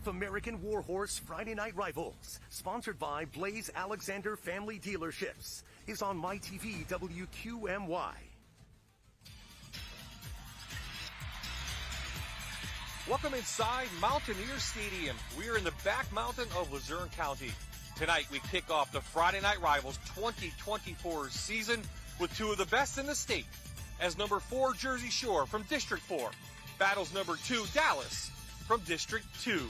North American Warhorse Friday Night Rivals, sponsored by Blaze Alexander Family Dealerships, is on MyTV WQMY. Welcome inside Mountaineer Stadium. We are in the back mountain of Luzerne County. Tonight we kick off the Friday Night Rivals 2024 season with two of the best in the state, as number 4 Jersey Shore from District 4 battles number 2 Dallas from District 2.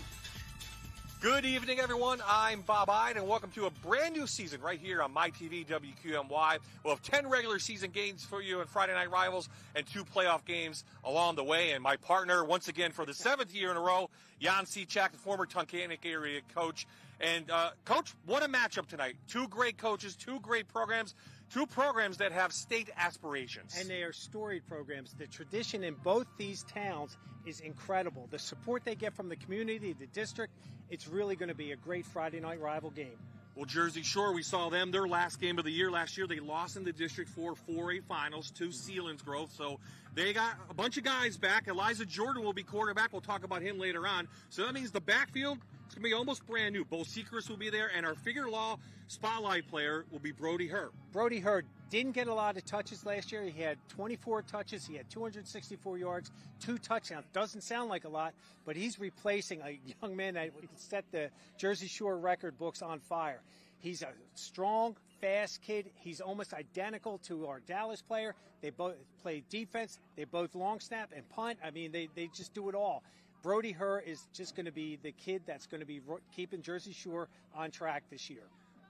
Good evening, everyone. I'm Bob Ide, and welcome to a brand new season right here on MyTV WQMY. We'll have 10 regular season games for you in Friday Night Rivals and 2 playoff games along the way. And my partner, once again, for the 7th year in a row, Jan Cechak, the former Tunkhannock area coach. And, Coach, what a matchup tonight. 2 great coaches, 2 great programs. 2 programs that have state aspirations. And they are storied programs. The tradition in both these towns is incredible. The support they get from the community, the district, it's really going to be a great Friday night rival game. Well, Jersey Shore, we saw them, their last game of the year last year. They lost in the District 4 4A finals to Selinsgrove. So they got a bunch of guys back. Elijah Jordan will be quarterback. We'll talk about him later on. So that means the backfield, it's going to be almost brand new. Bo Sechrist will be there, and our figure law spotlight player will be Brody Hurt. Brody Hurt didn't get a lot of touches last year. He had 24 touches. He had 264 yards, 2 touchdowns. Doesn't sound like a lot, but he's replacing a young man that set the Jersey Shore record books on fire. He's a strong, fast kid. He's almost identical to our Dallas player. They both play defense. They both long snap and punt. I mean, they just do it all. Brody Hurt is just going to be the kid that's going to be keeping Jersey Shore on track this year.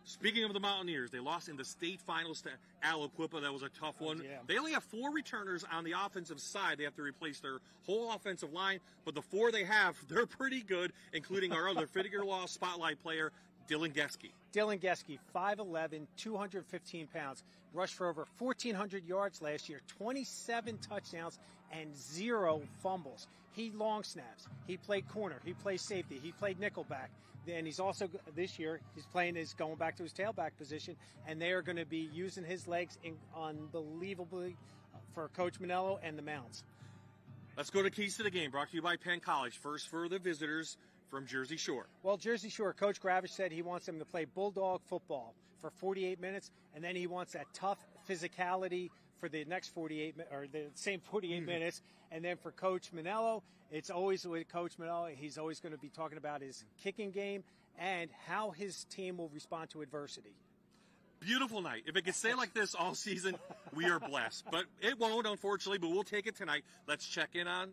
Speaking of the Mountaineers, they lost in the state finals to Aliquippa. That was a tough one. Yeah. They only have 4 returners on the offensive side. They have to replace their whole offensive line, but the 4 they have, they're pretty good, including our other figure law spotlight player, Dylan Geske. Dylan Geske, 5'11", 215 pounds, rushed for over 1,400 yards last year, 27 touchdowns, and 0 fumbles. He long snaps. He played corner. He plays safety. He played nickelback. And he's also, this year, going back to his tailback position, and they are going to be using his legs unbelievably for Coach Manello and the Mounds. Let's go to Keys to the Game, brought to you by Penn College. First for the visitors from Jersey Shore. Well, Jersey Shore, Coach Gravish said he wants them to play bulldog football for 48 minutes, and then he wants that tough physicality for the next 48 or the same 48 minutes. And then for Coach Manello, it's always with Coach Manello. He's always going to be talking about his kicking game and how his team will respond to adversity. Beautiful night. If it could stay like this all season, we are blessed. But it won't, unfortunately, but we'll take it tonight. Let's check in on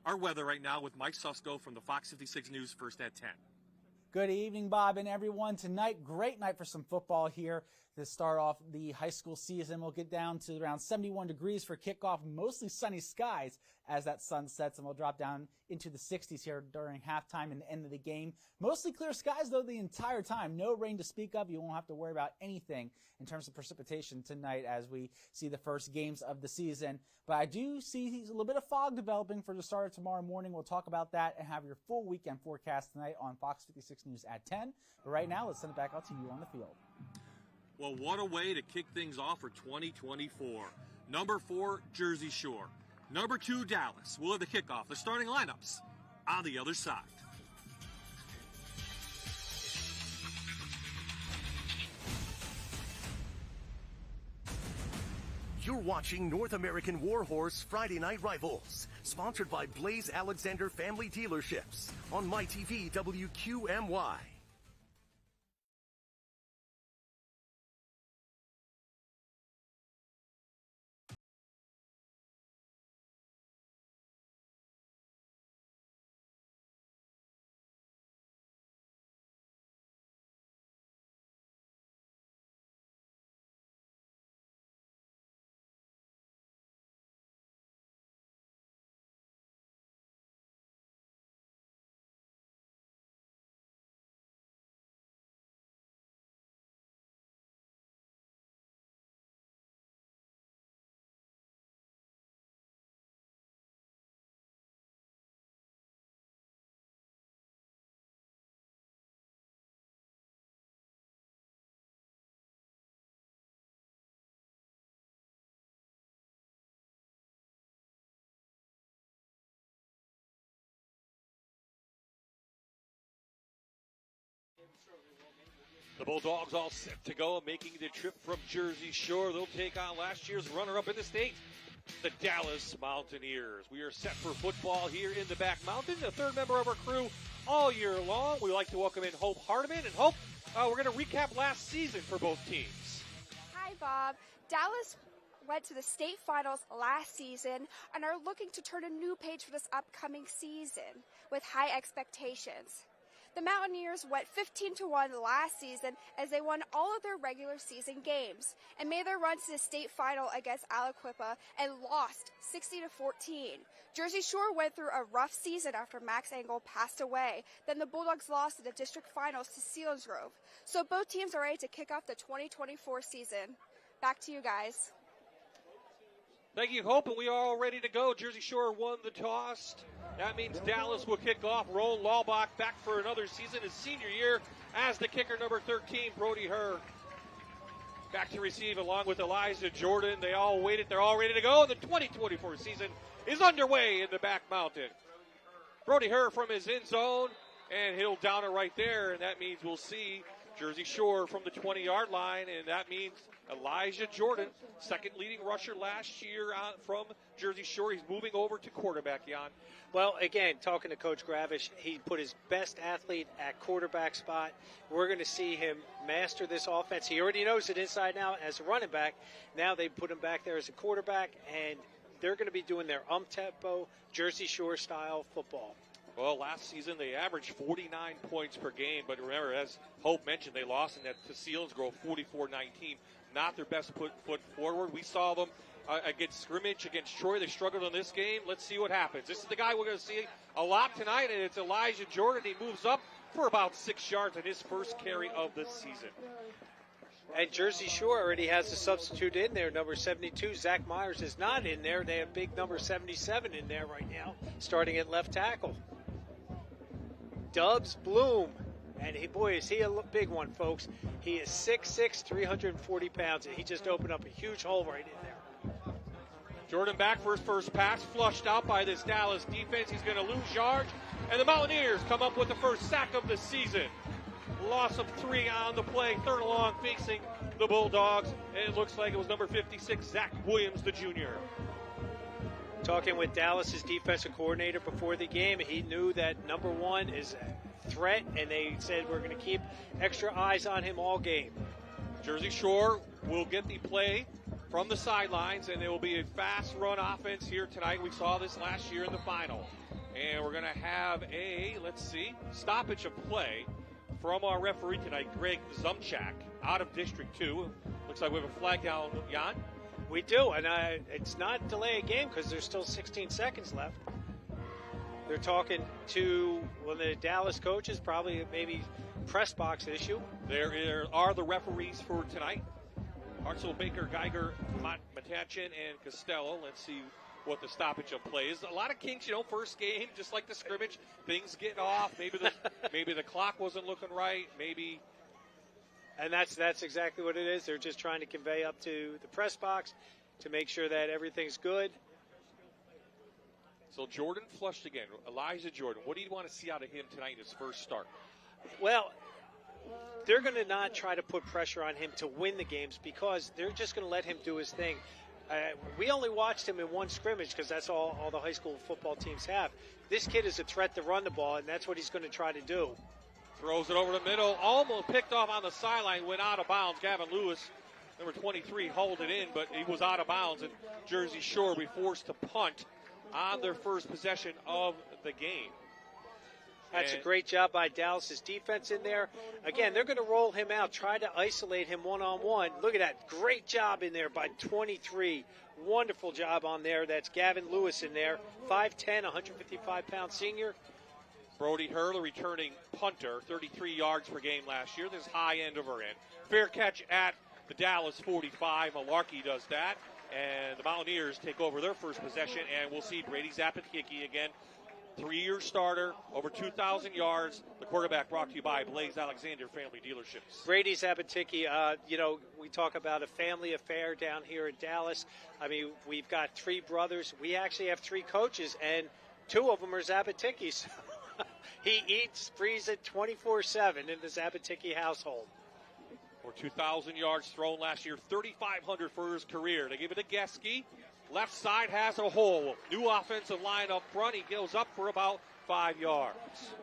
our weather right now with Mike Susko from the Fox 56 News, first at 10. Good evening, Bob and everyone. Tonight, great night for some football here to start off the high school season. We'll get down to around 71 degrees for kickoff, mostly sunny skies as that sun sets, and we'll drop down into the 60s here during halftime and the end of the game. Mostly clear skies, though, the entire time. No rain to speak of. You won't have to worry about anything in terms of precipitation tonight as we see the first games of the season. But I do see a little bit of fog developing for the start of tomorrow morning. We'll talk about that and have your full weekend forecast tonight on Fox 56 News at 10. But right now, let's send it back out to you on the field. Well, what a way to kick things off for 2024. Number 4, Jersey Shore. Number 2, Dallas. We'll have the kickoff, the starting lineups on the other side. You're watching North American Warhorse Friday Night Rivals, sponsored by Blaze Alexander Family Dealerships on MyTV WQMY. The Bulldogs all set to go, making the trip from Jersey Shore. They'll take on last year's runner-up in the state, the Dallas Mountaineers. We are set for football here in the Back Mountain. The third member of our crew all year long. We'd like to welcome in Hope Hardiman. And Hope, we're going to recap last season for both teams. Hi, Bob. Dallas went to the state finals last season and are looking to turn a new page for this upcoming season with high expectations. The Mountaineers went 15-1 last season as they won all of their regular season games and made their run to the state final against Aliquippa and lost 60-14. Jersey Shore went through a rough season after Max Engel passed away. Then the Bulldogs lost in the district finals to Selinsgrove. So both teams are ready to kick off the 2024 season. Back to you guys. Thank you, Hope, and we are all ready to go. Jersey Shore won the toss. That means Dallas will kick off. Roland Laubach back for another season, his senior year, as the kicker, number 13, Brody Herr. Back to receive along with Elijah Jordan. They all waited. They're all ready to go. The 2024 season is underway in the Back Mountain. Brody Herr from his end zone, and he'll down it right there, and that means we'll see Jersey Shore from the 20-yard line, and that means Elijah Jordan, second leading rusher last year from Jersey Shore. He's moving over to quarterback, Jan. Well, again, talking to Coach Gravish, he put his best athlete at quarterback spot. We're going to see him master this offense. He already knows it inside and out as a running back. Now they put him back there as a quarterback, and they're going to be doing their tempo, Jersey Shore-style football. Well, last season they averaged 49 points per game, but remember, as Hope mentioned, they lost in that to Selinsgrove 44-19. Not their best foot forward. We saw them against scrimmage against Troy. They struggled in this game. Let's see what happens. This is the guy we're going to see a lot tonight, and it's Elijah Jordan. He moves up for about 6 yards in his first carry of the season. And Jersey Shore already has a substitute in there, number 72. Zach Myers is not in there. They have big number 77 in there right now, starting at left tackle. Dubs Bloom. And boy, is he a big one, folks. He is 6'6", 340 pounds, and he just opened up a huge hole right in there. Jordan back for his first pass, flushed out by this Dallas defense. He's going to lose yards, and the Mountaineers come up with the first sack of the season. Loss of 3 on the play, third and long facing the Bulldogs, and it looks like it was number 56, Zach Williams, the junior. Talking with Dallas's defensive coordinator before the game, he knew that number 1 is a threat, and they said we're going to keep extra eyes on him all game. Jersey Shore will get the play from the sidelines, and it will be a fast run offense here tonight. We saw this last year in the final. And we're going to have a, stoppage of play from our referee tonight, Greg Zumchak, out of District 2. Looks like we have a flag down, Jan. We do, and it's not delay a game because there's still 16 seconds left. They're talking to one of the Dallas coaches, probably maybe press box issue. There are the referees for tonight. Hartzell, Baker, Geiger, Matachin, and Costello. Let's see what the stoppage of play is. A lot of kinks, first game, just like the scrimmage, things get off. Maybe the clock wasn't looking right. Maybe. And that's exactly what it is. They're just trying to convey up to the press box to make sure that everything's good. So Jordan flushed again. Elijah Jordan, what do you want to see out of him tonight in his first start? Well, they're going to not try to put pressure on him to win the games because they're just going to let him do his thing. We only watched him in one scrimmage because that's all the high school football teams have. This kid is a threat to run the ball, and that's what he's going to try to do. Throws it over the middle, almost picked off on the sideline, went out of bounds. Gavin Lewis, number 23, hauled it in, but he was out of bounds, and Jersey Shore will be forced to punt on their first possession of the game. That's a great job by Dallas's defense in there. Again, they're going to roll him out, try to isolate him one-on-one. Look at that. Great job in there by 23. Wonderful job on there. That's Gavin Lewis in there. 5'10", 155-pound senior. Brody Herr, the returning punter, 33 yards per game last year. This high end of our end. Fair catch at the Dallas 45. Malarkey does that. And the Mountaineers take over their first possession. And we'll see Brady Zapatiki again. 3-year starter, over 2,000 yards. The quarterback brought to you by Blaze Alexander Family Dealerships. Brady Zapatiki, we talk about a family affair down here in Dallas. I mean, we've got 3 brothers. We actually have 3 coaches, and 2 of them are Zapatikis. He eats, breathes it 24/7 in the Zapatiki household. Or 2,000 yards thrown last year, 3,500 for his career. They give it to Geske. Left side has a hole. New offensive line up front. He goes up for about 5 yards.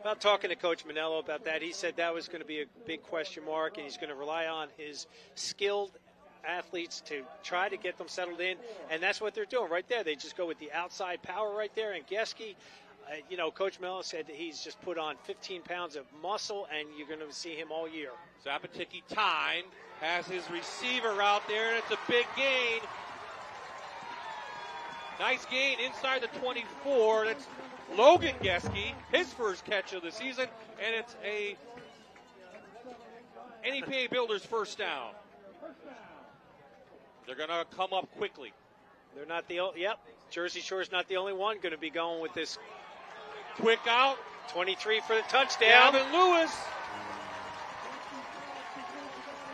Well, talking to Coach Manello about that, he said that was going to be a big question mark, and he's going to rely on his skilled athletes to try to get them settled in, and that's what they're doing right there. They just go with the outside power right there, and Geske, Coach Manello said that he's just put on 15 pounds of muscle, and you're going to see him all year. Zapaticki time has his receiver out there, and it's a big gain. Nice gain inside the 24. That's Logan Geske, his first catch of the season, and it's a NEPA Builders first down. They're going to come up quickly. They're not the Jersey Shore's not the only one going to be going with this. Quick out. 23 for the touchdown. Gavin Lewis.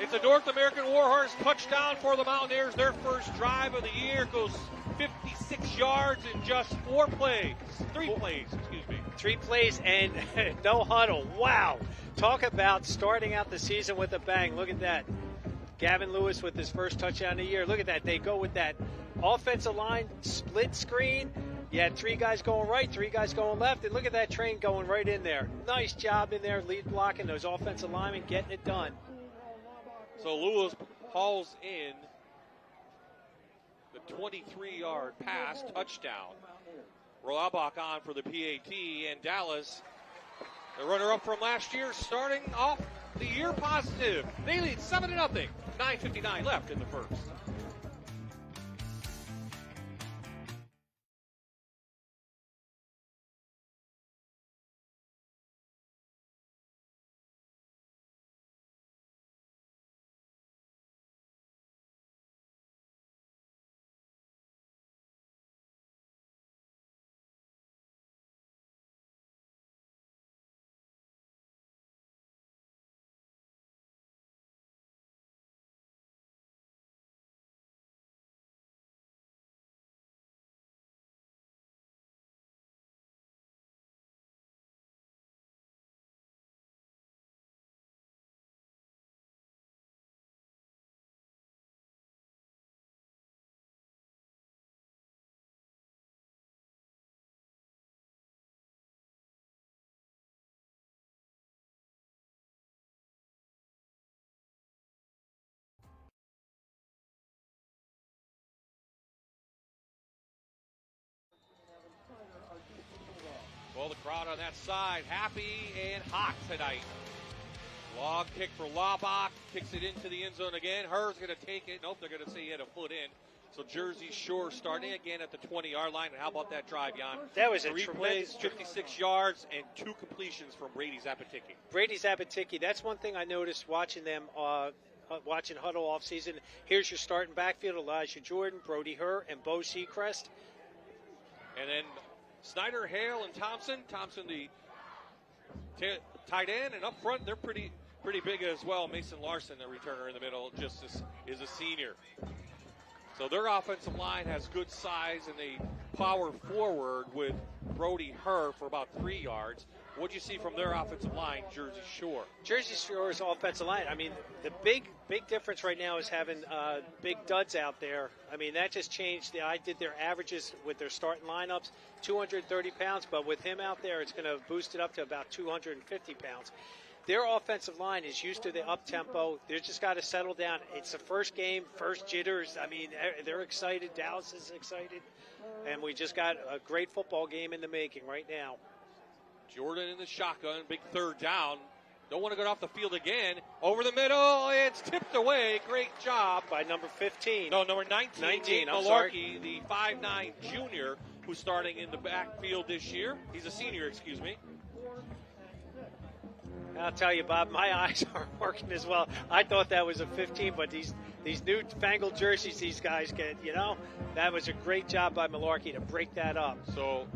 It's a North American Warhorse touchdown for the Mountaineers. Their first drive of the year goes 56 yards in just 3 plays and no huddle. Wow. Talk about starting out the season with a bang. Look at that. Gavin Lewis with his first touchdown of the year. Look at that. They go with that offensive line split screen. You had 3 guys going right, 3 guys going left, and look at that train going right in there. Nice job in there, lead blocking those offensive linemen, getting it done. So Lewis hauls in the 23-yard pass touchdown. Rolabach on for the PAT, and Dallas, the runner-up from last year, starting off the year positive. They lead 7-0. 9:59 left in the first. Well, the crowd on that side happy and hot tonight. Long kick for Laubach, kicks it into the end zone again. Herr's going to take it. Nope, they're going to say he had a foot in. So Jersey Shore starting again at the 20-yard line. And how about that drive, Jan? That was 3 plays, 56 yards, and 2 completions from Brady Zapaticki. Brady Zapaticki, that's one thing I noticed watching them, watching Huddle off season. Here's your starting backfield: Elijah Jordan, Brody Herr, and Bo Seacrest. And then Snyder, Hale, and Thompson. Thompson, the tight end, and up front, they're pretty big as well. Mason Larson, the returner in the middle, just is a senior. So their offensive line has good size, and they power forward with Brody Herr for about 3 yards. What do you see from their offensive line, Jersey Shore? Jersey Shore's offensive line, I mean, the big difference right now is having big duds out there. I mean, that just changed. I did their averages with their starting lineups, 230 pounds, but with him out there, it's going to boost it up to about 250 pounds. Their offensive line is used to the up-tempo. They just got to settle down. It's the first game, first jitters. I mean, they're excited. Dallas is excited. And we just got a great football game in the making right now. Jordan in the shotgun, big third down. Don't want to go off the field again. Over the middle, it's tipped away. Great job by number 15. No, number 19. 19, Malarkey, the 5'9 junior who's starting in the backfield this year. He's a senior, excuse me. I'll tell you, Bob, my eyes aren't working as well. I thought that was a 15, but these new fangled jerseys these guys get, that was a great job by Malarkey to break that up. So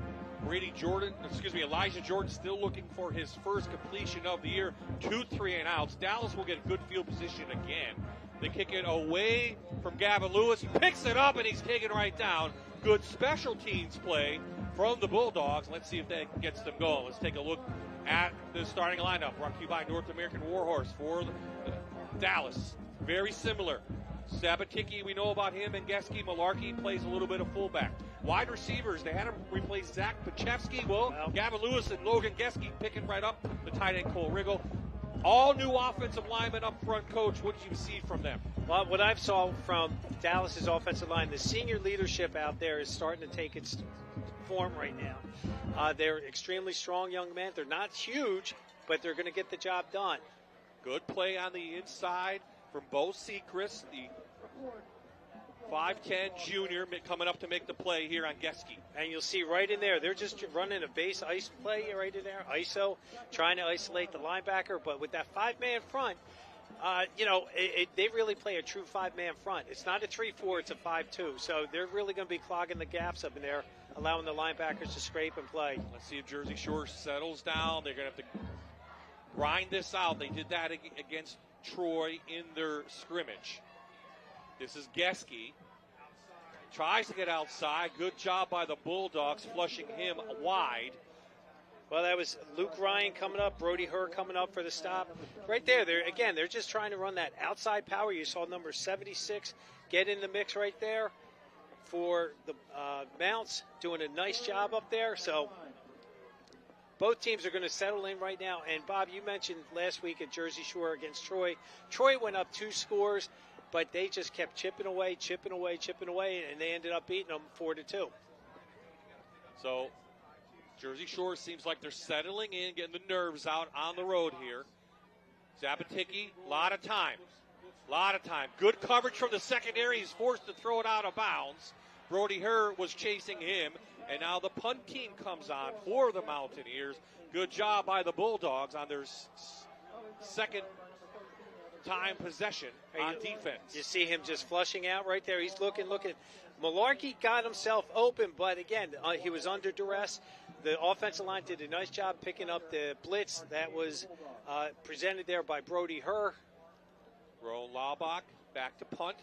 Elijah Jordan still looking for his first completion of the year. 2 3-and-outs. Dallas will get good field position again. They kick it away from Gavin Lewis. He picks it up, and he's taken right down. Good special teams play from the Bulldogs. Let's see if that gets them going. Let's take a look at the starting lineup. Brought to you by North American Warhorse for Dallas. very similar. Sabaticki, we know about him, and Geske. Malarkey plays a little bit of fullback. Wide receivers, they had him replace Zach Pachevsky. Well, Gavin Lewis and Logan Geske picking right up the tight end Cole Riggle. All new offensive linemen up front, Coach. What did you see from them? Well, what I've saw from Dallas's offensive line, the senior leadership out there is starting to take its form right now. They're extremely strong young men. They're not huge, but they're going to get the job done. Good play on the inside from Bo Sechrist, the 5'10 junior coming up to make the play here on Geske. And you'll see right in there, they're just running a base ice play right in there, ISO, trying to isolate the linebacker. But with that five-man front, they really play a true five-man front. It's not a 3-4, it's a 5-2. So they're really going to be clogging the gaps up in there, allowing the linebackers to scrape and play. Let's see if Jersey Shore settles down. They're going to have to grind this out. They did that against Troy in their scrimmage. This is Geske. Tries to get outside. Good job by the Bulldogs, flushing him wide. Well, that was Luke Ryan coming up, Brody Herr coming up for the stop. Right there, they're just trying to run that outside power. You saw number 76 get in the mix right there for the Mounts, doing a nice job up there. So both teams are going to settle in right now. And, Bob, you mentioned last week at Jersey Shore against Troy. Troy went up 2 scores, but they just kept chipping away, and they ended up beating them 4-2. So Jersey Shore seems like they're settling in, getting the nerves out on the road here. Sabaticki, a lot of time. Good coverage from the secondary. He's forced to throw it out of bounds. Brody Herr was chasing him, and now the punt team comes on for the Mountaineers. Good job by the Bulldogs on their second time possession on defense. You see him just flushing out right there. He's looking. Malarkey got himself open, but again, he was under duress. The offensive line did a nice job picking up the blitz that was presented there by Brody Herr. Roll Laubach back to punt.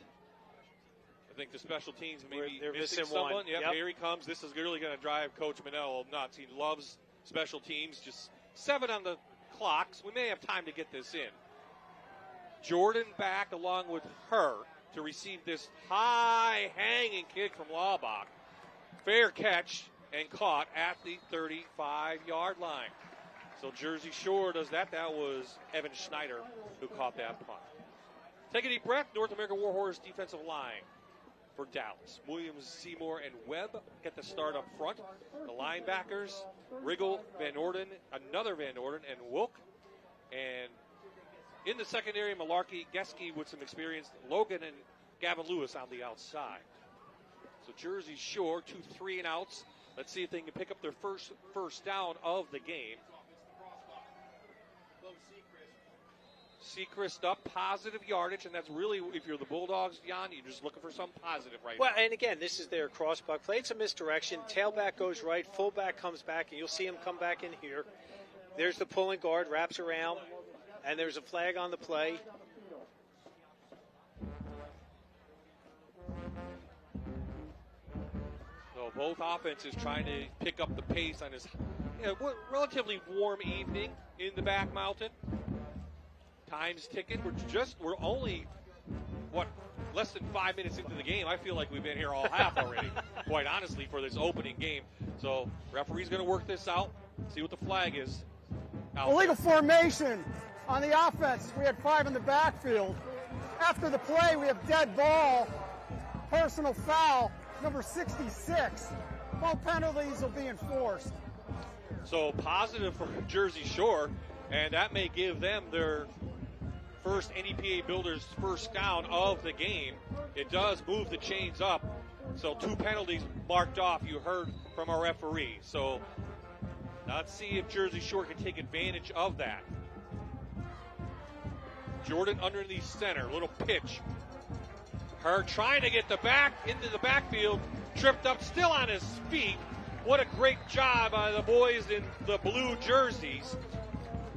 I think the special teams maybe they're missing someone. One. Yep, here he comes. This is really going to drive Coach Manel nuts. He loves special teams. Just 7 on the clock, so we may have time to get this in. Jordan back along with Herr to receive this high hanging kick from Laubach. Fair catch and caught at the 35-yard line. So Jersey Shore does that. That was Evan Schneider who caught that punt. Take a deep breath. North American Warhorse defensive line for Dallas. Williams, Seymour, and Webb get the start up front. The linebackers, Riggle, Van Orden, another Van Orden, and Wilk. And in the secondary, Malarkey, Geske with some experience, Logan and Gavin Lewis on the outside. So Jersey Shore, 2 3-and-outs. Let's see if they can pick up their first down of the game. Sechrist up, positive yardage, and that's really, if you're the Bulldogs, Jan, you're just looking for something positive right now. Well, and again, this is their crossbuck play. It's a misdirection. Tailback goes right, fullback comes back, and you'll see him come back in here. There's the pulling guard, wraps around, and there's a flag on the play. So both offenses trying to pick up the pace on this relatively warm evening in the back mountain. Time's ticking. We're only, less than 5 minutes into the game. I feel like we've been here all half already, quite honestly, for this opening game. So referee's going to work this out, see what the flag is. Illegal formation on the offense. We had 5 in the backfield. After the play, we have dead ball, personal foul, number 66. Both penalties will be enforced. So positive for Jersey Shore, and that may give them their first NEPA Builders first down of the game. It does move the chains up. So 2 penalties marked off, you heard from our referee. So let's see if Jersey Shore can take advantage of that. Jordan underneath center, little pitch. Herr trying to get into the backfield, tripped up, still on his feet. What a great job by the boys in the blue jerseys.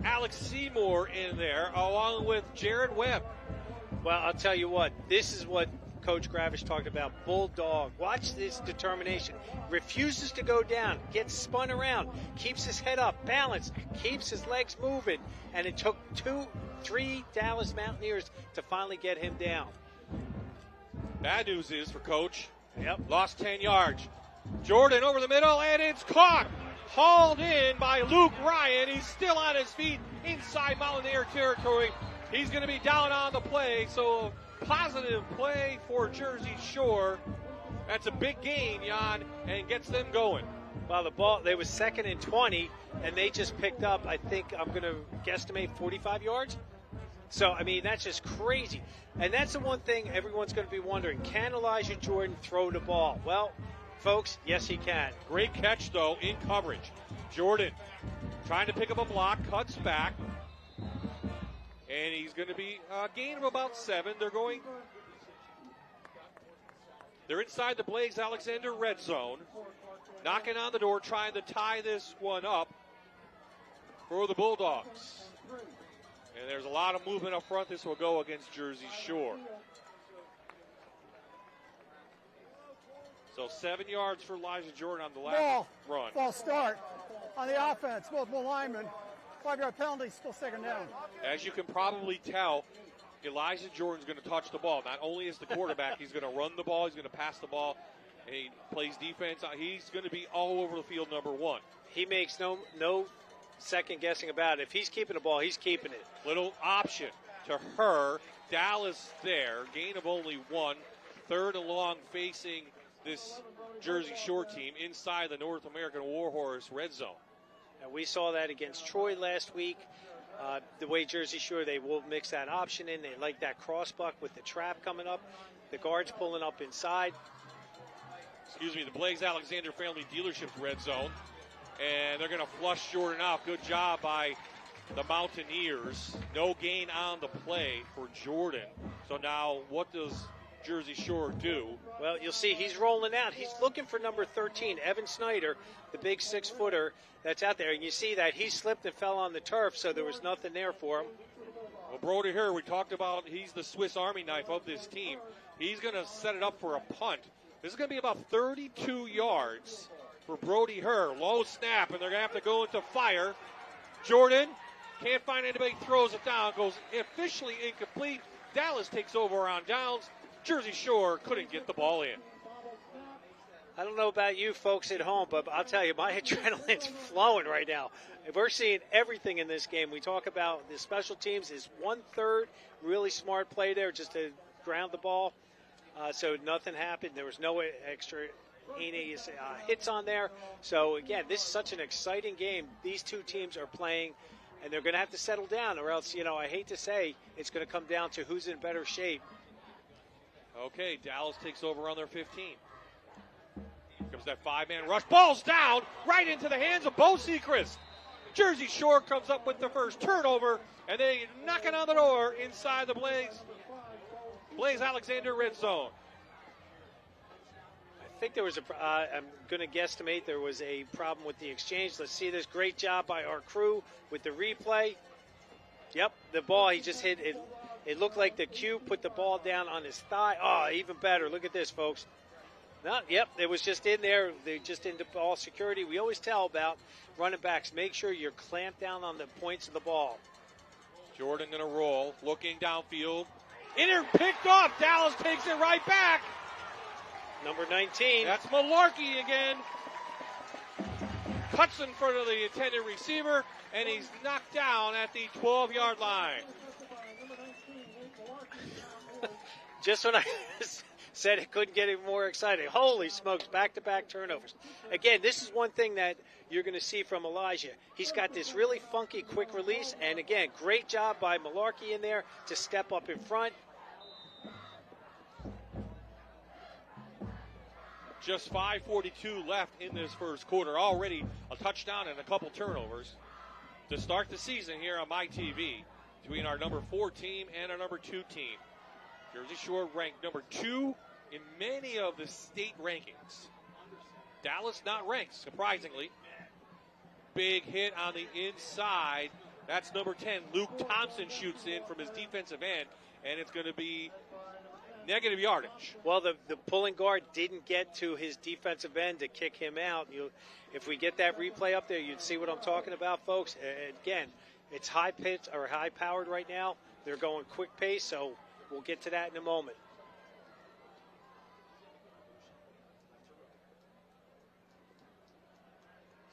Alex Seymour in there, along with Jared Webb. Well, I'll tell you what, this is what Coach Gravish talked about, bulldog. Watch this determination. Refuses to go down, gets spun around, keeps his head up, balanced, keeps his legs moving, and it took 2-3 Dallas Mountaineers to finally get him down. Bad news is for Coach. Yep. Lost 10 yards. Jordan over the middle, and it's caught. Hauled in by Luke Ryan. He's still on his feet inside Mountaineer territory. He's going to be down on the play, so positive play for Jersey Shore. That's a big gain, Jan, and gets them going. Well, the ball, they was 2nd and 20, and they just picked up, I think, I'm going to guesstimate 45 yards. So, I mean, that's just crazy. And that's the one thing everyone's going to be wondering. Can Elijah Jordan throw the ball? Well, folks, yes, he can. Great catch, though, in coverage. Jordan trying to pick up a block, cuts back. And he's going to be a gain of about 7. They're inside the Blaze Alexander red zone. Knocking on the door, trying to tie this one up for the Bulldogs. And there's a lot of movement up front. This will go against Jersey Shore. So 7 yards for Elijah Jordan on the last run. False start on the offense. Multiple linemen. 5-yard penalty, still 2nd down. As you can probably tell, Elijah Jordan's going to touch the ball. Not only is the quarterback, he's going to run the ball, he's going to pass the ball, and he plays defense. He's going to be all over the field, number 1. He makes no second guessing about it. If he's keeping the ball, he's keeping it. Little option to her. Dallas there. Gain of only 1. 3rd and long facing this Jersey Shore team inside the North American Warhorse red zone. And we saw that against Troy last week. The way Jersey Shore, they will mix that option in. They like that crossbuck with the trap coming up. The guards pulling up inside. The Blaze Alexander Family Dealerships red zone. And they're going to flush Jordan out. Good job by the Mountaineers. No gain on the play for Jordan. So now what does Jersey Shore do? Well, you'll see he's rolling out. He's looking for number 13, Evan Snyder, the big 6-footer that's out there. And you see that he slipped and fell on the turf, so there was nothing there for him. Well, Brody here, we talked about he's the Swiss Army knife of this team. He's going to set it up for a punt. This is going to be about 32 yards for Brody Herr. Low snap, and they're going to have to go into fire. Jordan can't find anybody, throws it down, goes officially incomplete. Dallas takes over on downs. Jersey Shore couldn't get the ball in. I don't know about you folks at home, but I'll tell you, my adrenaline's flowing right now. We're seeing everything in this game. We talk about the special teams is 1/3, really smart play there just to ground the ball. So nothing happened. There was no extra hits on there. So, again, this is such an exciting game. These two teams are playing, and they're going to have to settle down, or else, I hate to say, it's going to come down to who's in better shape. Okay, Dallas takes over on their 15. Here comes that 5-man rush. Ball's down right into the hands of Bo Sechrist. Jersey Shore comes up with the first turnover, and they knock it on the door inside the Blaze Alexander red zone. I think there was I'm going to guesstimate there was a problem with the exchange. Let's see this great job by our crew with the replay. Yep, the ball, he just hit it. It looked like the Q put the ball down on his thigh. Oh, even better. Look at this, folks. Yep, it was just in there. They just into ball security. We always tell about running backs. Make sure you're clamped down on the points of the ball. Jordan going to roll, looking downfield. Picked off. Dallas takes it right back. Number 19. That's Malarkey again. Cuts in front of the intended receiver, and he's knocked down at the 12-yard line. Just when I said it couldn't get any more exciting. Holy smokes, back-to-back turnovers. Again, this is one thing that you're going to see from Elijah. He's got this really funky quick release, and again, great job by Malarkey in there to step up in front. Just 5:42 left in this first quarter. Already a touchdown and a couple turnovers to start the season here on MyTV between our number 4 team and our number 2 team. Jersey Shore ranked number 2 in many of the state rankings. Dallas not ranked, surprisingly. Big hit on the inside. That's number 10. Luke Thompson shoots in from his defensive end, and it's going to be negative yardage. Well, the pulling guard didn't get to his defensive end to kick him out. If we get that replay up there, you'd see what I'm talking about, folks. Again, it's high pitch or high powered right now. They're going quick pace, so we'll get to that in a moment.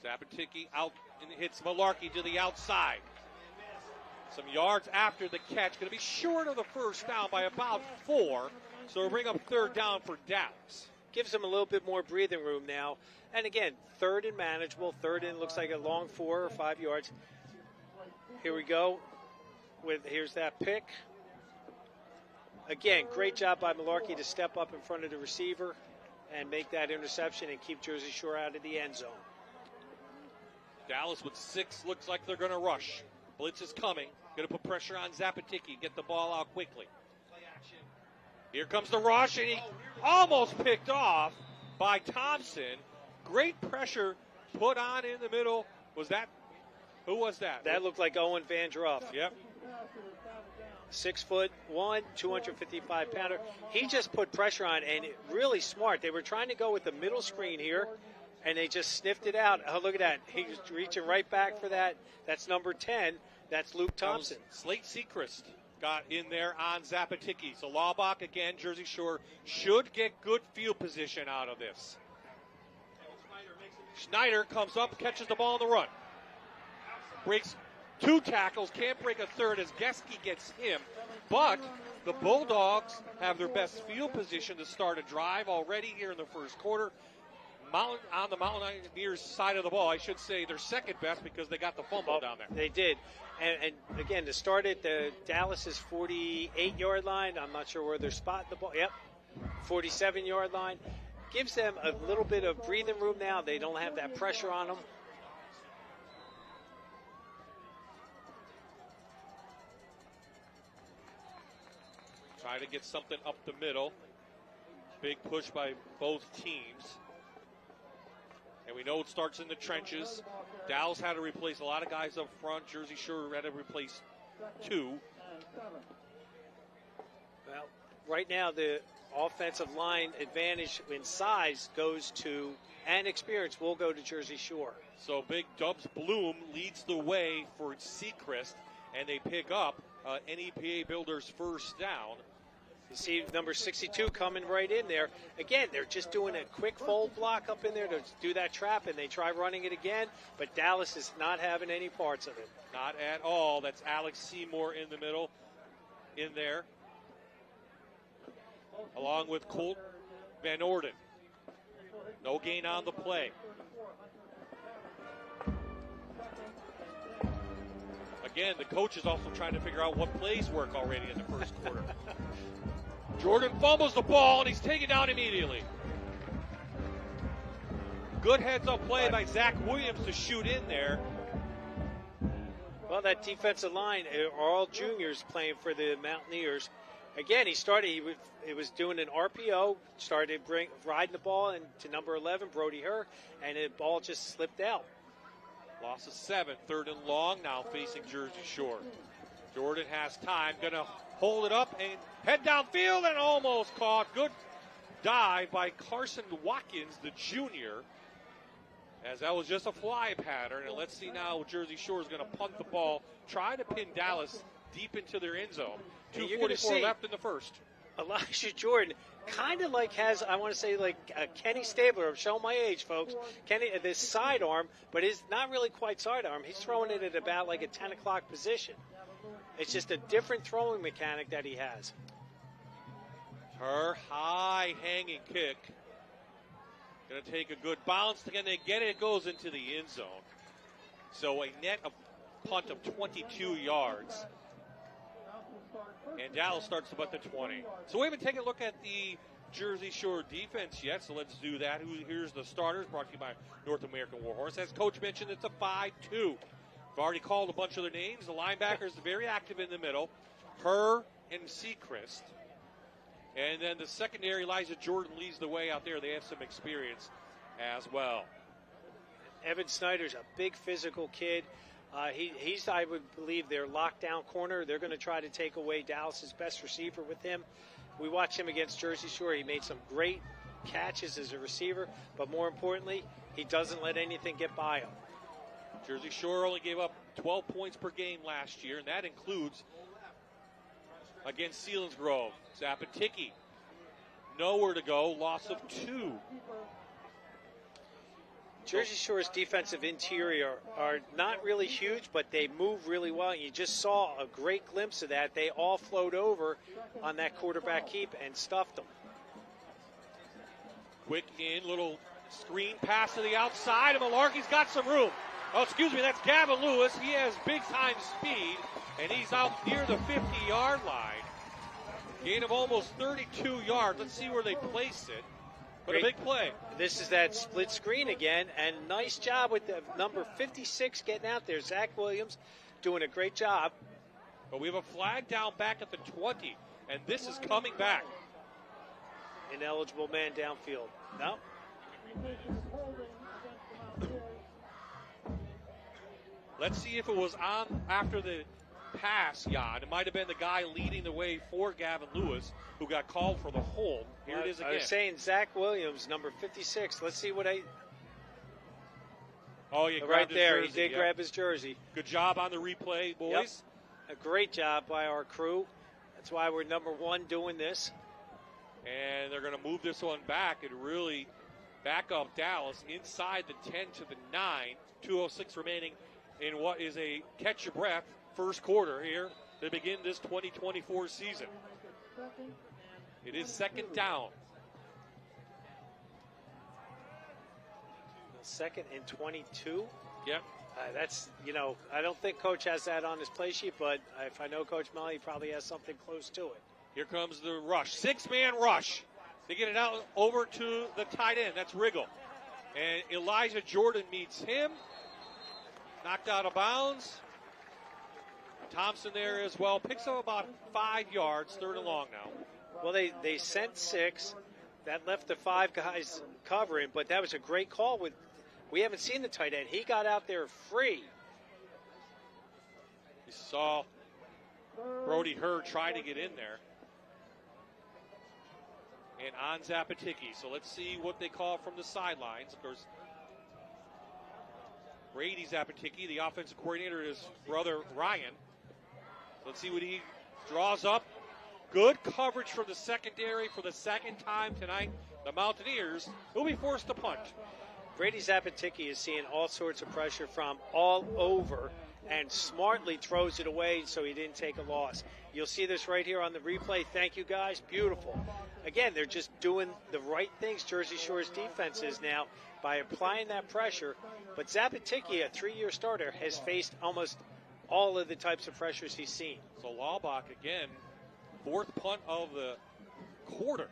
Zappaticki out and hits Malarkey to the outside. Some yards after the catch. Going to be short of the first down by about 4. So we'll bring up third down for Dallas. Gives them a little bit more breathing room now. And again, third and manageable. Third and looks like a long 4 or 5 yards. Here we go. Here's that pick. Again, great job by Malarkey to step up in front of the receiver and make that interception and keep Jersey Shore out of the end zone. Dallas with 6, looks like they're going to rush. Blitz is coming. Going to put pressure on Zappaticki. Get the ball out quickly. Here comes the rush, and he almost picked off by Thompson. Great pressure put on in the middle. Who was that? That looked like Owen Van Druff. Yep. 6'1", 255-pounder. He just put pressure on, and really smart. They were trying to go with the middle screen here, and they just sniffed it out. Oh, look at that. He's reaching right back for that. That's number 10. That's Luke Thompson. Slate Sechrist got in there on Zappaticki. So Laubach, again, Jersey Shore should get good field position out of this. Schneider comes up, catches the ball on the run. Breaks 2 tackles, can't break a third as Geske gets him. But the Bulldogs have their best field position to start a drive already here in the first quarter. On the Mountaineers side of the ball, I should say they're second best because they got the fumble down there. They did. And again, to start it, the Dallas's 48-yard line. I'm not sure where they're spotting the ball. Yep, 47-yard line. Gives them a little bit of breathing room now. They don't have that pressure on them. Try to get something up the middle. Big push by both teams. And we know it starts in the trenches. Dallas had to replace a lot of guys up front. Jersey Shore had to replace 2. Well, right now the offensive line advantage in size goes to, and experience will go to Jersey Shore. So Big Dubs Bloom leads the way for Sechrist, and they pick up NEPA Builders first down. You see number 62 coming right in there. Again, they're just doing a quick fold block up in there to do that trap, and they try running it again, but Dallas is not having any parts of it. Not at all. That's Alex Seymour in the middle, in there, along with Colt Van Orden. No gain on the play. Again, the coach is also trying to figure out what plays work already in the first quarter. Jordan fumbles the ball, and he's taken down immediately. Good heads-up play by Zach Williams to shoot in there. Well, that defensive line are all juniors playing for the Mountaineers. Again, he was doing an RPO, started riding the ball into number 11, Brody Herr, and the ball just slipped out. Loss of 7, 3rd and long, now facing Jersey Shore. Jordan has time, going to hold it up and head downfield and almost caught. Good dive by Carson Watkins, the junior, as that was just a fly pattern. And let's see now Jersey Shore is going to punt the ball, try to pin Dallas deep into their end zone. 2:44 left in the first. Elijah Jordan kind of like has, I want to say, like Kenny Stabler. I'm showing my age, folks. Kenny, this sidearm, but it's not really quite sidearm. He's throwing it at about like a 10 o'clock position. It's just a different throwing mechanic that he has. Her high hanging kick. Going to take a good bounce. Again, they get it. It goes into the end zone. So a net of punt of 22 yards. And Dallas starts about the 20. So we haven't taken a look at the Jersey Shore defense yet, so let's do that. Here's the starters, brought to you by North American Warhorse. As Coach mentioned, it's a 5-2. We've already called a bunch of their names. The linebackers are very active in the middle. Herr and Sechrist. And then the secondary, Elijah Jordan leads the way out there. They have some experience as well. Evan Snyder's a big physical kid. He's, I would believe, their lockdown corner. They're going to try to take away Dallas's best receiver with him. We watched him against Jersey Shore. He made some great catches as a receiver, but more importantly, he doesn't let anything get by him. Jersey Shore only gave up 12 points per game last year, and that includes against Selinsgrove. Zapatiki, nowhere to go, loss of 2. Jersey Shore's defensive interior are not really huge, but they move really well. You just saw a great glimpse of that. They all flowed over on that quarterback keep and stuffed them. Quick in, little screen pass to the outside, and Malarkey's got some room. Oh, excuse me, that's Gavin Lewis. He has big-time speed, and he's out near the 50-yard line. Gain of almost 32 yards. Let's see where they place it. But a big play. This is that split screen again, and nice job with the number 56 getting out there. Zach Williams doing a great job. But we have a flag down back at the 20, and this is coming back. Ineligible man downfield. No. Let's see if it was on after the pass, Jan. It might have been the guy leading the way for Gavin Lewis who got called for the hold. Here it is again. I was saying Zach Williams, number 56. Let's see what Oh, yeah, right there. Jersey. He did grab his jersey. Good job on the replay, boys. Yep. A great job by our crew. That's why we're number 1 doing this. And they're going to move this one back and really back up Dallas inside the 10 to the 9. 2:06 remaining in what is a catch your breath first quarter here to begin this 2024 season. It is second down. Second and 22. Yep. That's, I don't think Coach has that on his play sheet, but if I know Coach Mel, he probably has something close to it. Here comes the rush. 6-man rush. They get it out over to the tight end. That's Riggle. And Elijah Jordan meets him. Knocked out of bounds. Thompson there as well. Picks up about 5 yards, 3rd and long now. Well, they sent 6. That left the 5 guys covering, but that was a great call. We haven't seen the tight end. He got out there free. You saw Brody Hurd try to get in there. And on Zapatiki. So let's see what they call from the sidelines. Of course, Brady Zapatiki, the offensive coordinator, his brother Ryan. Let's see what he draws up. Good coverage from the secondary for the second time tonight. The Mountaineers will be forced to punt. Brady Zapatiki is seeing all sorts of pressure from all over and smartly throws it away so he didn't take a loss. You'll see this right here on the replay. Thank you, guys. Beautiful. Again, they're just doing the right things, Jersey Shore's defense is now, by applying that pressure. But Zapatiki, a 3-year starter, has faced almost all of the types of pressures he's seen. So Laubach again, 4th punt of the quarter.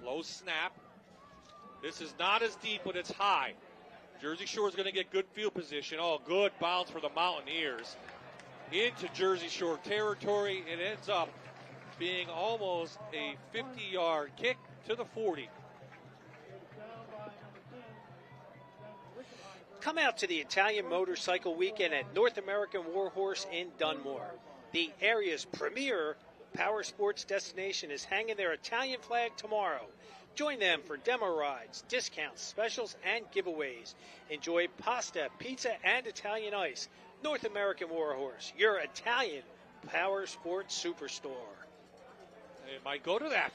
Low snap. This is not as deep, but it's high. Jersey Shore is going to get good field position. Oh, good bounce for the Mountaineers. Into Jersey Shore territory. It ends up being almost a 50-yard kick to the 40. Come out to the Italian Motorcycle Weekend at North American Warhorse in Dunmore. The area's premier power sports destination is hanging their Italian flag tomorrow. Join them for demo rides, discounts, specials, and giveaways. Enjoy pasta, pizza, and Italian ice. North American Warhorse, your Italian power sports superstore. It might go to that.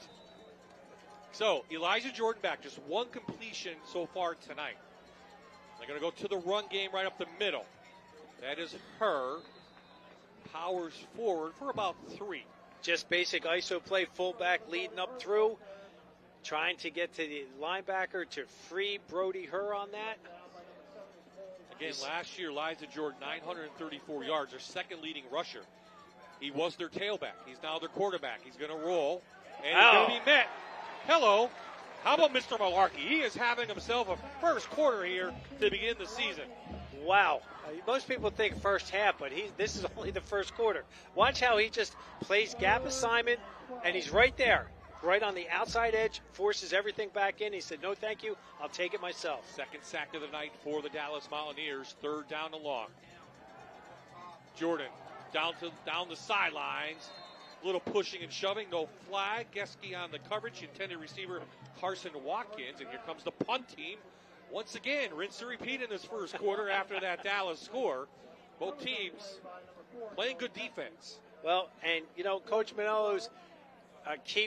So, Elijah Jordan back, just 1 completion so far tonight. They're going to go to the run game right up the middle. That is her. Powers forward for about 3. Just basic ISO play, fullback leading up through. Trying to get to the linebacker to free Brody Hurd on that. Again, last year, Elijah Jordan, 934 yards, their second leading rusher. He was their tailback. He's now their quarterback. He's going to roll, and he's going to be met. Hello. How about Mr. Malarkey? He is having himself a first quarter here to begin the season. Wow. Most people think first half, but this is only the first quarter. Watch how he just plays gap assignment, and he's right there. Right on the outside edge, forces everything back in. He said, no, thank you. I'll take it myself. Second sack of the night for the Dallas Mountaineers. 3rd down and long. Jordan down the sidelines. A little pushing and shoving, no flag. Geske on the coverage, intended receiver Carson Watkins, and here comes the punt team. Once again, rinse and repeat in this first quarter after that Dallas score. Both teams playing good defense. Well, and, Coach Manello's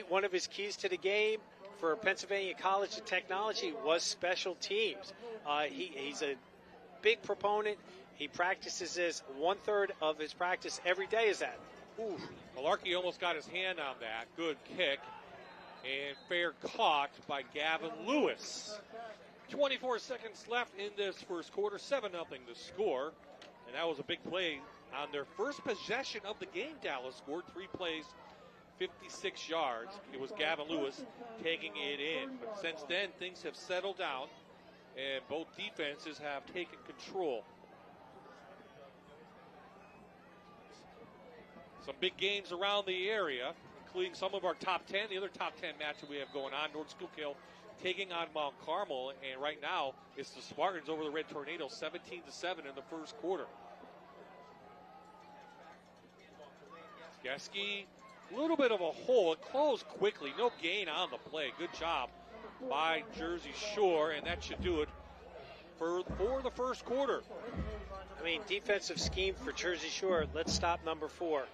one of his keys to the game for Pennsylvania College of Technology was special teams. He's a big proponent. He practices this. 1/3 of his practice every day is that. Ooh, Malarkey almost got his hand on that. Good kick. And fair caught by Gavin Lewis. 24 seconds left in this first quarter. 7-0 the score. And that was a big play on their first possession of the game. Dallas scored 3 plays, 56 yards. It was Gavin Lewis taking it in. But since then, things have settled down, and both defenses have taken control. Some big games around the area, including some of our top 10. The other top 10 matchup we have going on, North Schuylkill taking on Mount Carmel. And right now, it's the Spartans over the Red Tornadoes, 17-7 in the first quarter. Geske, a little bit of a hole. It closed quickly. No gain on the play. Good job by Jersey Shore, and that should do it for the first quarter. I mean, defensive scheme for Jersey Shore. Let's stop number 4.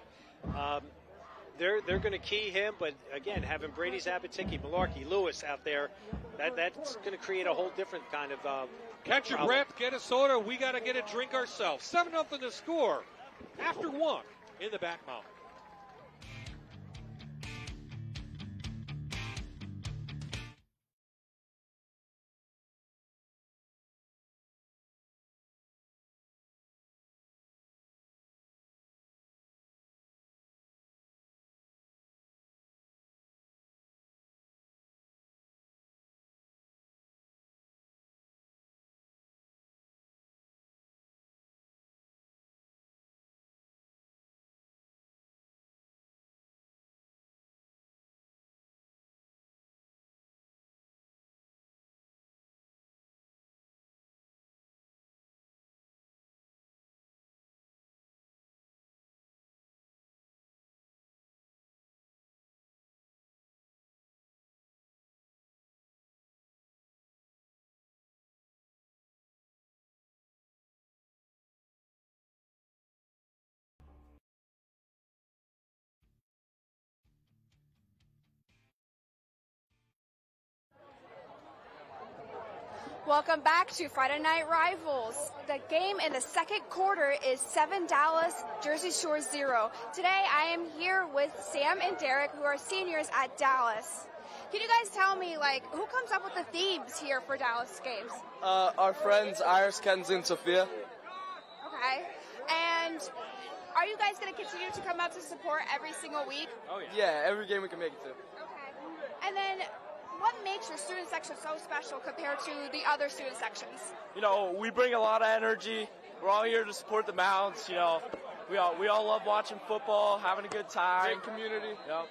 They're going to key him, but again, having Brady Zabaticki, Malarkey, Lewis out there, that's going to create a whole different kind of catch your breath, get a soda. We got to get a drink ourselves. 7-0 the score after 1 in the back mountain. Welcome back to Friday Night Rivals. The game in the second quarter is 7 Dallas, Jersey Shore 0. Today I am here with Sam and Derek, who are seniors at Dallas. Can you guys tell me, who comes up with the themes here for Dallas games? Our friends Iris, Kenzie, and Sophia. Okay. And are you guys going to continue to come out to support every single week? Oh, yeah. Yeah, every game we can make it to. Okay. And then, what makes your student section so special compared to the other student sections? We bring a lot of energy. We're all here to support the Mounts. We all love watching football, having a good time. Great community. Yep.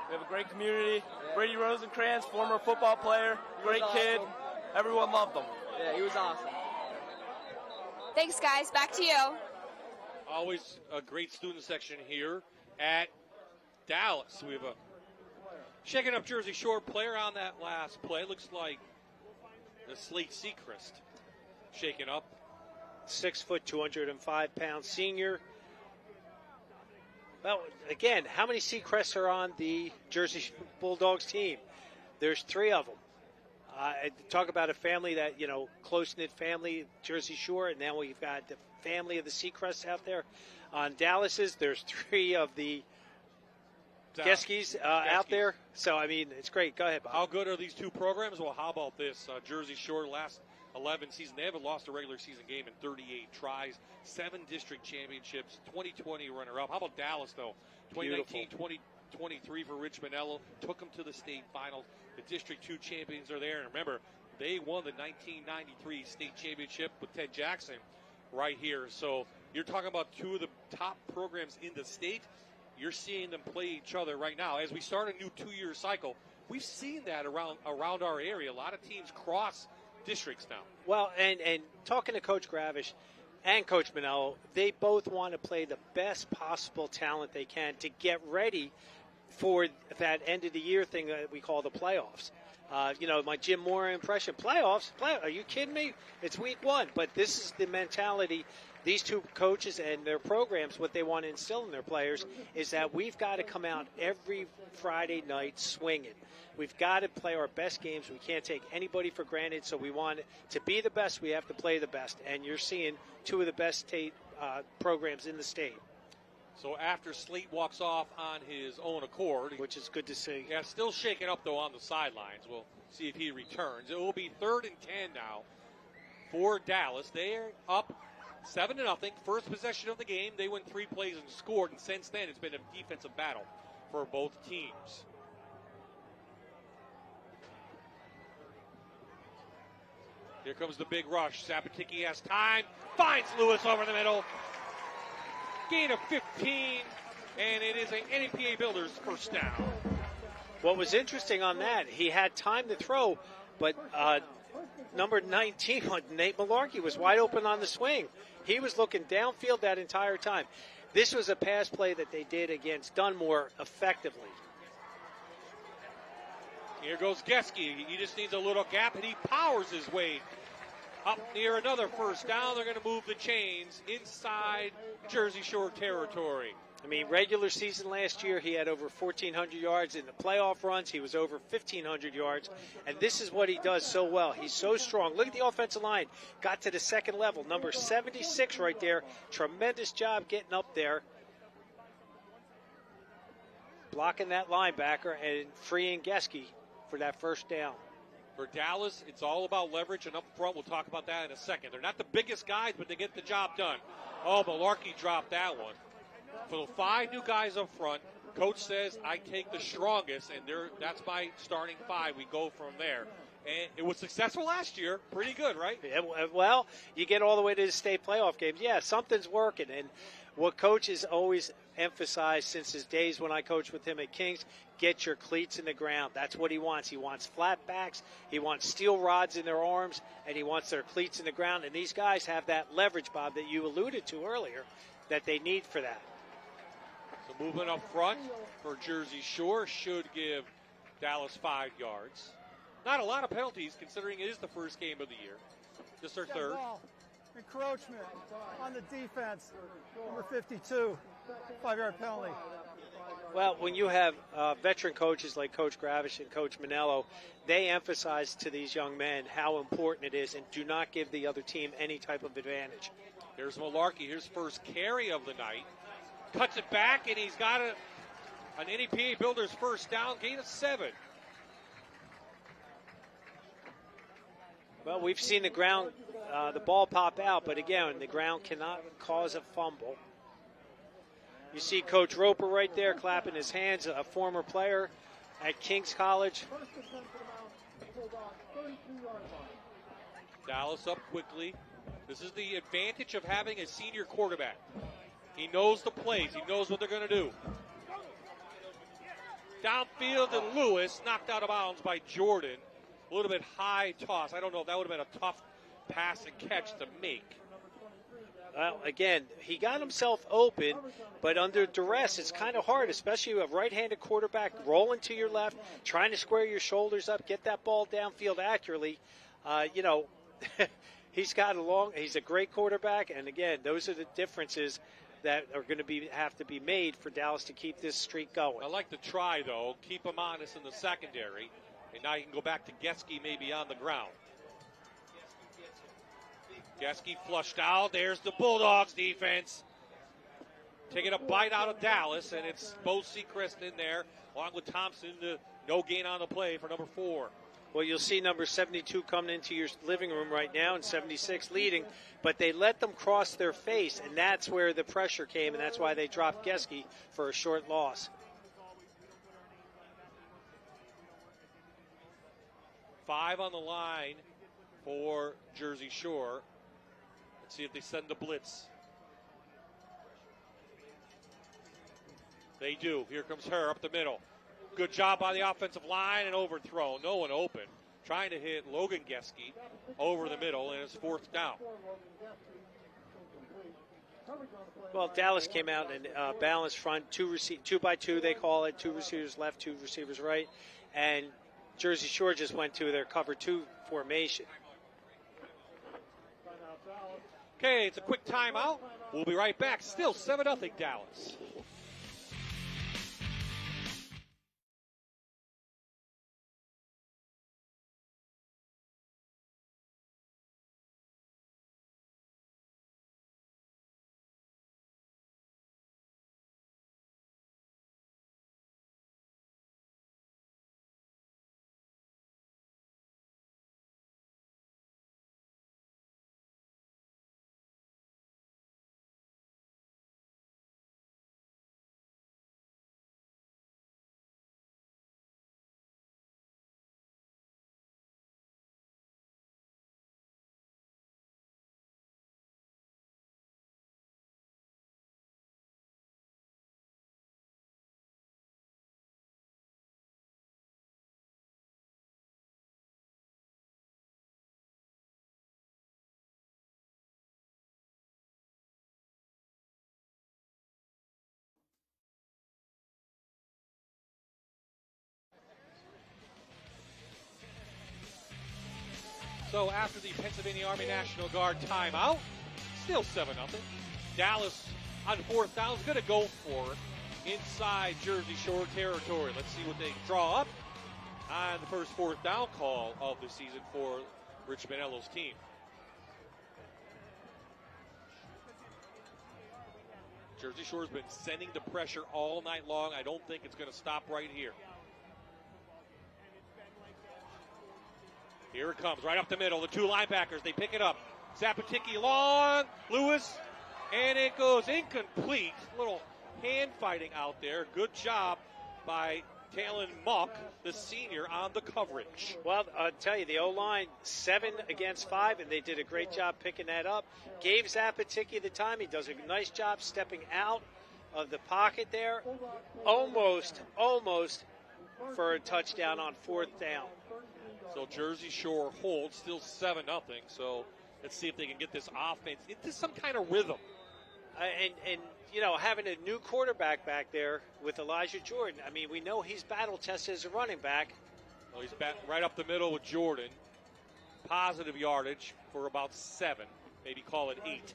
We have a great community. Yeah. Brady Rosencrantz, former football player, great kid. Awesome. Everyone loved him. Yeah, he was awesome. Thanks, guys. Back to you. Always a great student section here at Dallas. We have a shaking up Jersey Shore player on that last play. Looks like the Slate Seacrest shaking up. 6 foot, 205-pound senior. Well, again, how many Seacrests are on the Jersey Bulldogs team? There's 3 of them. Talk about a family that, close-knit family, Jersey Shore, and now we've got the family of the Seacrests out there. On Dallas's, there's 3 of the Geskes out there. So, it's great. Go ahead, Bob. How good are these 2 programs? Well, how about this? Jersey Shore, last 11 season, they haven't lost a regular season game in 38 tries, 7 district championships, 2020 runner-up. How about Dallas, though? 2019, 2023 for Rich Manello, took them to the state finals. The District 2 champions are there. And remember, they won the 1993 state championship with Ted Jackson right here. So you're talking about 2 of the top programs in the state. You're seeing them play each other right now. As we start a new 2-year cycle, we've seen that around our area. A lot of teams cross districts now. Well, and talking to Coach Gravish, and Coach Manello, they both want to play the best possible talent they can to get ready for that end of the year thing that we call the playoffs. My Jim Moore impression, playoffs, are you kidding me? It's week 1. But this is the mentality, these two coaches and their programs, what they want to instill in their players is that we've got to come out every Friday night swinging. We've got to play our best games. We can't take anybody for granted, so we want to be the best. We have to play the best. And you're seeing two of the best state programs in the state. So after Slate walks off on his own accord, which is good to see. Yeah, still shaking up, though, on the sidelines. We'll see if he returns. It will be 3rd and 10 now for Dallas. They're up 7-0. First possession of the game. They went 3 plays and scored, and since then it's been a defensive battle for both teams. Here comes the big rush. Sabatiki has time. Finds Lewis over the middle. Gain of 15, and it is an NEPA Builders first down. What was interesting on that, he had time to throw, but number 19, Nate Malarkey, was wide open on the swing. He was looking downfield that entire time. This was a pass play that they did against Dunmore effectively. Here goes Geske. He just needs a little gap, and he powers his way up near another first down. They're going to move the chains inside Jersey Shore territory. I mean, regular season last year, he had over 1,400 yards. In the playoff runs, he was over 1,500 yards. And this is what he does so well. He's so strong. Look at the offensive line. Got to the second level. Number 76 right there. Tremendous job getting up there. Blocking that linebacker and freeing Geske for that first down. For Dallas, it's all about leverage, and up front, we'll talk about that in a second. They're not the biggest guys, but they get the job done. Oh, Malarkey dropped that one. For the 5 new guys up front, Coach says, I take the strongest, and that's my starting 5. We go from there. And it was successful last year. Pretty good, right? Yeah, well, you get all the way to the state playoff games. Yeah, something's working. And what Coach has always emphasized since his days when I coached with him at Kings, get your cleats in the ground. That's what he wants. He wants flat backs. He wants steel rods in their arms, and he wants their cleats in the ground. And these guys have that leverage, Bob, that you alluded to earlier, that they need for that. So movement up front for Jersey Shore should give Dallas 5 yards. Not a lot of penalties, considering it is the first game of the year. Just their 3rd. Encroachment on the defense, number 52, 5-yard penalty. Well, when you have veteran coaches like Coach Gravish and Coach Manello, they emphasize to these young men how important it is and do not give the other team any type of advantage. Here's Malarkey. Here's first carry of the night. Cuts it back, and he's got an NEPA Builders first down, gain of 7. Well, we've seen the ground, the ball pop out, but again, the ground cannot cause a fumble. You see Coach Roper right there clapping his hands, a former player at King's College. Dallas up quickly. This is the advantage of having a senior quarterback. He knows the plays. He knows what they're going to do. Downfield, and Lewis knocked out of bounds by Jordan. A little bit high toss. I don't know if that would have been a tough pass and catch to make. Well, again, he got himself open, but under duress, it's kind of hard, especially with a right-handed quarterback rolling to your left, trying to square your shoulders up, get that ball downfield accurately. He's a great quarterback, and again, those are the differences that are going to have to be made for Dallas to keep this streak going. I like the try, though. Keep him honest in the secondary, and now you can go back to Geske maybe on the ground. Geske flushed out. There's the Bulldogs defense. Taking a bite out of Dallas, and it's Bo Sechrist in there, along with Thompson. No gain on the play for number 4. Well, you'll see number 72 coming into your living room right now and 76 leading, but they let them cross their face, and that's where the pressure came, and that's why they dropped Geske for a short loss. 5 on the line for Jersey Shore. Let's see if they send the blitz. They do. Here comes her up the middle. Good job by the offensive line and overthrow. No one open. Trying to hit Logan Geske over the middle, and it's 4th down. Well, Dallas came out and balanced front, 2x2 they call it, 2 receivers left, 2 receivers right, and Jersey Shore just went to their cover 2 formation. Okay, it's a quick timeout. We'll be right back. Still 7-0 Dallas. So after the Pennsylvania Army National Guard timeout, still 7-0. Dallas on 4th down is going to go for it inside Jersey Shore territory. Let's see what they draw up on the first 4th down call of the season for Rich Manello's team. Jersey Shore's been sending the pressure all night long. I don't think it's going to stop right here. Here it comes, right up the middle. The 2 linebackers, they pick it up. Zapaticki long, Lewis, and it goes incomplete. Little hand fighting out there. Good job by Talon Muck, the senior, on the coverage. Well, I'll tell you, the O-line, 7 against 5, and they did a great job picking that up. Gave Zapaticki the time. He does a nice job stepping out of the pocket there. Almost for a touchdown on 4th down. So Jersey Shore holds, still 7-0. So let's see if they can get this offense into some kind of rhythm. And you know, having a new quarterback back there with Elijah Jordan, I mean, we know he's battle tested as a running back. Well, he's right up the middle with Jordan. Positive yardage for about 7, maybe call it 8.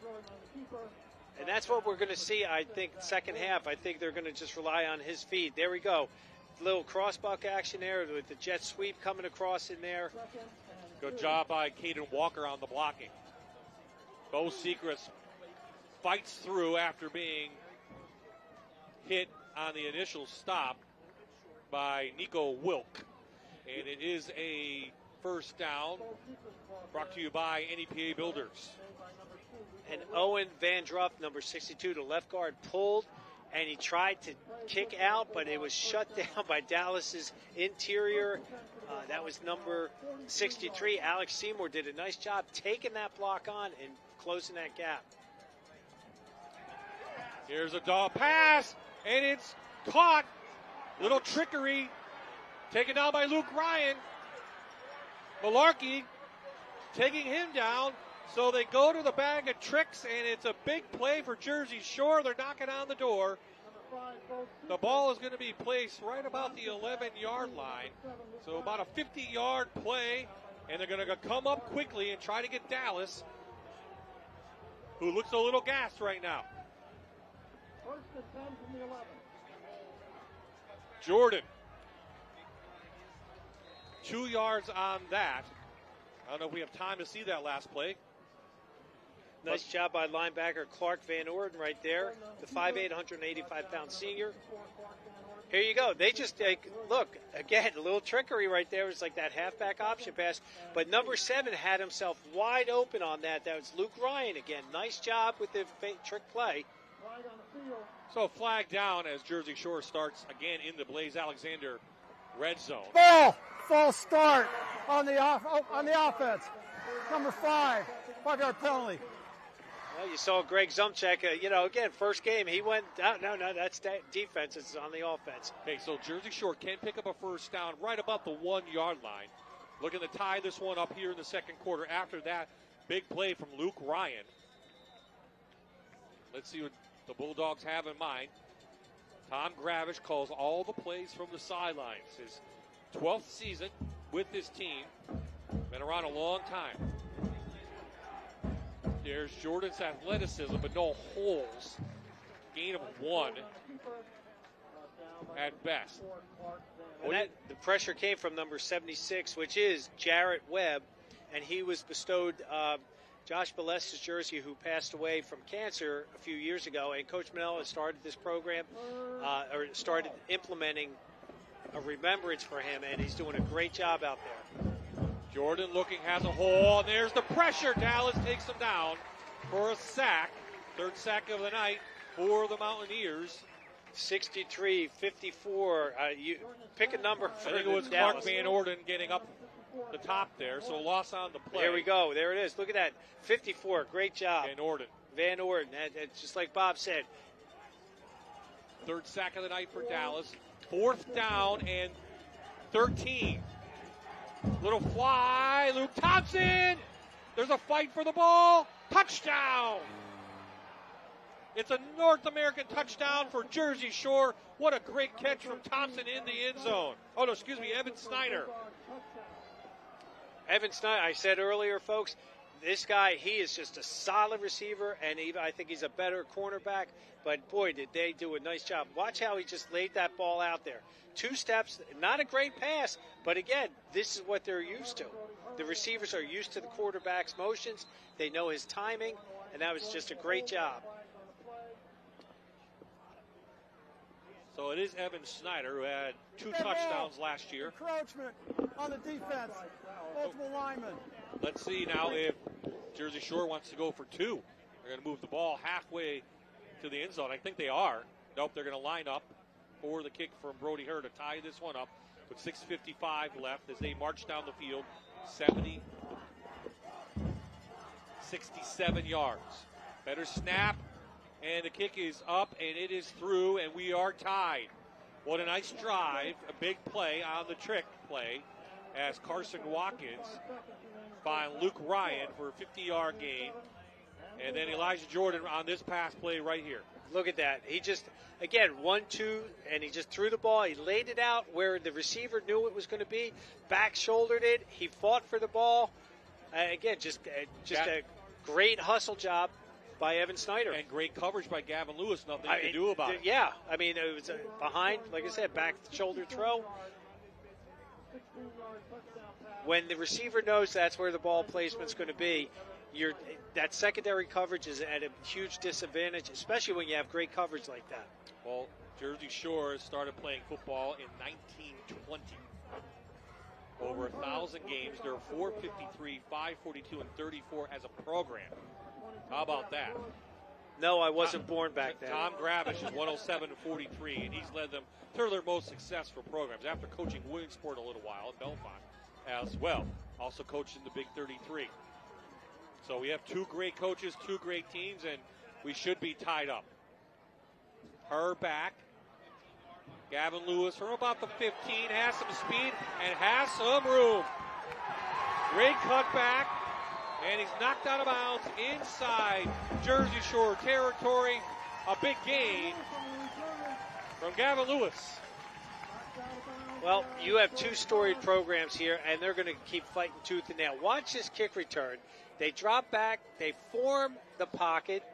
And that's what we're going to see, I think, second half. I think they're going to just rely on his feet. There we go. Little crossbuck action there with the jet sweep coming across in there. Good job by Caden Walker on the blocking. Bo Secrets fights through after being hit on the initial stop by Nico Wilk. And it is a 1st down brought to you by NEPA Builders. And Owen Van Druff, number 62, the left guard, pulled. And he tried to kick out, but it was shut down by Dallas's interior. That was number 63. Alex Seymour did a nice job taking that block on and closing that gap. Here's a dog pass, and it's caught. Little trickery taken down by Luke Ryan. Malarkey taking him down. So they go to the bag of tricks, and it's a big play for Jersey Shore. They're knocking on the door. The ball is going to be placed right about the 11-yard line. So about a 50-yard play, and they're going to come up quickly and try to get Dallas, who looks a little gassed right now. Jordan. 2 yards on that. I don't know if we have time to see that last play. Nice job by linebacker Clark Van Orden right there, the 5'8", 185-pound senior. Here you go. They just look, again, a little trickery right there. It's like that halfback option pass. But number 7 had himself wide open on that. That was Luke Ryan again. Nice job with the trick play. So flag down as Jersey Shore starts again in the Blaze Alexander red zone. False start on the offense. Number 5, 5-yard penalty. Well, you saw Greg Zumchek, again, first game, he went, no, that's defense. It's on the offense. Okay, so Jersey Shore can pick up a 1st down right about the 1-yard line. Looking to tie this one up here in the second quarter. After that, big play from Luke Ryan. Let's see what the Bulldogs have in mind. Tom Gravish calls all the plays from the sidelines. His 12th season with this team. Been around a long time. There's Jordan's athleticism, but no holes. Gain of 1 at best. And the pressure came from number 76, which is Jarrett Webb, and he was bestowed Josh Bales's jersey, who passed away from cancer a few years ago. And Coach Manella started this program, or started implementing a remembrance for him, and he's doing a great job out there. Jordan looking, has a hole, and there's the pressure. Dallas takes him down for a sack. Third sack of the night for the Mountaineers. 63-54. You pick a number for I think it was Dallas. Clark Van Orden getting up the top there, so a loss on the play. There we go. There it is. Look at that. 54. Great job. Van Orden. Just like Bob said. Third sack of the night for Dallas. 4th down and 13. Little fly. Luke Thompson. There's a fight for the ball. Touchdown. It's a North American touchdown for Jersey Shore. What a great catch from Thompson in the end zone. Oh, no, excuse me, Evan Snyder. Evan Snyder, I said earlier, folks, this guy, he is just a solid receiver, and I think he's a better cornerback. But, boy, did they do a nice job. Watch how he just laid that ball out there. 2 steps, not a great pass, but, again, this is what they're used to. The receivers are used to the quarterback's motions. They know his timing, and that was just a great job. So it is Evan Snyder, who had 2 touchdowns last year. Encroachment on the defense. Multiple linemen. Let's see now if Jersey Shore wants to go for 2. They're going to move the ball halfway to the end zone. I think they are. Nope, they're going to line up for the kick from Brody Herr to tie this one up with 6:55 left as they march down the field. 67 yards. Better snap. And the kick is up, and it is through, and we are tied. What a nice drive, a big play on the trick play as Carson Watkins finds Luke Ryan for a 50-yard gain. And then Elijah Jordan on this pass play right here. Look at that. He just, again, 1-2, and he just threw the ball. He laid it out where the receiver knew it was going to be, back-shouldered it. He fought for the ball. Again, just a great hustle job by Evan Snyder. And great coverage by Gavin Lewis. Nothing to do about it. Yeah. I mean, it was behind, like I said, back shoulder throw. When the receiver knows that's where the ball placement's going to be, that secondary coverage is at a huge disadvantage, especially when you have great coverage like that. Well, Jersey Shore started playing football in 1920. Over 1,000 games. There are 453, 542, and 34 as a program. How about that? No, I wasn't born back then. Tom Gravish is 107 and 43, and he's led them to their most successful programs after coaching Williamsport a little while at Belmont as well. Also coached in the Big 33. So we have 2 great coaches, 2 great teams, and we should be tied up. Her back. Gavin Lewis from about the 15 has some speed and has some room. Great cutback. And he's knocked out of bounds inside Jersey Shore territory. A big gain from Gavin Lewis. Well, you have 2 storied programs here, and they're going to keep fighting tooth and nail. Watch this kick return. They drop back. They form the pocket.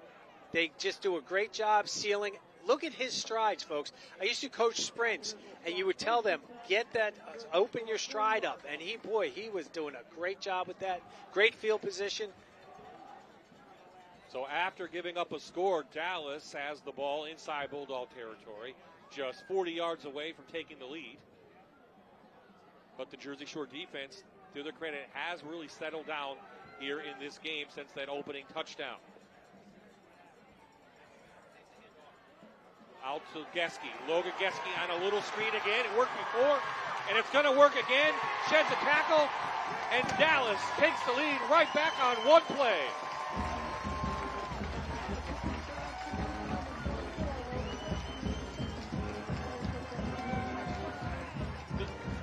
They just do a great job sealing. Look at his strides, folks. I used to coach sprints, and you would tell them, get that, open your stride up. And he was doing a great job with that. Great field position. So after giving up a score, Dallas has the ball inside Bulldog territory, just 40 yards away from taking the lead. But the Jersey Shore defense, to their credit, has really settled down here in this game since that opening touchdown. Out to Geske. Logan Geske on a little screen again. It worked before, and it's going to work again. Sheds a tackle, and Dallas takes the lead right back on one play.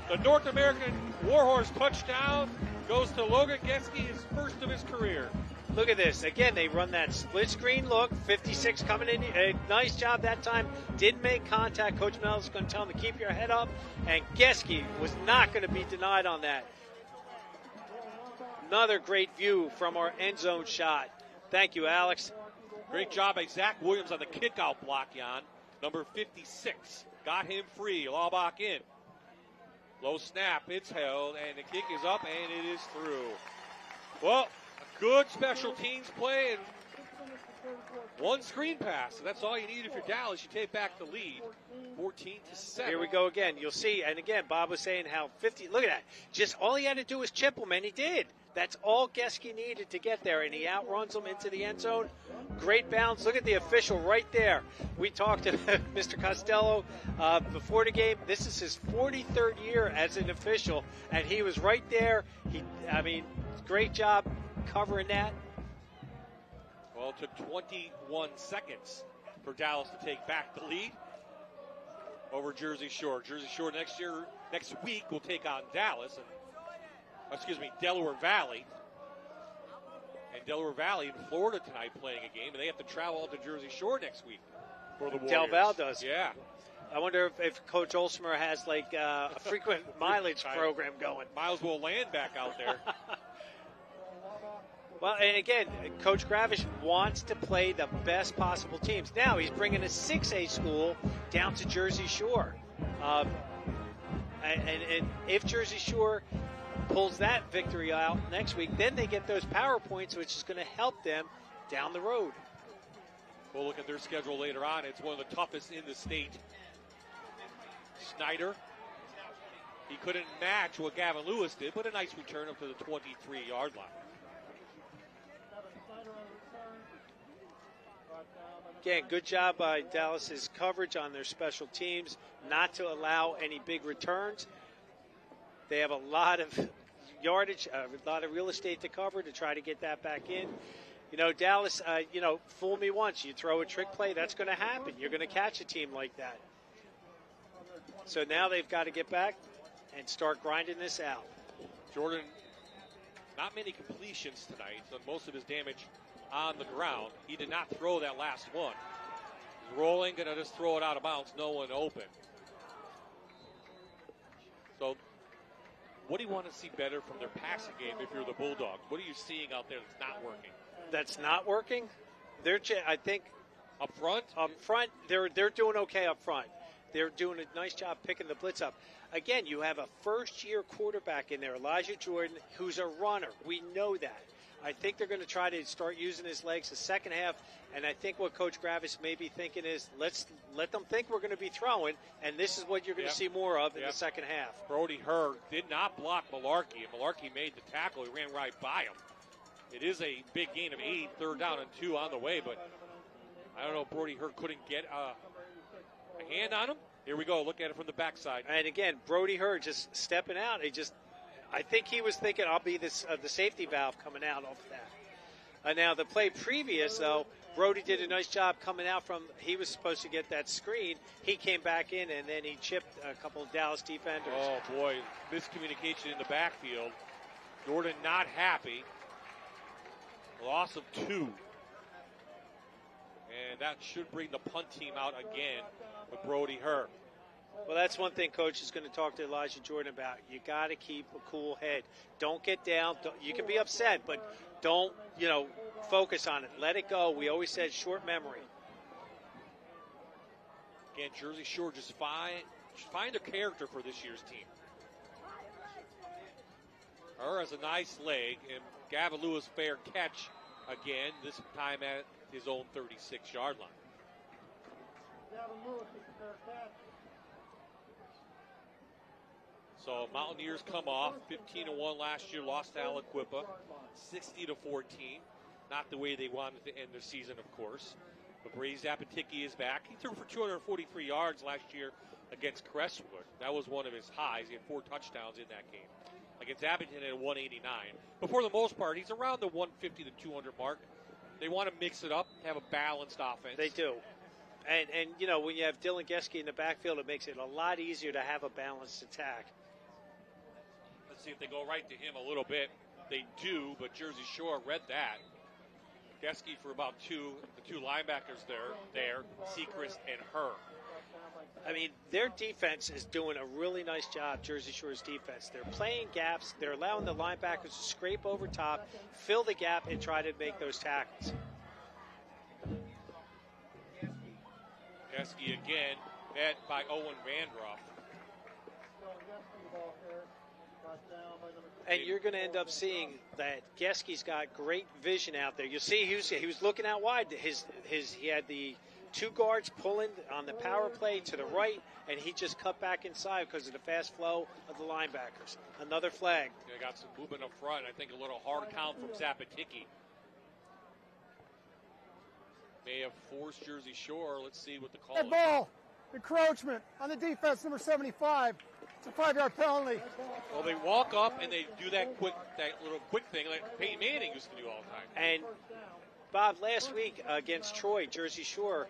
The North American Warhorse touchdown goes to Logan Geske, his first of his career. Look at this. Again, they run that split screen look. 56 coming in. A nice job that time. Didn't make contact. Coach Mel's going to tell him to keep your head up. And Geske was not going to be denied on that. Another great view from our end zone shot. Thank you, Alex. Great job by Zach Williams on the kickout block, Jan. Number 56. Got him free. Laubach in. Low snap. It's held, and the kick is up, and it is through. Well, a good special teams play and one screen pass. So that's all you need if you're Dallas. You take back the lead, 14-7. Here we go again. You'll see, and again, Bob was saying how 50. Look at that. Just all he had to do was chip him, and he did. That's all Geske needed to get there, and he outruns him into the end zone. Great bounce. Look at the official right there. We talked to Mr. Costello before the game. This is his 43rd year as an official, and he was right there. Great job covering that. Well, it took 21 seconds for Dallas to take back the lead over Jersey Shore. Jersey Shore next week will take on Delaware Valley. And Delaware Valley in Florida tonight playing a game, and they have to travel out to Jersey Shore next week for the Warriors. Del Val does. Yeah. I wonder if Coach Olsmer has like a frequent mileage program going. Might as well land back out there. Well, and again, Coach Gravish wants to play the best possible teams. Now he's bringing a 6A school down to Jersey Shore. And if Jersey Shore pulls that victory out next week, then they get those power points, which is going to help them down the road. We'll look at their schedule later on. It's one of the toughest in the state. Snyder, he couldn't match what Gavin Lewis did, but a nice return up to the 23-yard line. Again, good job by Dallas's coverage on their special teams, not to allow any big returns. They have a lot of yardage, a lot of real estate to cover to try to get that back in. You know, Dallas, fool me once. You throw a trick play, that's going to happen. You're going to catch a team like that. So now they've got to get back and start grinding this out. Jordan, not many completions tonight, so most of his damage on the ground. He did not throw that last one. He's rolling, going to just throw it out of bounds, no one open. So what do you want to see better from their passing game if you're the Bulldogs? What are you seeing out there that's not working? That's not working? I think up front, they're doing okay up front. They're doing a nice job picking the blitz up. Again, you have a first-year quarterback in there, Elijah Jordan, who's a runner. We know that. I think they're going to try to start using his legs the second half, and I think what Coach Gravis may be thinking is, let's let them think we're going to be throwing, and this is what you're going to see more of in the second half. Brody Hurd did not block Malarkey, and Malarkey made the tackle. He ran right by him. It is a big gain of 8, 3rd down and 2 on the way, but I don't know if Brody Hurd couldn't get a hand on him. Here we go. Look at it from the backside. And again, Brody Hurd just stepping out. I think he was thinking, I'll be the safety valve coming out off of that. Now, the play previous, though, Brody did a nice job coming out from, he was supposed to get that screen. He came back in, and then he chipped a couple of Dallas defenders. Oh, boy, miscommunication in the backfield. Jordan not happy. Loss of 2. And that should bring the punt team out again with Brody Hurd. Well, that's one thing Coach is going to talk to Elijah Jordan about. You got to keep a cool head. Don't get down. You can be upset, but don't, focus on it. Let it go. We always said short memory. Again, Jersey Shore just find a character for this year's team. Her has a nice leg, and Gavin Lewis fair catch again, this time at his own 36-yard line. Gavin Lewis is a fair catch. So Mountaineers come off 15-1 last year, lost to Aliquippa 60-14. Not the way they wanted to end their season, of course. But Brady Zapaticki is back. He threw for 243 yards last year against Crestwood. That was one of his highs. He had 4 touchdowns in that game. Against Abington at 189. But for the most part, he's around the 150 to 200 mark. They want to mix it up, have a balanced offense. They do. And when you have Dylan Geske in the backfield, it makes it a lot easier to have a balanced attack. Let's see if they go right to him a little bit. They do, but Jersey Shore read that. Geske for about the two linebackers there, Sechrist and Her. I mean, their defense is doing a really nice job, Jersey Shore's defense. They're playing gaps. They're allowing the linebackers to scrape over top, fill the gap, and try to make those tackles. Geske again, met by Owen Vandroff. And you're going to end up seeing that Geske's got great vision out there. You'll see he was looking out wide. He had the two guards pulling on the power play to the right, and he just cut back inside because of the fast flow of the linebackers. Another flag. They got some movement up front. I think a little hard count from Zapatiki may have forced Jersey Shore. Let's see what the call is. Ball, encroachment on the defense, number 75. It's a 5-yard penalty. Well, they walk up and they do that little quick thing like Peyton Manning used to do all the time. And Bob, last week against Troy, Jersey Shore,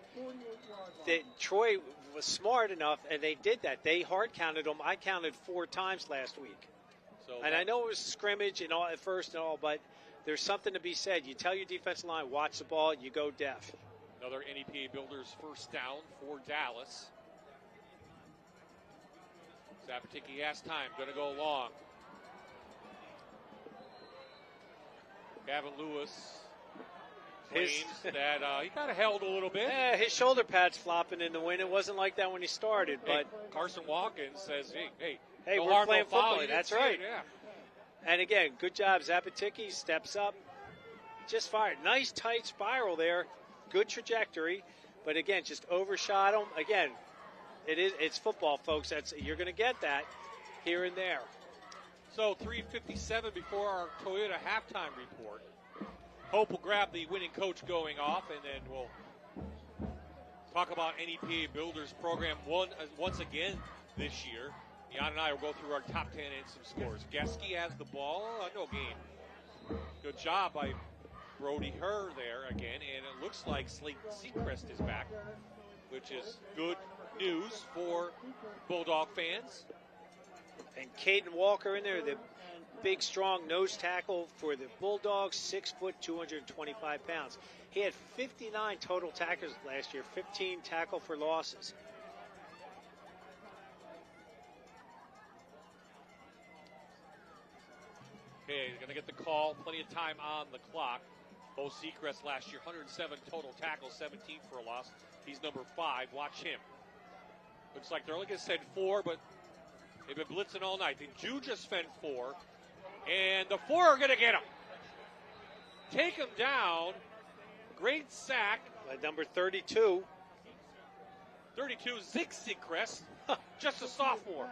Troy was smart enough, and they did that. They hard counted them. I counted 4 times last week. And I know it was a scrimmage and all at first and all, but there's something to be said. You tell your defensive line, watch the ball, you go deaf. Another NEPA Builders first down for Dallas. Zapatiki has time, going to go long. Gavin Lewis claims that he kind of held a little bit. Yeah, his shoulder pad's flopping in the wind. It wasn't like that when he started. But Carson Watkins says, hey, we're playing football. That's right. It, yeah. And again, good job. Zapatiki steps up, just fired. Nice tight spiral there. Good trajectory. But again, just overshot him. Again, it's football, folks. You're going to get that here and there. So 3:57 before our Toyota halftime report. Hope will grab the winning coach going off, and then we'll talk about NEPA Builders program once again this year. Jan and I will go through our top 10 and some scores. Geske has the ball. No gain. Good job by Brody Herr there again, and it looks like Slayton Sechrist is back, which is good news for Bulldog fans. And Caden Walker in there, the big, strong nose tackle for the Bulldogs, 6 foot, 225 pounds. He had 59 total tackles last year, 15 tackle for losses. Okay, he's going to get the call. Plenty of time on the clock. Bo Sechrist last year, 107 total tackles, 17 for a loss. He's number 5. Watch him. Looks like they're only going to send 4, but they've been blitzing all night. They do just send 4, and the 4 are going to get him. Take him down. Great sack. By number 32. 32, Zig Sechrist, just a sophomore.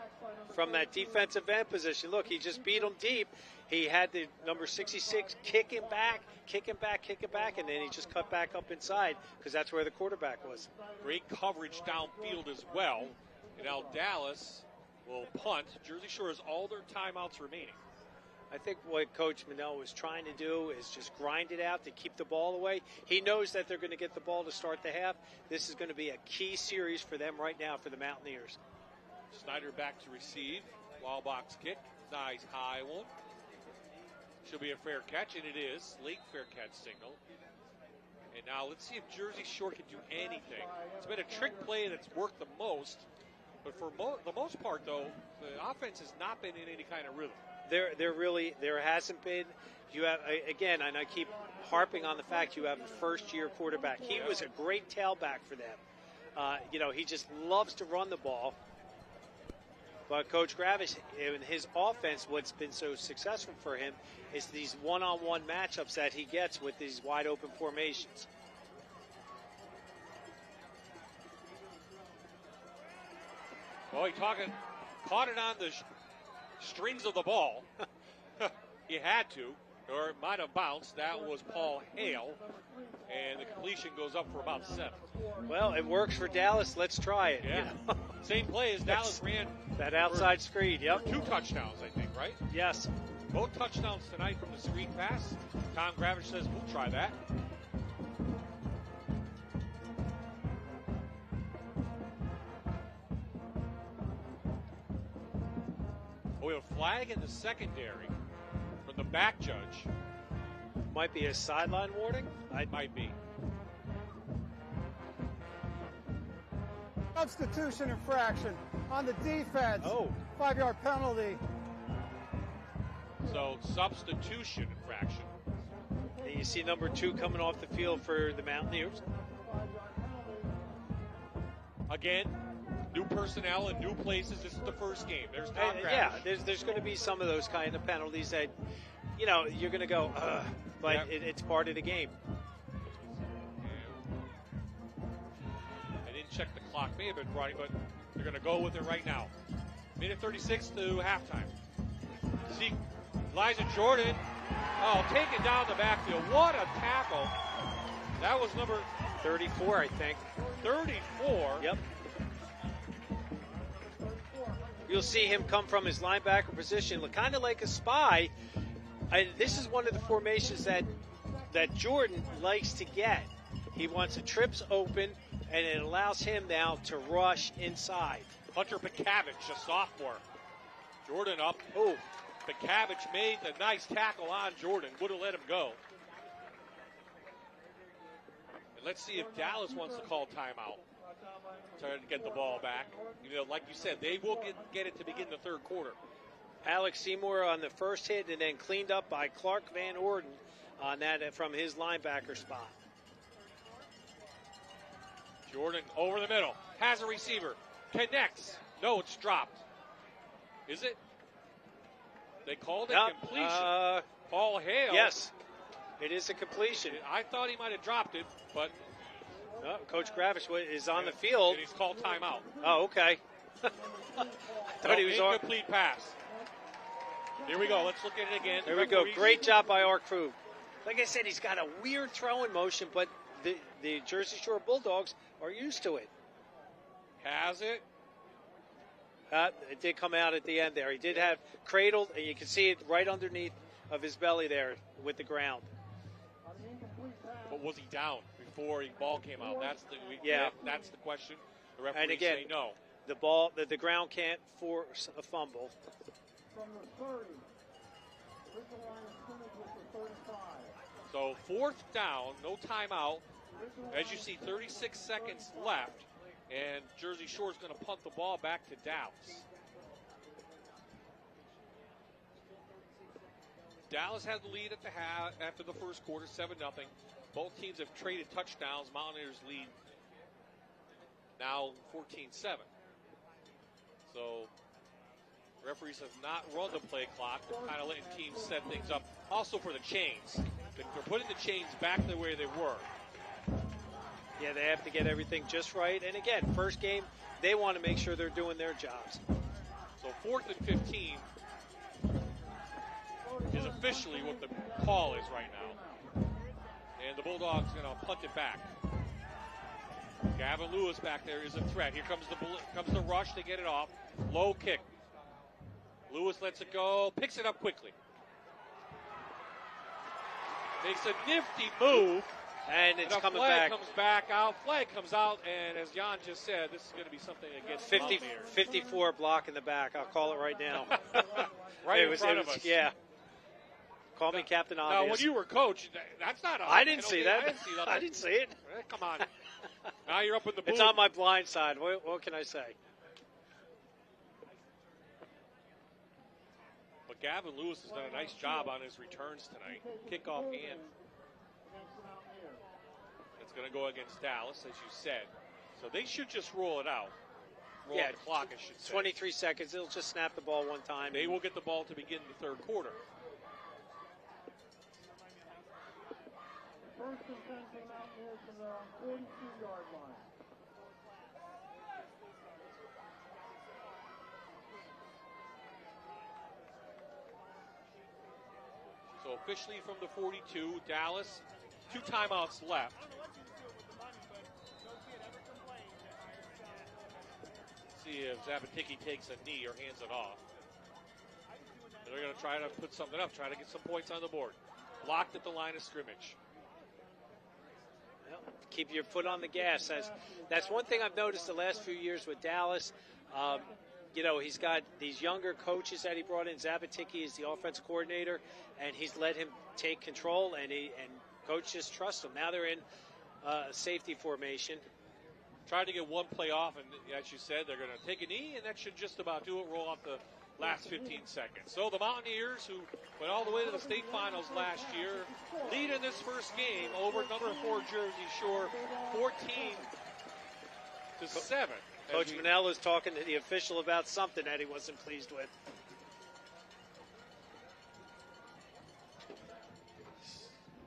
From that defensive end position. Look, he just beat him deep. He had the number 66 kick him back, and then he just cut back up inside because that's where the quarterback was. Great coverage downfield as well. And now Dallas will punt. Jersey Shore has all their timeouts remaining. I think what Coach Manel was trying to do is just grind it out to keep the ball away. He knows that they're going to get the ball to start the half. This is going to be a key series for them right now for the Mountaineers. Snyder back to receive. Wild box kick. Nice high one. Should be a fair catch, and it is. Late fair catch signal. And now let's see if Jersey Shore can do anything. It's been a trick play that's worked the most. But for the most part, though, the offense has not been in any kind of rhythm. There hasn't been. You have, again, and I keep harping on the fact you have a first-year quarterback. He was a great tailback for them. He just loves to run the ball. But Coach Gravish, in his offense, what's been so successful for him is these one-on-one matchups that he gets with these wide-open formations. Well, he caught it on the strings of the ball. He had to, or it might have bounced. That was Paul Hale, and the completion goes up for about 7. Well, it works for Dallas. Let's try it. Yeah. Same play as Dallas ran. That outside screen, yep. 2 touchdowns, I think, right? Yes. Both touchdowns tonight from the screen pass. Tom Gravish says, we'll try that. We have a flag in the secondary from the back judge. Might be a sideline warning. It might be. Substitution infraction on the defense. Oh. 5-yard penalty. So substitution infraction. And you see number 2 coming off the field for the Mountaineers. Again, new personnel and new places. This is the first game. There's Tom Yeah, Gravish. there's going to be some of those kind of penalties that, you know, you're going to go, but Yep. it's part of the game. I didn't check the clock. May have been running, but they're going to go with it right now. Minute 36 to halftime. See Elijah Jordan. Oh, taken down the backfield. What a tackle. That was number 34, I think. 34. Yep. You'll see him come from his linebacker position, kind of like a spy. And this is one of the formations that Jordan likes to get. He wants the trips open, and it allows him now to rush inside. Hunter Pekavich, a sophomore. Jordan up. Oh, Pekavich made the nice tackle on Jordan. Would have let him go. And let's see if Dallas wants to call timeout. Trying to get the ball back. You know, like you said, they will get it to begin the third quarter. Alex Seymour on the first hit, and then cleaned up by Clark Van Orden on that from his linebacker spot. Jordan over the middle. Has a receiver. Connects. No, it's dropped. Is it? They called it completion. Paul Hale. Yes, it is a completion. I thought he might have dropped it, but Coach Gravish is on the field. And he's called timeout. Oh, okay. Thought he was on. Incomplete pass. Here we go. Let's look at it again. There we go. Great job by our crew. Like I said, he's got a weird throwing motion, but the Jersey Shore Bulldogs are used to it. Has it. It did come out at the end there. He did have cradled, and you can see it right underneath of his belly there with the ground. But was he down before the ball came out? That's the question. The referee And again, say no. The ground can't force a fumble. From the 30. Here's the line of scrimmage with the 35. So fourth down, no timeout. As you see, 36 seconds left, and Jersey Shore is going to punt the ball back to Dallas. Dallas had the lead at the half after the first quarter, 7-0. Both teams have traded touchdowns. Mountaineers lead now 14-7. So referees have not run the play clock. They're kind of letting teams set things up. Also for the chains. They're putting the chains back the way they were. Yeah, they have to get everything just right. And again, first game, they want to make sure they're doing their jobs. So 4th and 15 is officially what the call is right now. And the Bulldogs going to punt it back. Gavin Lewis back there is a threat. Here comes the rush to get it off. Low kick. Lewis lets it go, picks it up quickly. Makes a nifty move. And it's coming flag back. Comes back out. Flag comes out, and as Jan just said, this is going to be something against 54 block in the back. I'll call it right now. Right in front of us. Yeah. Call me Captain Obvious. Now, when you were coach, that's not a I didn't see that. I didn't see that. I didn't see it. Come on. Now you're up in the booth. It's on my blind side. What can I say? But Gavin Lewis has done a nice job on his returns tonight. Kickoff and it's going to go against Dallas, as you said. So they should just roll it out. Roll the clock, I should say. 23 seconds. They'll just snap the ball one time. They will get the ball to begin the third quarter. First and 10 for the Mountaineers from the 42-yard line. So officially from the 42, Dallas, 2 timeouts left. See if Zabatiki takes a knee or hands it off. They're going to try to put something up, try to get some points on the board. Blocked at the line of scrimmage. Well, keep your foot on the gas. That's one thing I've noticed the last few years with Dallas. he's got these younger coaches that he brought in. Zabatiki is the offense coordinator, and he's let him take control, and coach just trusts him. Now they're in safety formation. Tried to get one play off, and as you said, they're going to take a knee, and that should just about do it, roll off the last 15 seconds. So the Mountaineers, who went all the way to the state finals last year, lead in this first game over number 4 Jersey Shore, 14-7. Coach Manella is talking to the official about something that he wasn't pleased with.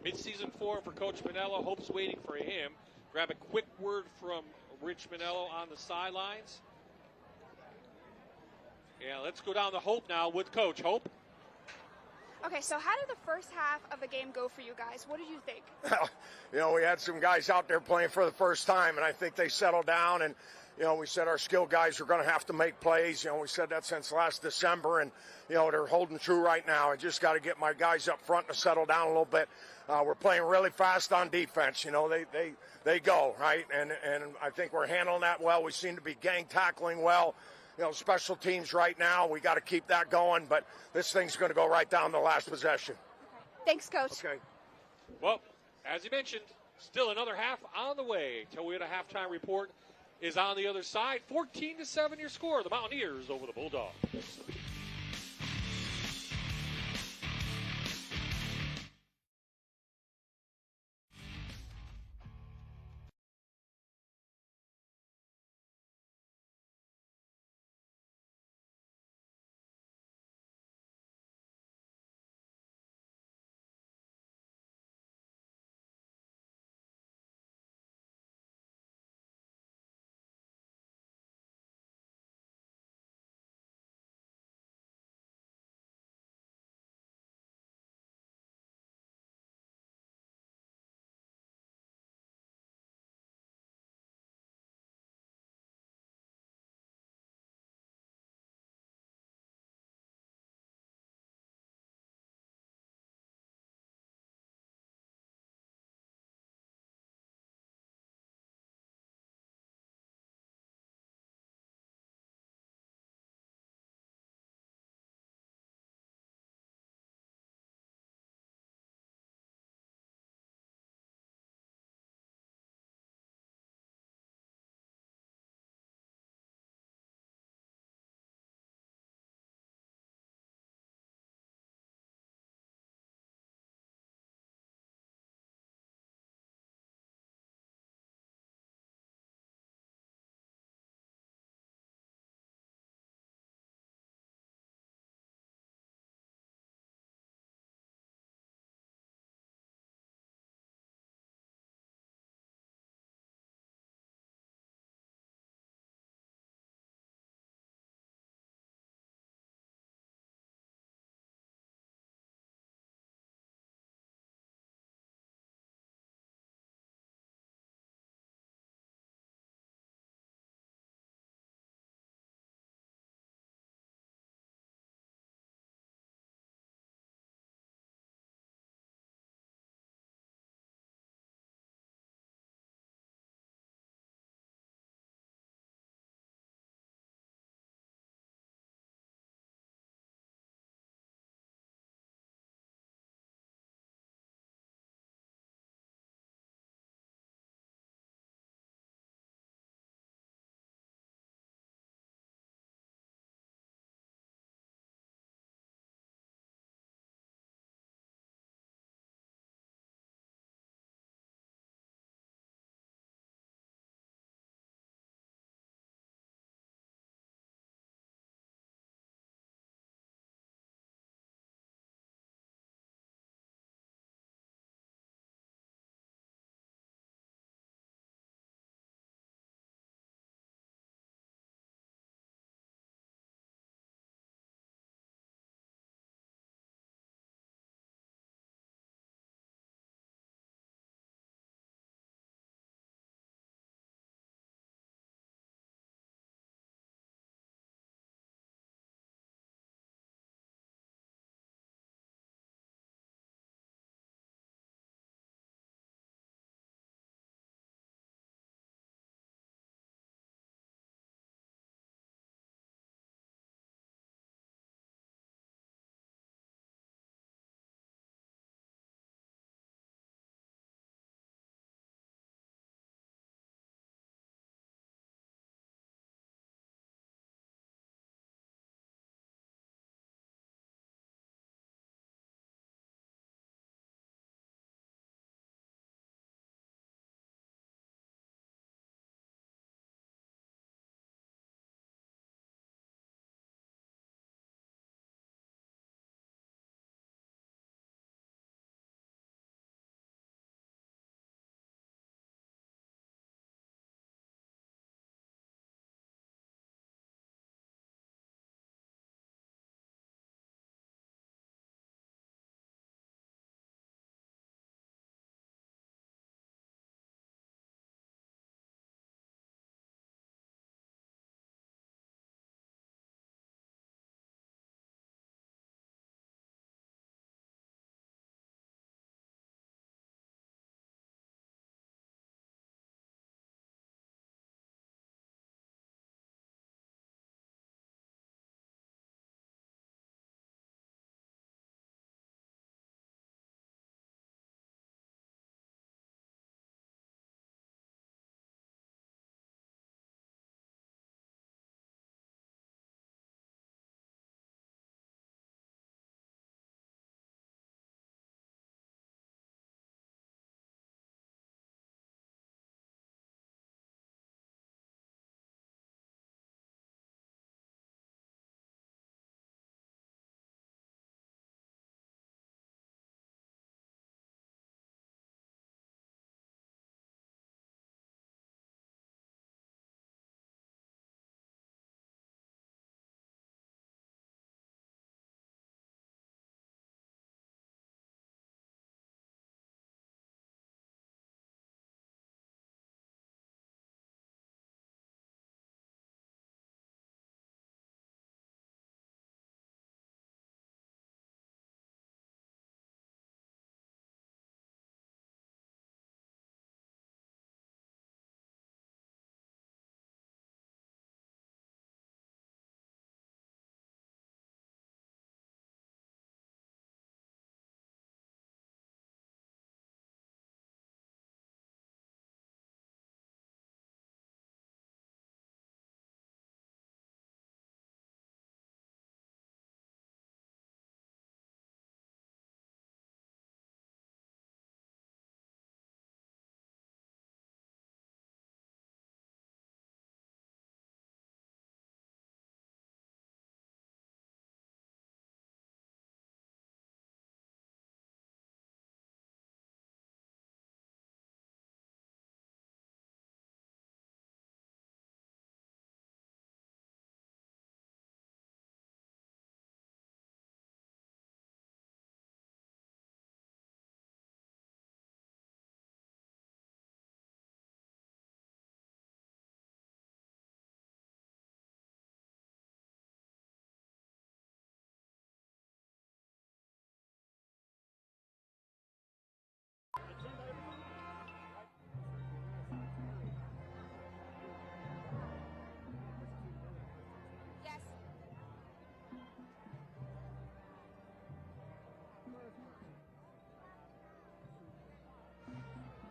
Mid-season form for Coach Manella. Hope's waiting for him. Grab a quick word from Rich Manello on the sidelines. Yeah, let's go down to Hope now with Coach. Hope? Okay, so how did the first half of the game go for you guys? What did you think? We had some guys out there playing for the first time, and I think they settled down. And, we said our skilled guys are going to have to make plays. We said that since last December, and, they're holding true right now. I just got to get my guys up front to settle down a little bit. We're playing really fast on defense. They go, right? And I think we're handling that well. We seem to be gang tackling well. Special teams right now, we got to keep that going, but this thing's going to go right down to the last possession. Okay. Thanks, Coach. Okay. Well, as you mentioned, still another half on the way. Toyota halftime report is on the other side. 14-7 your score. The Mountaineers over the Bulldogs.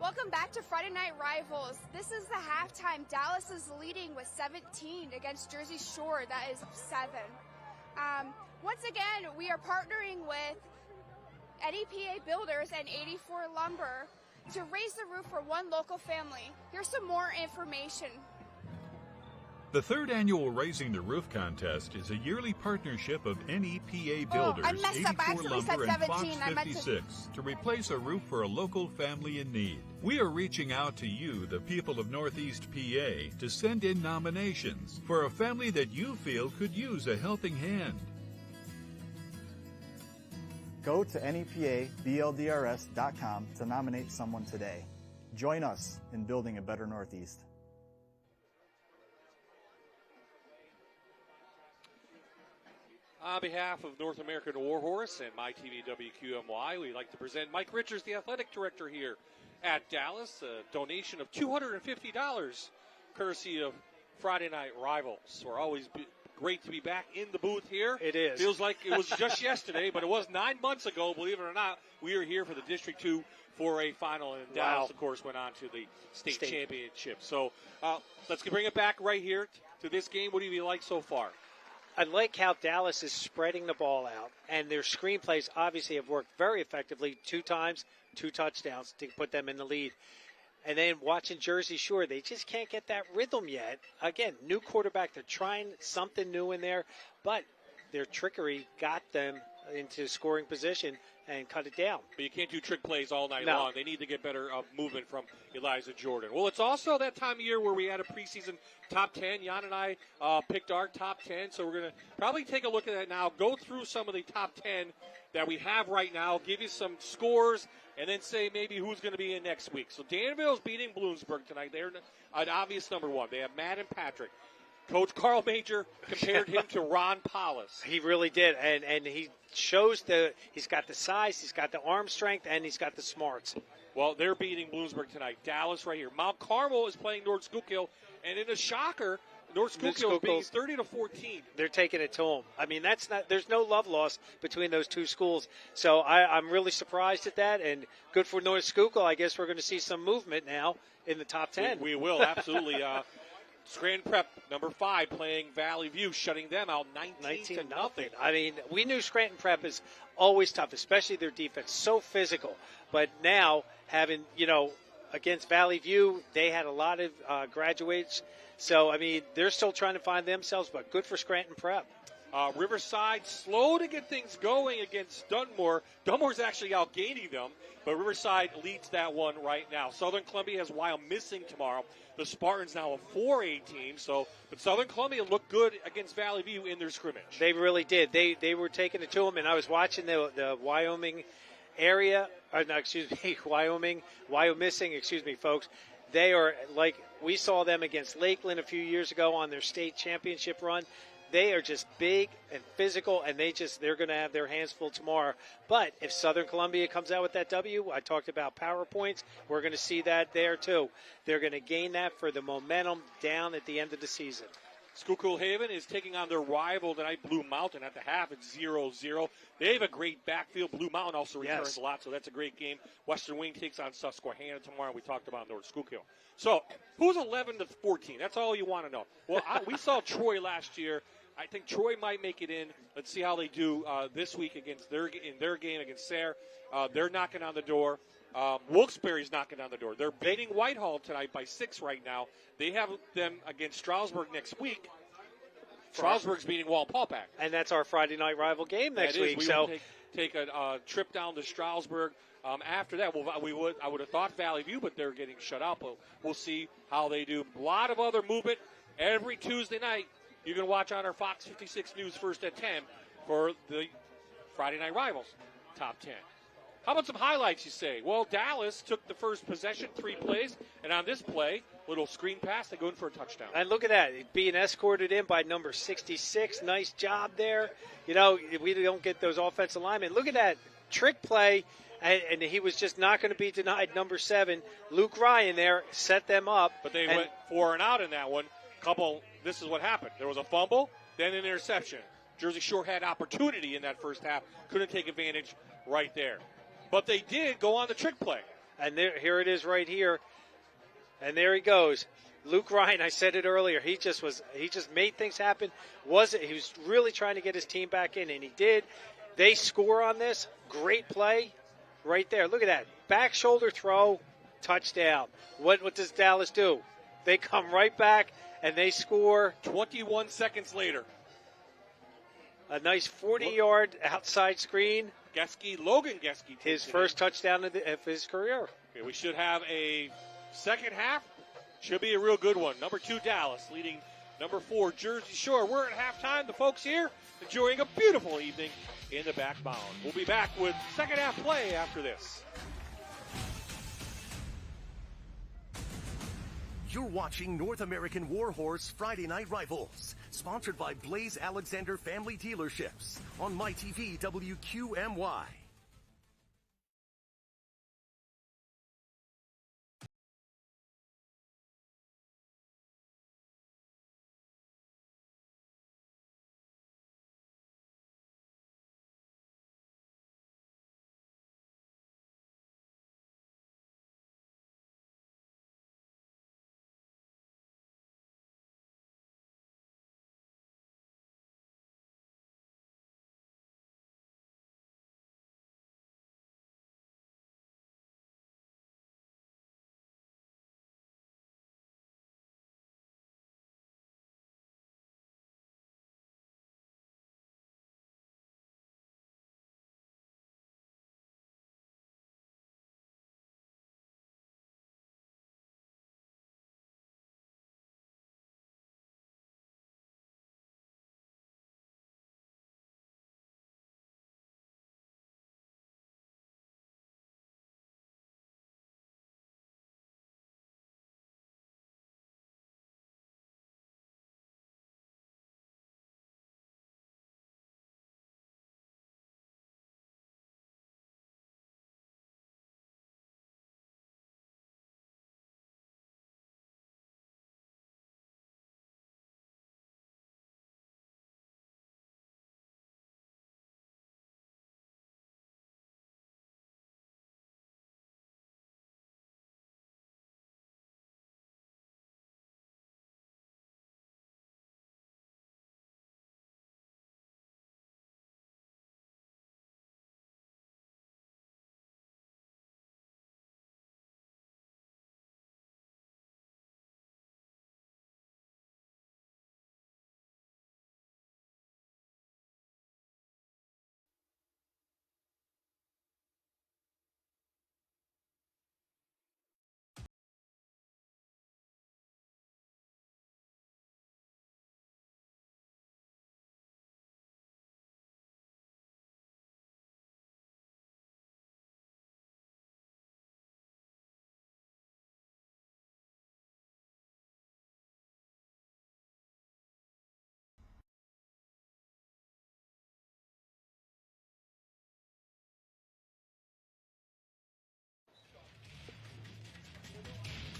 Welcome back to Friday Night Rivals. This is the halftime. Dallas is leading with 17 against Jersey Shore. That is 7. Once again, we are partnering with NEPA Builders and 84 Lumber to raise the roof for one local family. Here's some more information. The third annual Raising the Roof contest is a yearly partnership of NEPA Builders, 84 Lumber, and Fox 56 to replace a roof for a local family in need. We are reaching out to you, the people of Northeast PA, to send in nominations for a family that you feel could use a helping hand. Go to NEPABLDRS.com to nominate someone today. Join us in building a better Northeast. On behalf of North American Warhorse and MyTV WQMY, we'd like to present Mike Richards, the athletic director here at Dallas. A donation of $250, courtesy of Friday Night Rivals. We're always great to be back in the booth here. It is. Feels like it was just yesterday, but it was 9 months ago, believe it or not. We are here for the District 2 4A final, and Dallas, of course, went on to the state championship. So let's bring it back right here to this game. What do you like so far? I like how Dallas is spreading the ball out, and their screenplays obviously have worked very effectively. 2 times, 2 touchdowns to put them in the lead. And then watching Jersey Shore, they just can't get that rhythm yet. Again, new quarterback, they're trying something new in there, but their trickery got them into scoring position and cut it down. But you can't do trick plays all night long. They need to get better movement from Elijah Jordan. Well, it's also that time of year where we had a preseason top 10. Jan and I picked our top 10, so we're going to probably take a look at that now, go through some of the top 10 that we have right now, give you some scores, and then say maybe who's going to be in next week. So Danville's beating Bloomsburg tonight. They're an obvious number 1. They have Matt and Patrick. Coach Carl Major compared him to Ron Paulus. He really did, and he shows he's got the size, he's got the arm strength, and he's got the smarts. Well, they're beating Bloomsburg tonight. Dallas right here. Mount Carmel is playing North Schuylkill, and in a shocker, North Schuylkill is beating 30-14. They're taking it to them. I mean, there's no love lost between those two schools. So I'm really surprised at that, and good for North Schuylkill. I guess we're going to see some movement now in the top 10. We will, absolutely. Scranton Prep, number 5, playing Valley View, shutting them out 19-0. I mean, we knew Scranton Prep is always tough, especially their defense, so physical. But now, having, against Valley View, they had a lot of graduates. So, I mean, they're still trying to find themselves, but good for Scranton Prep. Riverside slow to get things going against Dunmore. Dunmore's actually outgaining them, but Riverside leads that one right now. Southern Columbia has Wyomissing tomorrow. The Spartans now a 4A team, but Southern Columbia looked good against Valley View in their scrimmage. They really did. They were taking it to them, and I was watching the Wyoming area, Wyomissing, folks. They are like, we saw them against Lakeland a few years ago on their state championship run. They are just big and physical, and they're going to have their hands full tomorrow. But if Southern Columbia comes out with that W, I talked about PowerPoints, we're going to see that there too. They're going to gain that for the momentum down at the end of the season. Schuylkill Haven is taking on their rival tonight, Blue Mountain. At the half, it's 0-0. They have a great backfield. Blue Mountain also returns a lot, so that's a great game. Western Wayne takes on Susquehanna tomorrow. We talked about North Schuylkill. So, who's 11-14? That's all you want to know. Well, we saw Troy last year. I think Troy might make it in. Let's see how they do this week against their game against Sayre. They're knocking on the door. Wilkes-Barre's knocking on the door. They're beating Whitehall tonight by 6 right now. They have them against Stroudsburg next week. Stroudsburg's beating Walpaupack. And that's our Friday night rival game next week. We will take a trip down to Stroudsburg. After that, I would have thought Valley View, but they're getting shut out. But we'll see how they do. A lot of other movement every Tuesday night. You can watch on our Fox 56 News first at 10 for the Friday Night Rivals top 10. How about some highlights, you say? Well, Dallas took the first possession, 3 plays, and on this play, little screen pass, they go in for a touchdown. And look at that, being escorted in by number 66. Nice job there. We don't get those offensive linemen. Look at that trick play, and he was just not going to be denied. Number 7, Luke Ryan there, set them up. But they went 4 and out in that one. This is what happened. There was a fumble, then an interception. Jersey Shore had opportunity in that first half, couldn't take advantage right there. But they did go on the trick play. And here it is right here. And there he goes. Luke Ryan, I said it earlier, he just made things happen. He was really trying to get his team back in, and he did. They score on this. Great play right there. Look at that. Back shoulder throw, touchdown. What does Dallas do? They come right back, and they score. 21 seconds later. A nice 40-yard outside screen. Logan Geske. His first touchdown of his career. Okay, we should have a second half. Should be a real good one. Number 2, Dallas, leading number 4, Jersey Shore. We're at halftime. The folks here enjoying a beautiful evening in the back mound. We'll be back with second half play after this. You're watching North American Warhorse Friday Night Rivals, sponsored by Blaze Alexander Family Dealerships on MyTV WQMY.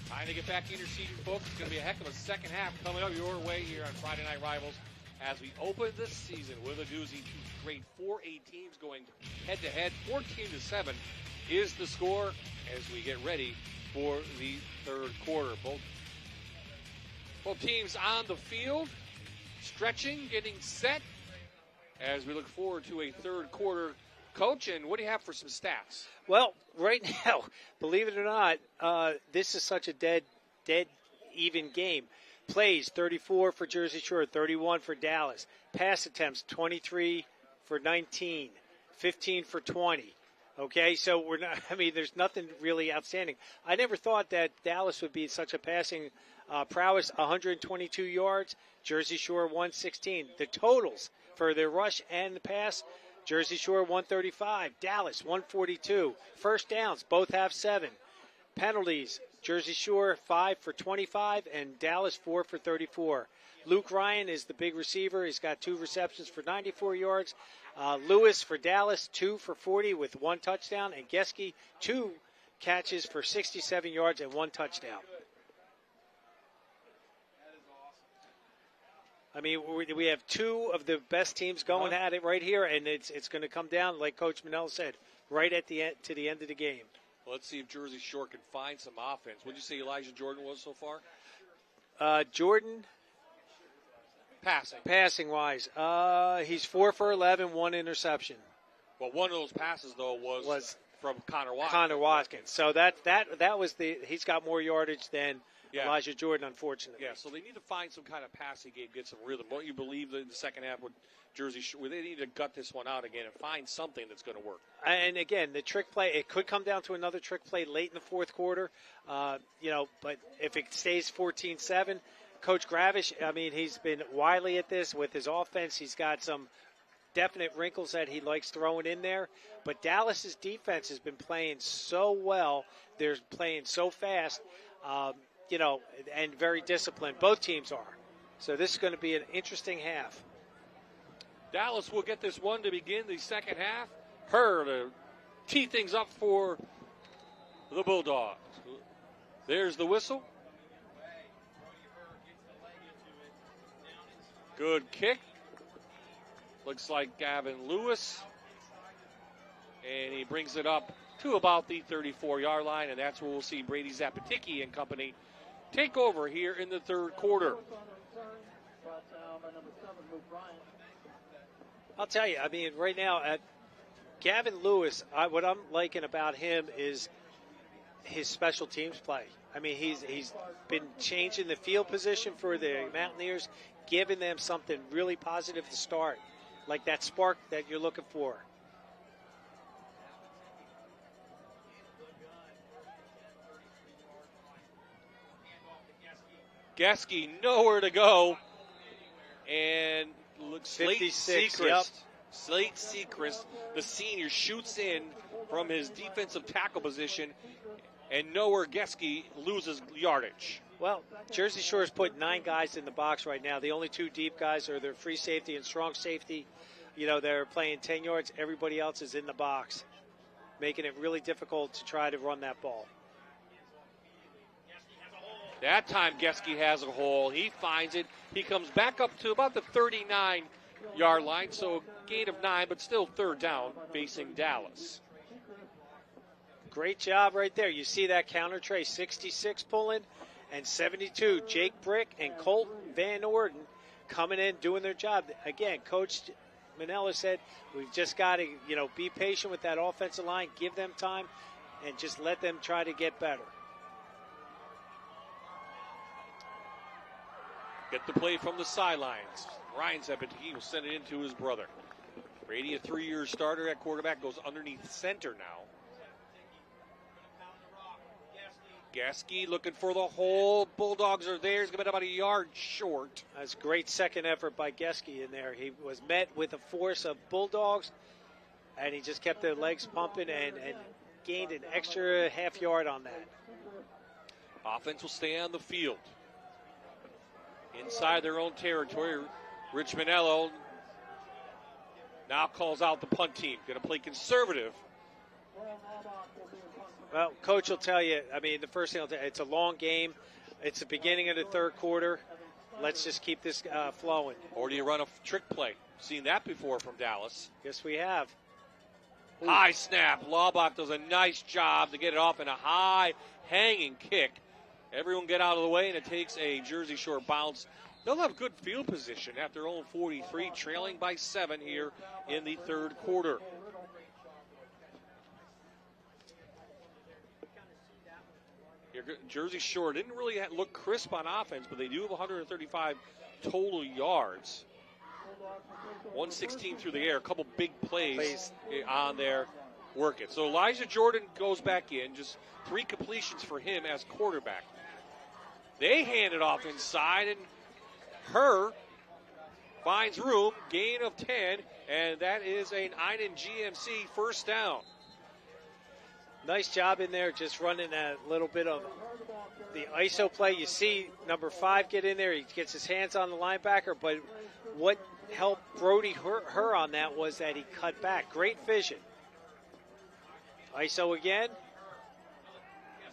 Time to get back in your season, folks. It's going to be a heck of a second half coming up your way here on Friday Night Rivals as we open this season with a doozy. Two great 4A teams going head-to-head. 14-7 is the score as we get ready for the third quarter. Both teams on the field, stretching, getting set as we look forward to a third quarter. Coach, and what do you have for some stats? Well, right now, believe it or not, this is such a dead even game. Plays, 34 for Jersey Shore, 31 for Dallas. Pass attempts, 23 for 19, 15 for 20. Okay, so there's nothing really outstanding. I never thought that Dallas would be such a passing prowess, 122 yards, Jersey Shore 116. The totals for their rush and the pass, Jersey Shore 135, Dallas 142. First downs, both have 7. Penalties, Jersey Shore 5 for 25 and Dallas 4 for 34. Luke Ryan is the big receiver. He's got 2 receptions for 94 yards. Lewis for Dallas, 2 for 40 with 1 touchdown. And Geske, 2 catches for 67 yards and 1 touchdown. I mean, we have 2 of the best teams going at it right here, and it's going to come down, like Coach Manell said, right at the end, to the end of the game. Let's see if Jersey Shore can find some offense. What did you say Elijah Jordan was so far? Jordan, passing wise, he's 4 for 11, 1 interception. Well, one of those passes though was from Connor Watkins. Connor Watkins. So that was he's got more yardage than Elijah Jordan, unfortunately. Yeah. So they need to find some kind of passing game, get some rhythm. Don't you believe that in the second half with Jersey Shore, they need to gut this one out again and find something that's going to work. And again, the trick play, it could come down to another trick play late in the fourth quarter. But if it stays 14-7, Coach Gravish, I mean, he's been wily at this with his offense. He's got some definite wrinkles that he likes throwing in there. But Dallas's defense has been playing so well. They're playing so fast, and very disciplined. Both teams are. So this is going to be an interesting half. Dallas will get this one to begin the second half. Her to tee things up for the Bulldogs. There's the whistle. Good kick. Looks like Gavin Lewis. And he brings it up to about the 34-yard line, and that's where we'll see Brady Zapaticki and company take over here in the third quarter. I'll tell you, I mean, right now, Gavin Lewis, what I'm liking about him is his special teams play. I mean, he's been changing the field position for the Mountaineers, giving them something really positive to start, like that spark that you're looking for. Geske nowhere to go, and looks Slate 56, Seacrest, the senior, shoots in from his defensive tackle position, and nowhere Geske loses yardage. Well, Jersey Shore's put 9 guys in the box right now. The only 2 deep guys are their free safety and strong safety. They're playing 10 yards. Everybody else is in the box, making it really difficult to try to run that ball. That time Geske has a hole. He finds it. He comes back up to about the 39-yard line, so a gain of 9, but still third down facing Dallas. Great job right there. You see that counter tray, 66 pulling, and 72, Jake Brick and Colt Van Orden coming in, doing their job. Again, Coach Manella said, we've just got to, be patient with that offensive line, give them time, and just let them try to get better. Get the play from the sidelines. Ryan Zapaticki will send it into his brother. Brady, a 3-year starter at quarterback, goes underneath center now. Geske looking for the hole. Bulldogs are there. He's about a yard short. That's a great second effort by Geske in there. He was met with a force of Bulldogs, and he just kept their legs pumping and gained an extra half yard on that. Offense will stay on the field. Inside their own territory, Rich Manello now calls out the punt team. Going to play conservative. Well, Coach will tell you, I mean, the first thing, it's a long game. It's the beginning of the third quarter. Let's just keep this flowing. Or do you run a trick play? Seen that before from Dallas. Yes, we have. Ooh. High snap. Laubach does a nice job to get it off in a high hanging kick. Everyone get out of the way, and it takes a Jersey Shore bounce. They'll have good field position at their own 43, trailing by 7 here in the third quarter. Jersey Shore didn't really look crisp on offense, but they do have 135 total yards. 116 through the air, a couple big plays on there working. So Elijah Jordan goes back in, just 3 completions for him as quarterback. They hand it off inside, and Herr finds room, gain of 10, and that is an Einen GMC first down. Nice job in there, just running a little bit of the ISO play. You see number 5 get in there. He gets his hands on the linebacker, but what helped Brody Herr on that was that he cut back. Great vision. ISO again.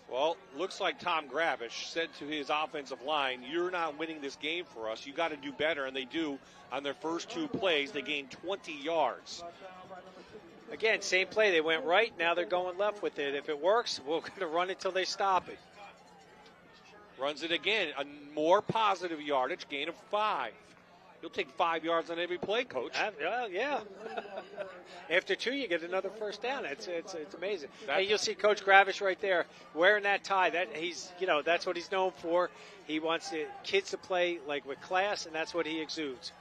Well, looks like Tom Gravish said to his offensive line, you're not winning this game for us. You got to do better, and they do. On their first 2 plays, they gained 20 yards. Again, same play. They went right. Now they're going left with it. If it works, we're going to run it till they stop it. Runs it again. A more positive yardage, gain of 5. You'll take 5 yards on every play, Coach. Well, yeah. After 2, you get another first down. It's amazing. Hey, you'll see Coach Gravish right there wearing that tie. That's what he's known for. He wants the kids to play like with class, and that's what he exudes.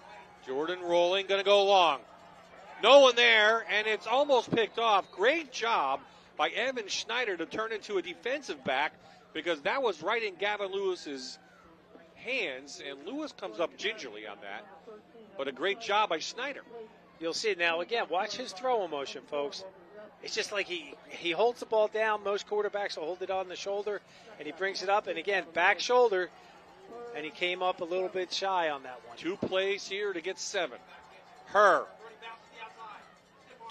Jordan rolling, going to go long. No one there, and it's almost picked off. Great job by Evan Schneider to turn into a defensive back, because that was right in Gavin Lewis's hands, and Lewis comes up gingerly on that. But a great job by Schneider. You'll see it now. Again, watch his throw motion, folks. It's just like he holds the ball down. Most quarterbacks will hold it on the shoulder, and he brings it up. And again, back shoulder, and he came up a little bit shy on that one. 2 plays here to get 7. Herr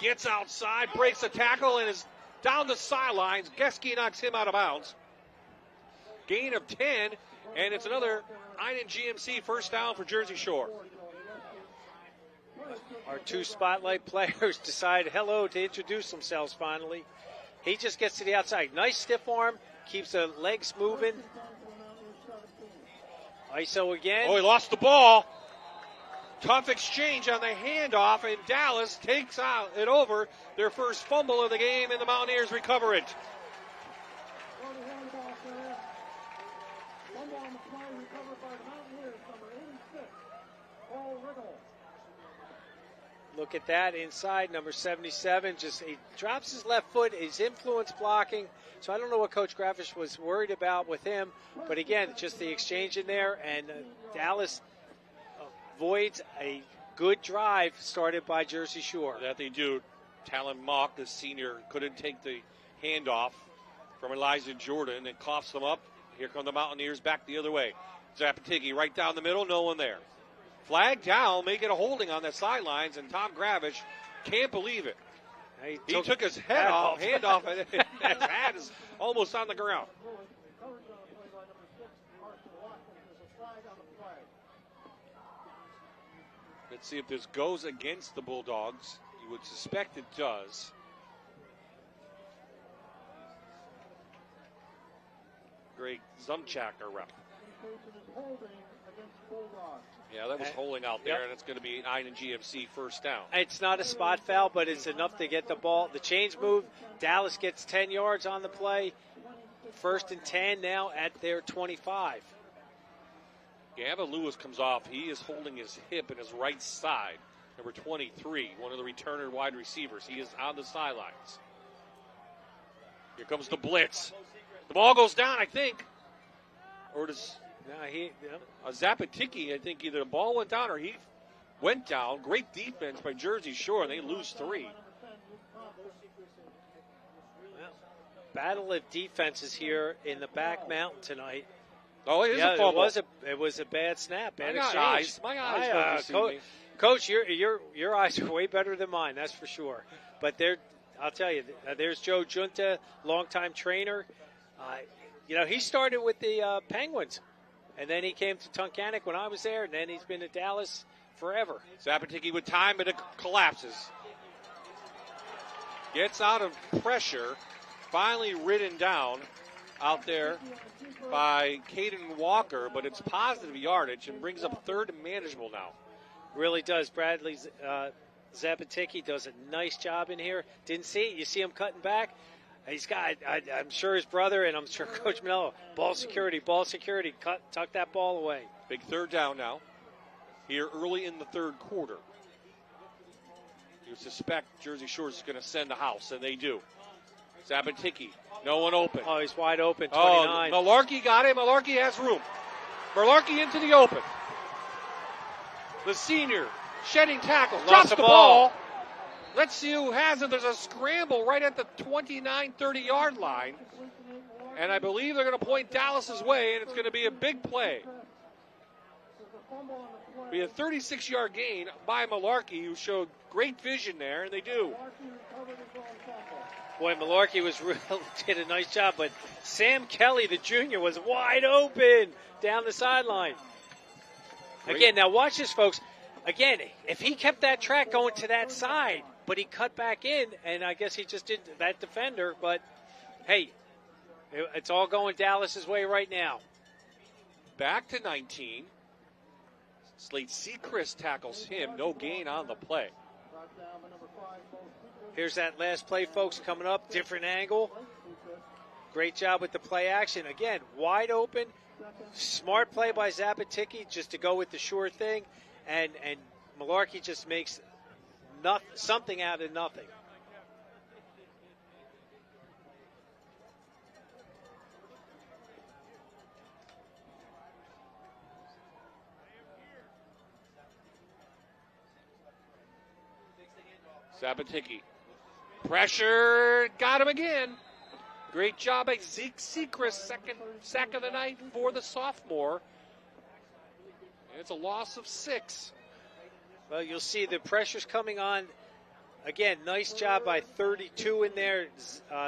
gets outside, breaks a tackle, and is down the sidelines. Geske knocks him out of bounds. Gain of 10, and it's another Einen GMC first down for Jersey Shore. Our 2 spotlight players decide to introduce themselves finally. He just gets to the outside. Nice stiff arm, keeps the legs moving. ISO again. Oh, he lost the ball. Tough exchange on the handoff, and Dallas takes it over. Their first fumble of the game, and the Mountaineers recover it. Look at that inside, number 77. He drops his left foot. He's influence blocking. So I don't know what Coach Gravish was worried about with him. But again, just the exchange in there. And Dallas avoids a good drive started by Jersey Shore. That they do. Talon Mock, the senior, couldn't take the handoff from Elijah Jordan and coughs them up. Here come the Mountaineers back the other way. Zapatigi right down the middle, no one there. Flag down, may get a holding on the sidelines, and Tom Gravish can't believe it. He took his hand off, and his hat is almost on the ground. Let's see if this goes against the Bulldogs. You would suspect it does. Greg Zumchacker rep. Yeah, that was holding out there, and it's going to be an Einen GMC first down. It's not a spot foul, but it's enough to get the ball. The chains move. Dallas gets 10 yards on the play. 1st and 10 now at their 25. Gavin Lewis comes off. He is holding his hip in his right side. Number 23, one of the returner wide receivers. He is on the sidelines. Here comes the blitz. The ball goes down, I think. Or does... Zapatiki, I think either the ball went down or he went down. Great defense by Jersey Shore, and they lose 3. Well, battle of defenses here in the back mountain tonight. Oh, it is a fumble. It was a bad snap. Bad exchange. My eyes Coach, your eyes are way better than mine, that's for sure. But I'll tell you, there's Joe Junta, longtime trainer. He started with the Penguins. And then he came to Tunkhannock when I was there, and then he's been at Dallas forever. Zapatiki with time, but it collapses. Gets out of pressure, finally ridden down out there by Caden Walker, but it's positive yardage and brings up 3rd and manageable now. Really does. Bradley Zapatiki does a nice job in here. Didn't see it. You see him cutting back. He's got, I'm sure his brother, and I'm sure Coach Manello, ball security, tuck that ball away. Big 3rd down now, here early in the 3rd quarter. You suspect Jersey Shore is going to send the house, and they do. Zapatiki, no one open. Oh, he's wide open, 29. Oh, Malarkey got him. Malarkey has room. Malarkey into the open. The senior, shedding tackle, drops the ball. Let's see who has it. There's a scramble right at the 29, 30-yard line. And I believe they're going to point Dallas's way, and it's going to be a big play. Be a 36-yard gain by Malarkey, who showed great vision there, and they do. Boy, Malarkey did a nice job, but Sam Kelly, the junior, was wide open down the sideline. Again, now watch this, folks. Again, if he kept that track going to that side, but he cut back in, and I guess he just did that defender. But, hey, it's all going Dallas's way right now. Back to 19. Slade Sechrist tackles him. No gain on the play. Here's that last play, folks, coming up. Different angle. Great job with the play action. Again, wide open. Smart play by Zabatiki just to go with the sure thing. And Malarkey just makes something out of nothing. Zabatiki. Pressure. Got him again. Great job by Zeke Sechrist. Second sack of the night for the sophomore. And it's a loss of 6. Well, you'll see the pressure's coming on. Again, nice job by 32 in there.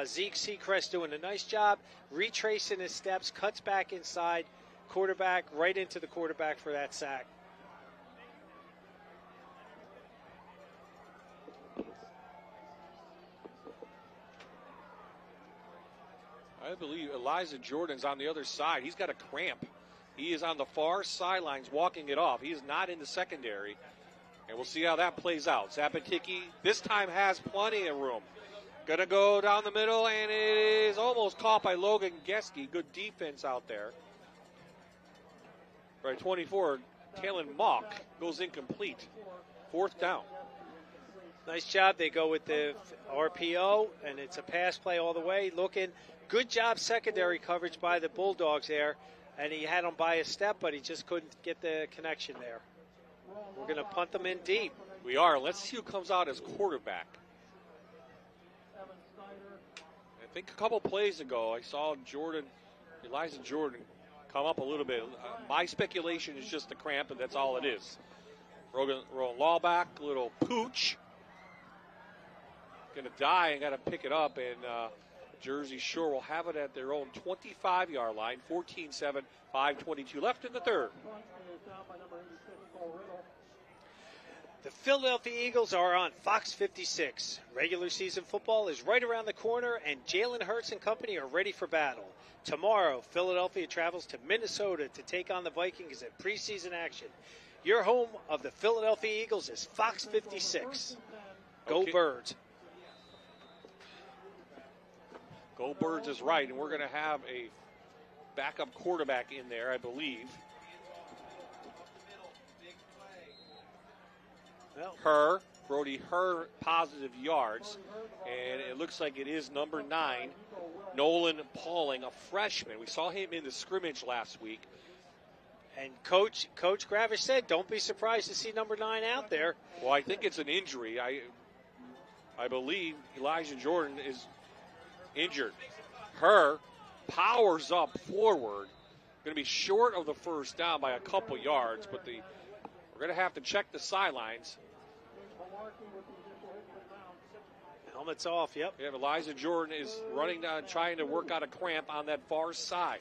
Zeke Sechrist doing a nice job, retracing his steps, cuts back inside, quarterback, right into the quarterback for that sack. I believe Elijah Jordan's on the other side. He's got a cramp. He is on the far sidelines walking it off. He is not in the secondary. And we'll see how that plays out. Zabatiki this time has plenty of room. Going to go down the middle, and it is almost caught by Logan Geske. Good defense out there. Right, 24, Talon Mock goes incomplete. 4th down. Nice job. They go with the RPO, and it's a pass play all the way. Looking. Good job secondary coverage by the Bulldogs there. And he had him by a step, but he just couldn't get the connection there. We're going to punt them in deep. We are. Let's see who comes out as quarterback. I think a couple plays ago, I saw Elijah Jordan, come up a little bit. My speculation is just the cramp, and that's all it is. Roland Lawback, little pooch. Going to die and got to pick it up, and Jersey Shore will have it at their own 25-yard line. 14-7, 5:22 left in the third. The Philadelphia Eagles are on Fox 56. Regular season football is right around the corner, and Jalen Hurts and company are ready for battle. Tomorrow, Philadelphia travels to Minnesota to take on the Vikings at preseason action. Your home of the Philadelphia Eagles is Fox 56. Go Birds. Go Birds is right, and we're going to have a backup quarterback in there, I believe. Brody Herr, positive yards, and it looks like it is number 9, Nolan Pauling, a freshman. We saw him in the scrimmage last week. And Coach Gravish said, don't be surprised to see number 9 out there. Well, I think it's an injury. I believe Elijah Jordan is injured. Herr powers up forward. Going to be short of the first down by a couple yards, but we're going to have to check the sidelines. Helmet's off, yep. Yeah, Elijah Jordan is running down, trying to work out a cramp on that far side.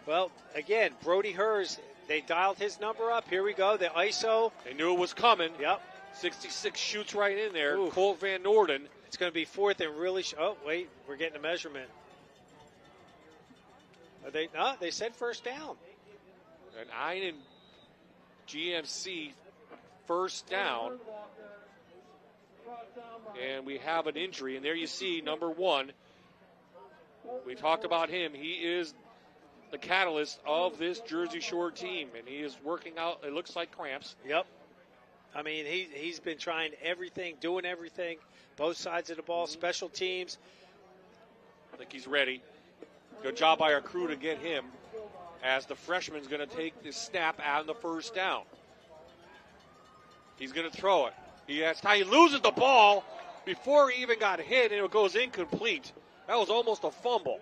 Well, again, Brody Hers, they dialed his number up. Here we go, the ISO. They knew it was coming. Yep. 66 shoots right in there. Ooh. Colt Van Norden. It's going to be 4th and really. Oh, wait, we're getting a measurement. They said first down. An Einen GMC first down. And we have an injury. And there you see number 1. We talked about him. He is the catalyst of this Jersey Shore team. And he is working out, it looks like cramps. Yep. I mean, he's been trying everything, doing everything, both sides of the ball, special teams. I think he's ready. Good job by our crew to get him as the freshman's going to take this snap on the first down. He's going to throw it. He loses the ball before he even got hit, and it goes incomplete. That was almost a fumble.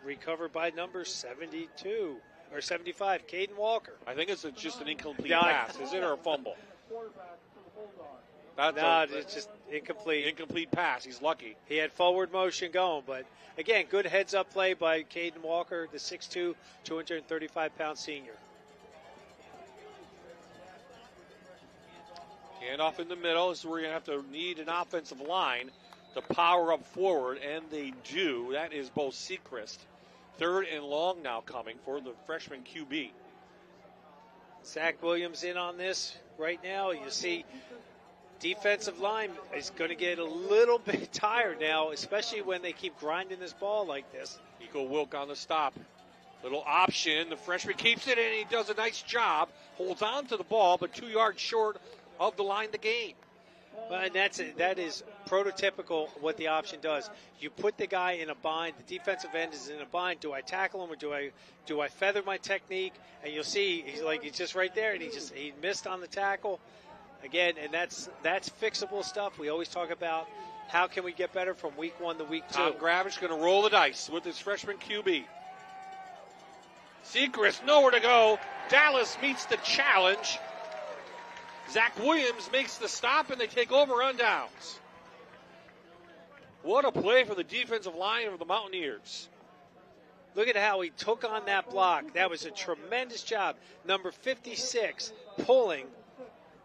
Recovered by number 72. Or 75, Caden Walker. I think it's just an incomplete pass. Is it, or a fumble? It's just incomplete. Incomplete pass. He's lucky. He had forward motion going, but again, good heads-up play by Caden Walker, the 6'2", 235-pound senior. Handoff in the middle. This is where you're going to have to need an offensive line to power up forward, and they do. That is Bo Sechrist. 3rd and long now coming for the freshman QB. Zach Williams in on this right now. You see defensive line is going to get a little bit tired now, especially when they keep grinding this ball like this. Nico Wilk on the stop. Little option. The freshman keeps it, and he does a nice job. Holds on to the ball, but 2 yards short of the line to gain. Well, and that is prototypical what the option does. You put the guy in a bind. The defensive end is in a bind. Do I tackle him or do I feather my technique? And you'll see he's just right there, and he missed on the tackle again. And that's fixable stuff. We always talk about how can we get better from week 1 to week 2. Tom Gravich going to roll the dice with his freshman QB. Sechrist nowhere to go. Dallas meets the challenge. Zach Williams makes the stop, and they take over on downs. What a play for the defensive line of the Mountaineers. Look at how he took on that block. That was a tremendous job. Number 56 pulling,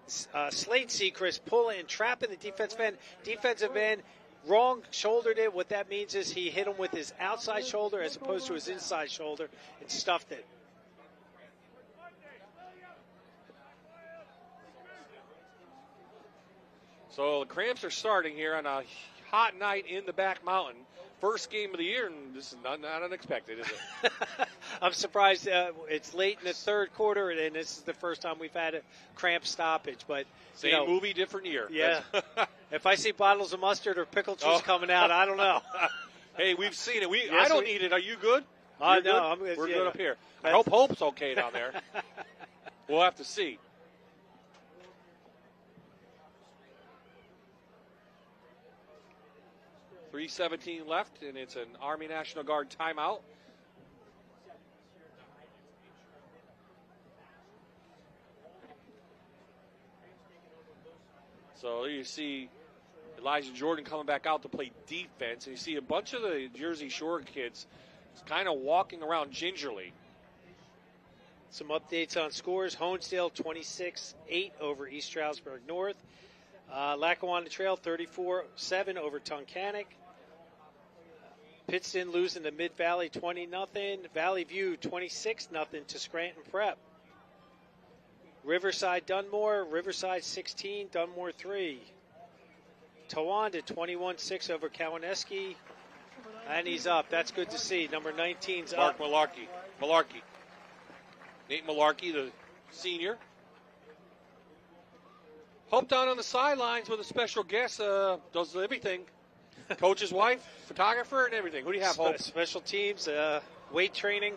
Slade Sechrist pulling and trapping the defensive end. Defensive end wrong shouldered it. What that means is he hit him with his outside shoulder as opposed to his inside shoulder and stuffed it. So the Cramps are starting here on a hot night in the back mountain. First game of the year, and this is not unexpected, is it? I'm surprised it's late in the 3rd quarter, and this is the first time we've had a Cramp stoppage. But Same movie, different year. Yeah. If I see bottles of mustard or pickle juice coming out, I don't know. Hey, we've seen it. I don't need it. Are you good? No, good? We're good up here. I hope Hope's okay down there. We'll have to see. .3:17 left, and it's an Army National Guard timeout. So you see Elijah Jordan coming back out to play defense, and you see a bunch of the Jersey Shore kids kind of walking around gingerly. Some updates on scores. Honesdale 26-8 over East Stroudsburg North. Lackawanna Trail 34-7 over Tunkhannock. Pittston losing to Mid-Valley 20-0. Valley View 26-0 to Scranton Prep. Riverside Dunmore 16, Dunmore 3. Towanda 21-6 over Cowanesque. And he's up. That's good to see. Number 19's up. Mark Malarkey. Nate Malarkey, the senior. Hope down on the sidelines with a special guest. Does everything. Coach's wife, photographer, and everything. Who do you have, Hope? Special teams, weight training.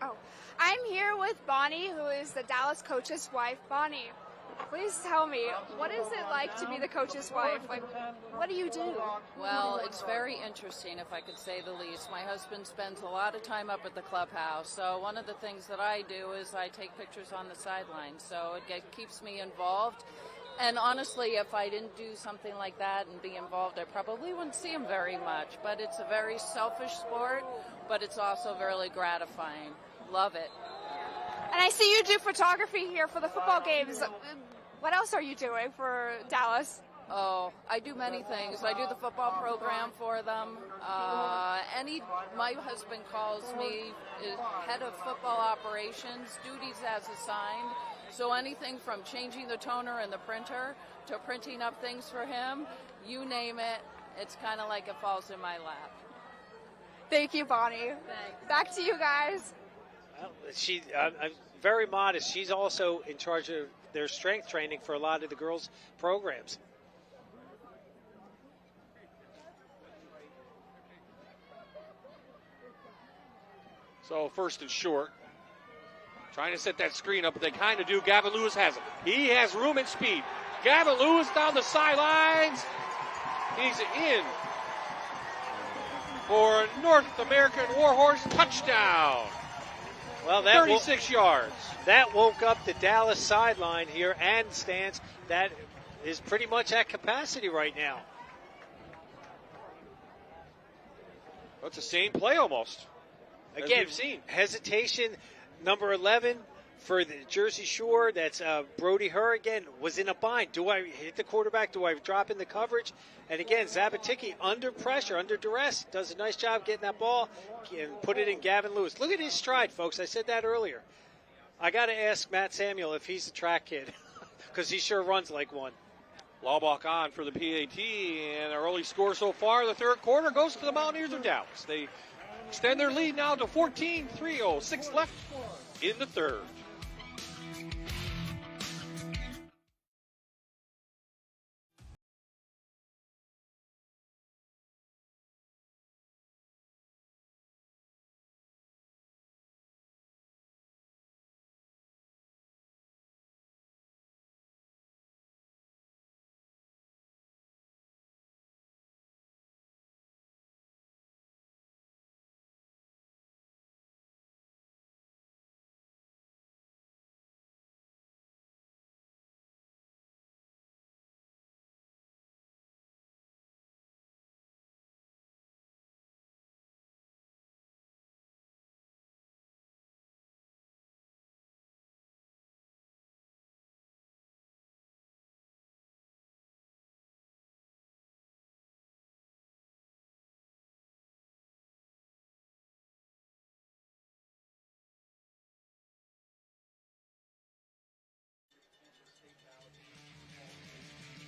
Oh, I'm here with Bonnie, who is the Dallas coach's wife. Bonnie, please tell me, what is it like to be the coach's wife? Like, what do you do? Well, it's very interesting, if I could say the least. My husband spends a lot of time up at the clubhouse, so one of the things that I do is I take pictures on the sidelines, so it keeps me involved. And honestly, if I didn't do something like that and be involved, I probably wouldn't see him very much. But it's a very selfish sport, but it's also very gratifying. Love it. And I see you do photography here for the football games. What else are you doing for Dallas? Oh, I do many things. I do the football program for them. My husband calls me head of football operations, duties as assigned. So anything from changing the toner in the printer to printing up things for him, you name it, it's kind of like it falls in my lap. Thank you, Bonnie. Thanks. Back to you guys. Well, I'm very modest. She's also in charge of their strength training for a lot of the girls' programs. So 1st and short. Trying to set that screen up, but they kind of do. Gavin Lewis has it. He has room and speed. Gavin Lewis down the sidelines. He's in for North American Warhorse touchdown. Well, that 36 yards. That woke up the Dallas sideline here and stands. That is pretty much at capacity right now. That's the same play almost. Again, we've seen. Hesitation. Number 11 For the Jersey Shore, that's Brody Herr again, was in a bind. Do I hit the quarterback? Do I drop in the coverage? And again, Zabaticki under pressure, under duress, does a nice job getting that ball and put it in Gavin Lewis. Look at his stride, folks. I said that earlier. I got to ask Matt Samuel if he's a track kid because he sure runs like one. Laubach on for the PAT, and our early score so far, the third quarter, goes to the Mountaineers of Dallas. They extend their lead now to 14, 3:06 left in the third.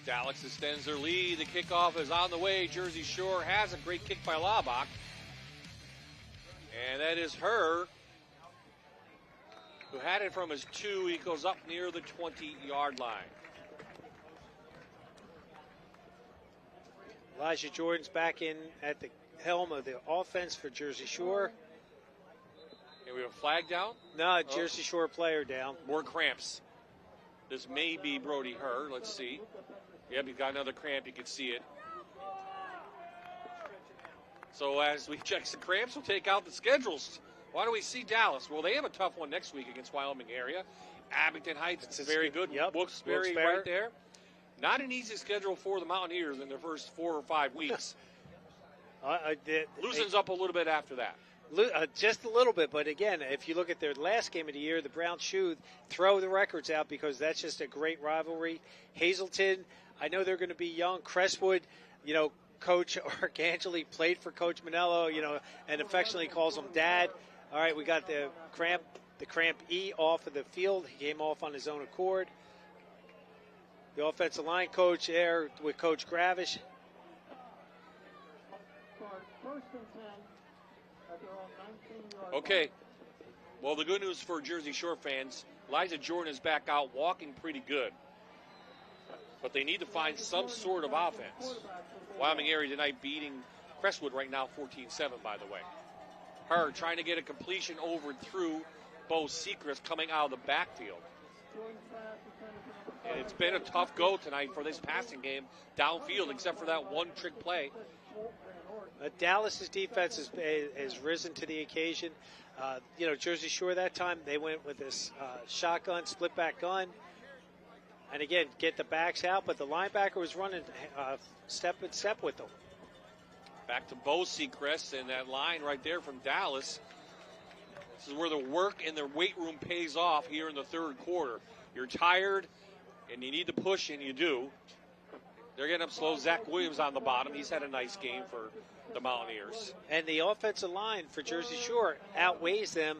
Dallas extends their lead. The kickoff is on the way. Jersey Shore has a great kick by Laubach. And that is Herr, who had it from his 2. He goes up near the 20-yard line. Elijah Jordan's back in at the helm of the offense for Jersey Shore. And we have a flag down? No, Jersey Shore player down. More cramps. This may be Brody Herr. Let's see. Yep, he's got another cramp. You can see it. So as we check the cramps, we'll take out the schedules. Why do we see Dallas? Well, they have a tough one next week against Wyoming area. Abington Heights, it's very good. Yep. Wilkes-barre right there. Not an easy schedule for the Mountaineers in their first 4 or 5 weeks. Loosens up a little bit after that. Just a little bit, but again, if you look at their last game of the year, the Browns should throw the records out because that's just a great rivalry. Hazleton, I know they're going to be young. Crestwood, Coach Arcangeli played for Coach Manello, and affectionately calls him Dad. All right, we got the cramp E off of the field. He came off on his own accord. The offensive line coach there with Coach Gravish. Okay. Well, the good news for Jersey Shore fans, Elijah Jordan is back out walking pretty good. But they need to find some sort of offense. Wyoming area tonight beating Crestwood right now 14-7, by the way. Herr trying to get a completion over through Bo Sechrist coming out of the backfield. And it's been a tough go tonight for this passing game downfield, except for that one trick play. Dallas's defense has risen to the occasion. Jersey Shore that time, they went with this shotgun, split back gun. And again, get the backs out, but the linebacker was running step in step with them. Back to Bo Sechrist and that line right there from Dallas. This is where the work in their weight room pays off here in the third quarter. You're tired and you need to push, and you do. They're getting up slow. Zach Williams on the bottom. He's had a nice game for the Mountaineers. And the offensive line for Jersey Shore outweighs them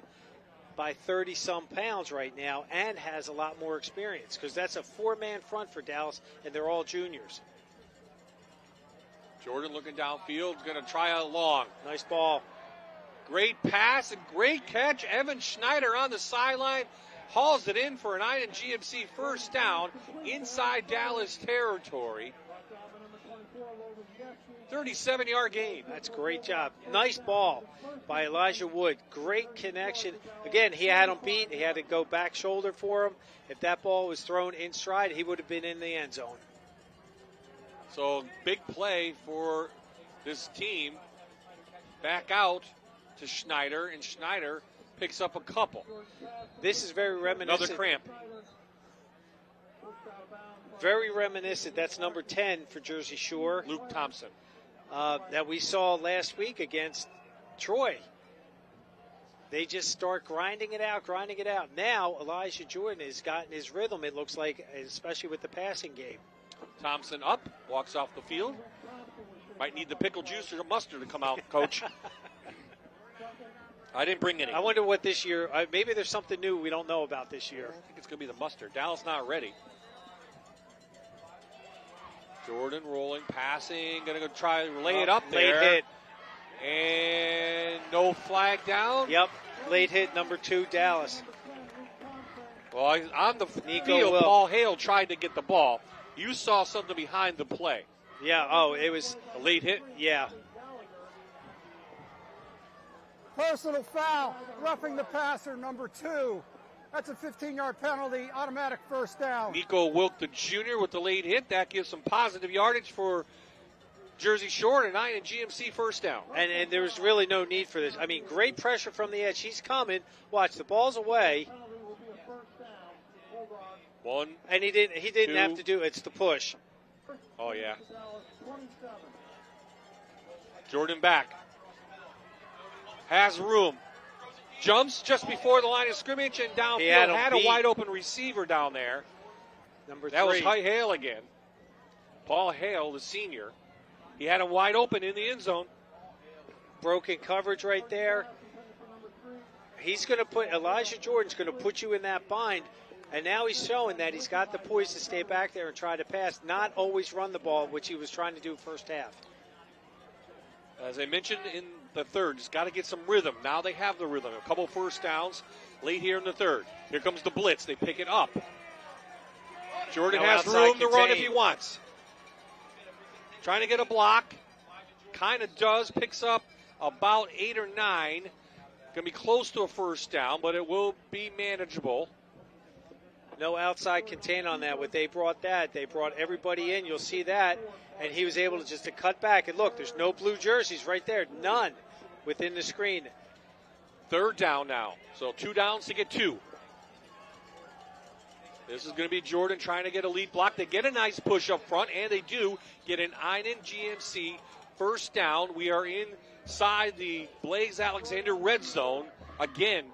by 30-some pounds right now and has a lot more experience because that's a 4-man front for Dallas, and they're all juniors. Jordan looking downfield, going to try out long. Nice ball. Great pass and great catch. Evan Schneider on the sideline hauls it in for an INGMC first down inside Dallas territory. 37-yard gain. That's a great job. Nice ball by Elijah Wood. Great connection. Again, he had him beat. He had to go back shoulder for him. If that ball was thrown in stride, he would have been in the end zone. So big play for this team. Back out to Schneider, and Schneider picks up a couple. This is very reminiscent. Another cramp. Very reminiscent. That's number 10 for Jersey Shore. Luke Thompson. That we saw last week against Troy. They just start grinding it out. Now Elijah Jordan has gotten his rhythm, it looks like, especially with the passing game. Thompson up, walks off the field. Might need the pickle juice or mustard to come out, Coach. I didn't bring any. I wonder what this year, maybe there's something new we don't know about this year. I think it's going to be the mustard. Dallas not ready. Jordan rolling, passing, going to go try and lay it up there. Late hit. And no flag down. Yep, late hit number 2, Dallas. Well, on the field, Paul Hale tried to get the ball. You saw something behind the play. Yeah, it was a late hit? Yeah. Personal foul, roughing the passer, number 2. That's a 15-yard penalty, automatic first down. Nico Wilk, the junior, with the late hit. That gives some positive yardage for Jersey Shore, and 9 and GMC first down. And there was really no need for this. I mean, great pressure from the edge. He's coming. Watch, the ball's away. 1. And he didn't have to do it. It's the push. Oh, yeah. Jordan back. Has room. Jumps just before the line of scrimmage and downfield. Had a wide open receiver down there. Number 3. That was Hale again. Paul Hale, the senior. He had him wide open in the end zone. Broken coverage right there. Elijah Jordan's going to put you in that bind. And now he's showing that he's got the poise to stay back there and try to pass, not always run the ball, which he was trying to do first half. As I mentioned in the third, just got to get some rhythm. Now they have the rhythm. A couple first downs late here in the third. Here comes the blitz. They pick it up. Jordan has room to run if he wants. Trying to get a block. Kind of does. Picks up about 8 or 9. Going to be close to a first down, but it will be manageable. No outside contain on that. What they brought everybody in. You'll see that. And he was able to cut back. And look, there's no blue jerseys right there. None within the screen. Third down now. So 2 downs to get 2. This is going to be Jordan trying to get a lead block. They get a nice push up front, and they do get an Einen GMC first down. We are inside the Blaze Alexander red zone again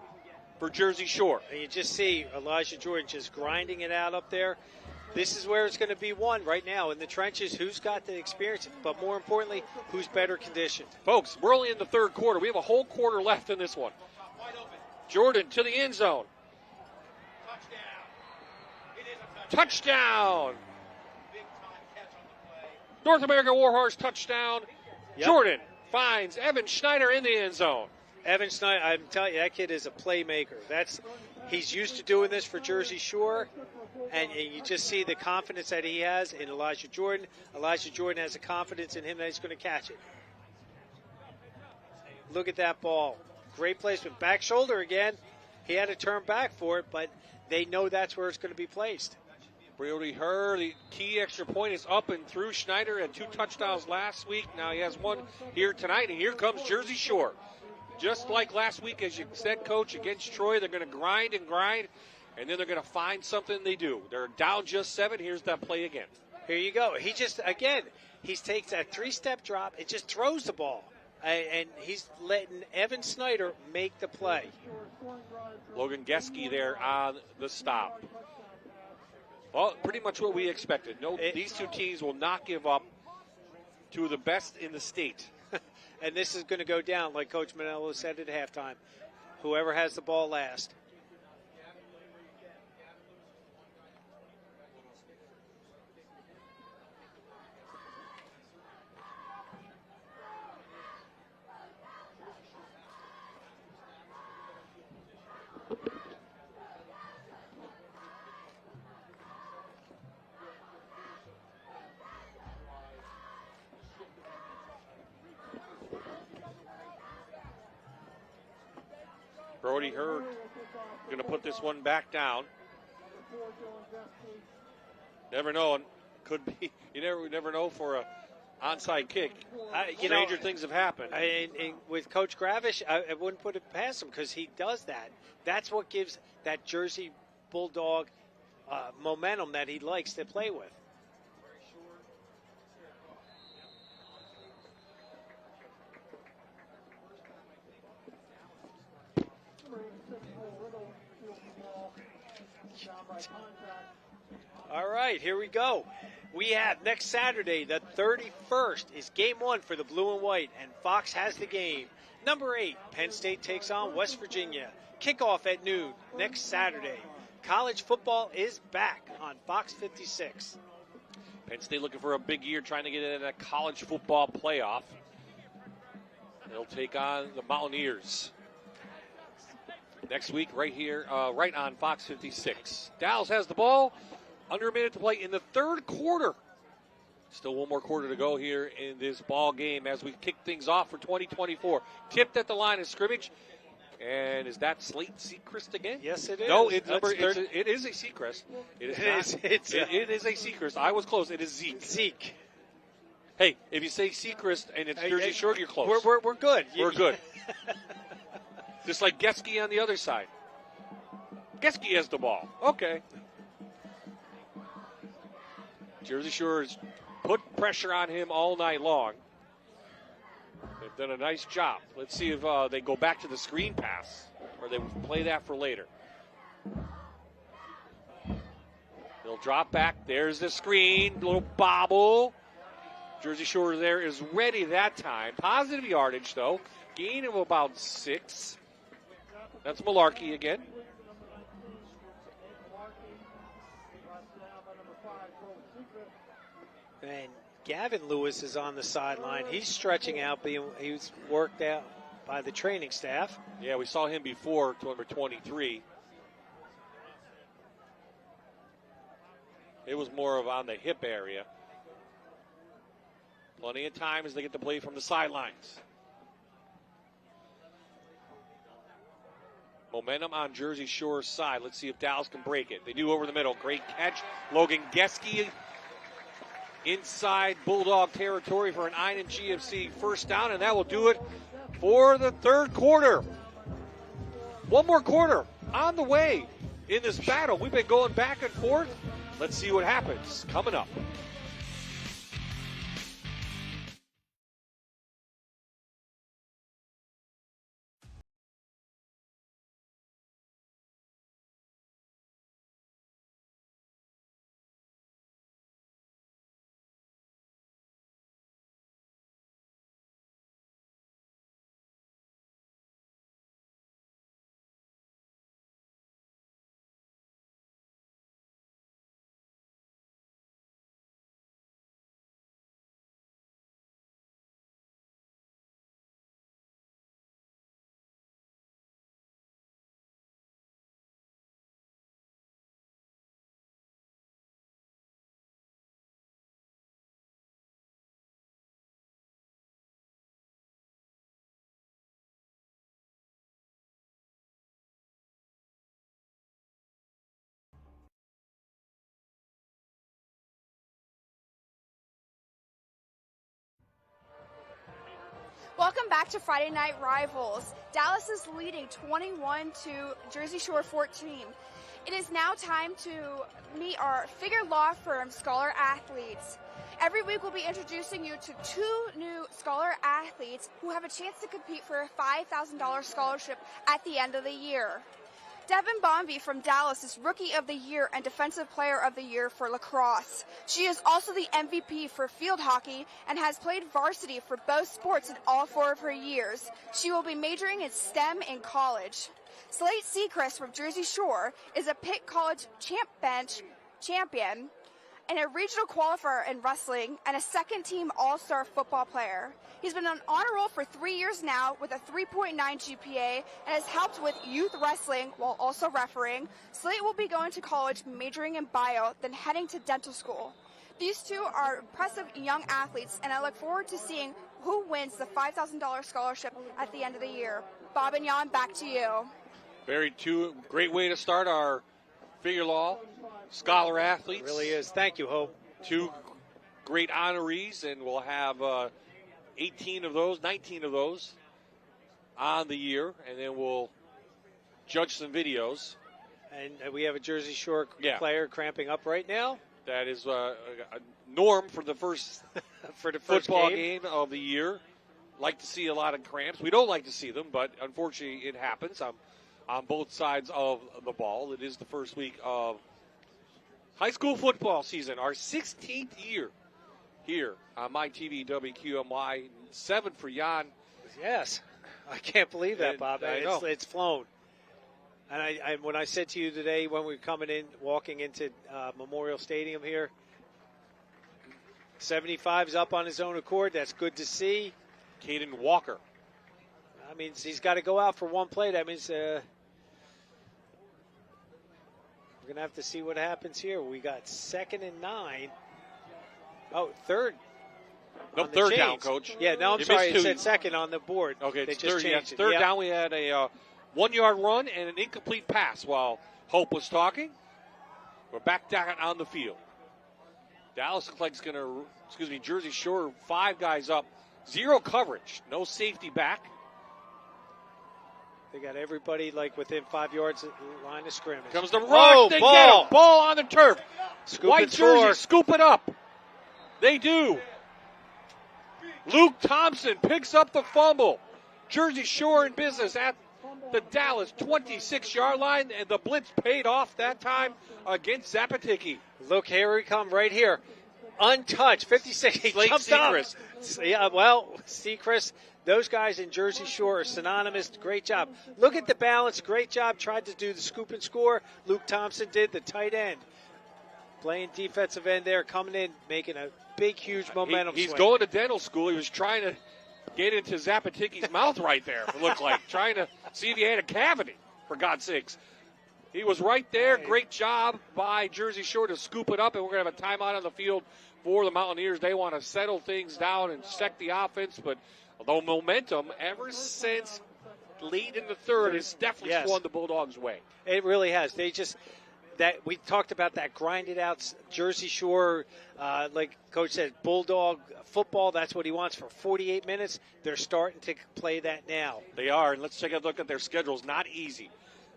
for Jersey Shore. And you just see Elijah Jordan just grinding it out up there. This is where it's going to be won right now in the trenches. Who's got the experience, but more importantly, who's better conditioned. Folks, we're only in the third quarter. We have a whole quarter left in this one. Jordan to the end zone. Touchdown! North American Warhorse touchdown. Yep. Jordan finds Evan Schneider in the end zone. Evan Schneider, I'm telling you, that kid is a playmaker. He's used to doing this for Jersey Shore, and you just see the confidence that he has in Elijah Jordan. Elijah Jordan has a confidence in him that he's going to catch it. Look at that ball. Great placement. Back shoulder again. He had to turn back for it, but they know that's where it's going to be placed. Brody Herr, the key extra point is up and through. Schneider had 2 touchdowns last week. Now he has 1 here tonight, and here comes Jersey Shore. Just like last week, as you said, Coach, against Troy, they're going to grind, and then they're going to find something they do. They're down just 7. Here's that play again. Here you go. He takes that 3-step drop and just throws the ball. And he's letting Evan Schneider make the play. Logan Geske there on the stop. Well, pretty much what we expected. These 2 teams will not give up. 2 of the best in the state. And this is going to go down, like Coach Manello said at halftime. Whoever has the ball last. Brody Hurd going to put this one back down. Never know. Could be. You never know for a onside kick. Stranger things have happened. And with Coach Gravish, I wouldn't put it past him because he does that. That's what gives that Jersey Bulldog momentum that he likes to play with. All right, here we go. We have next Saturday, the 31st, is game 1 for the blue and white, and Fox has the game. Number 8, Penn State takes on West Virginia. Kickoff at noon next Saturday. College football is back on Fox 56. Penn State looking for a big year, trying to get in a college football playoff. They'll take on the Mountaineers next week right here, right on Fox 56. Dallas has the ball. Under a minute to play in the third quarter. Still one more quarter to go here in this ball game as we kick things off for 2024. Tipped at the line of scrimmage. And is that Slate Seacrest again? Yes, it is. No, it is a Seacrest. It is a Seacrest. I was close. It is Zeke. Zeke. Hey, if you say Seacrest and it's Jersey Shore, you're close. We're good. We're good. Just like Geske on the other side. Geske has the ball. Okay. Jersey Shore has put pressure on him all night long. They've done a nice job. Let's see if they go back to the screen pass or they play that for later. They'll drop back. There's the screen. Little bobble. Jersey Shore there is ready that time. Positive yardage, though. Gain of about 6. That's Malarkey again. And Gavin Lewis is on the sideline. He's stretching out. He was worked out by the training staff. Yeah, we saw him before, number 23. It was more of on the hip area. Plenty of time as they get to play from the sidelines. Momentum on Jersey Shore's side. Let's see if Dallas can break it. They do over the middle. Great catch. Logan Geske inside Bulldog territory for an Einen GFC first down, and that will do it for the third quarter. One more quarter on the way in this battle. We've been going back and forth. Let's see what happens coming up. Welcome back to Friday Night Rivals. Dallas is leading 21 to Jersey Shore 14. It is now time to meet our Figure Law Firm Scholar Athletes. Every week we'll be introducing you to 2 new Scholar Athletes who have a chance to compete for a $5,000 scholarship at the end of the year. Devin Bombi from Dallas is Rookie of the Year and Defensive Player of the Year for lacrosse. She is also the MVP for field hockey and has played varsity for both sports in all 4 of her years. She will be majoring in STEM in college. Slate Seacrest from Jersey Shore is a Pitt College champion and a regional qualifier in wrestling and a second-team all-star football player. He's been on honor roll for 3 years now with a 3.9 GPA and has helped with youth wrestling while also refereeing. Slate will be going to college majoring in bio, then heading to dental school. These 2 are impressive young athletes, and I look forward to seeing who wins the $5,000 scholarship at the end of the year. Bob and Jan, back to you. Great way to start our Figure Law Scholar Athletes. It really is. Thank you, Hope. 2 great honorees, and we'll have 19 of those on the year, and then we'll judge some videos. And we have a Jersey Shore player cramping up right now. That is a norm for the first for the first football game of the year. Like to see a lot of cramps. We don't like to see them, but unfortunately it happens. I'm on both sides of the ball. It is the first week of high school football season, our 16th year here on MyTV WQMY. 7 for Jan. Yes. I can't believe that, Bob. It's flown. And I when I said to you today when we were walking into Memorial Stadium here, 75's up on his own accord. That's good to see. Caden Walker. That means he's got to go out for one play. That means we're going to have to see what happens here. We got 2nd and 9. Oh, third. No, third down, Coach. Yeah, no, I'm sorry. It said second on the board. Okay, they it's just third. Changed it. Third down, we had a 1-yard run and an incomplete pass while Hope was talking. We're back down on the field. Dallas looks like it's going to, Jersey Shore, 5 guys up. 0 coverage. No safety back. They got everybody like within 5 yards of the line of scrimmage. Comes the rush. They ball. Get him. Ball on the turf. White jersey, scoop it up. They do. Luke Thompson picks up the fumble. Jersey Shore in business at the Dallas 26-yard line, and the blitz paid off that time against Zapatiki. Look, here we come right here. Untouched, 56. He Slate jumps Sechrist. up. Yeah, well, Sechrist, those guys in Jersey Shore are synonymous. Great job. Look at the balance. Great job. Tried to do the scoop and score. Luke Thompson did, the tight end. Playing defensive end there, coming in, making a big, huge momentum He's swing. going to dental school. He was trying to get into Zapatiki's mouth right there, it looked like. Trying to see if he had a cavity, for God's sakes. He was right there. Great job by Jersey Shore to scoop it up, and we're going to have a timeout on the field for the Mountaineers. They want to settle things down and check the offense, but the momentum ever since late in the third has definitely swung the Bulldogs' way. It really has. They just – that we talked about that grinded out Jersey Shore, like Coach said, Bulldog football. That's what he wants for 48 minutes. They're starting to play that now. They are, and let's take a look at their schedules. Not easy.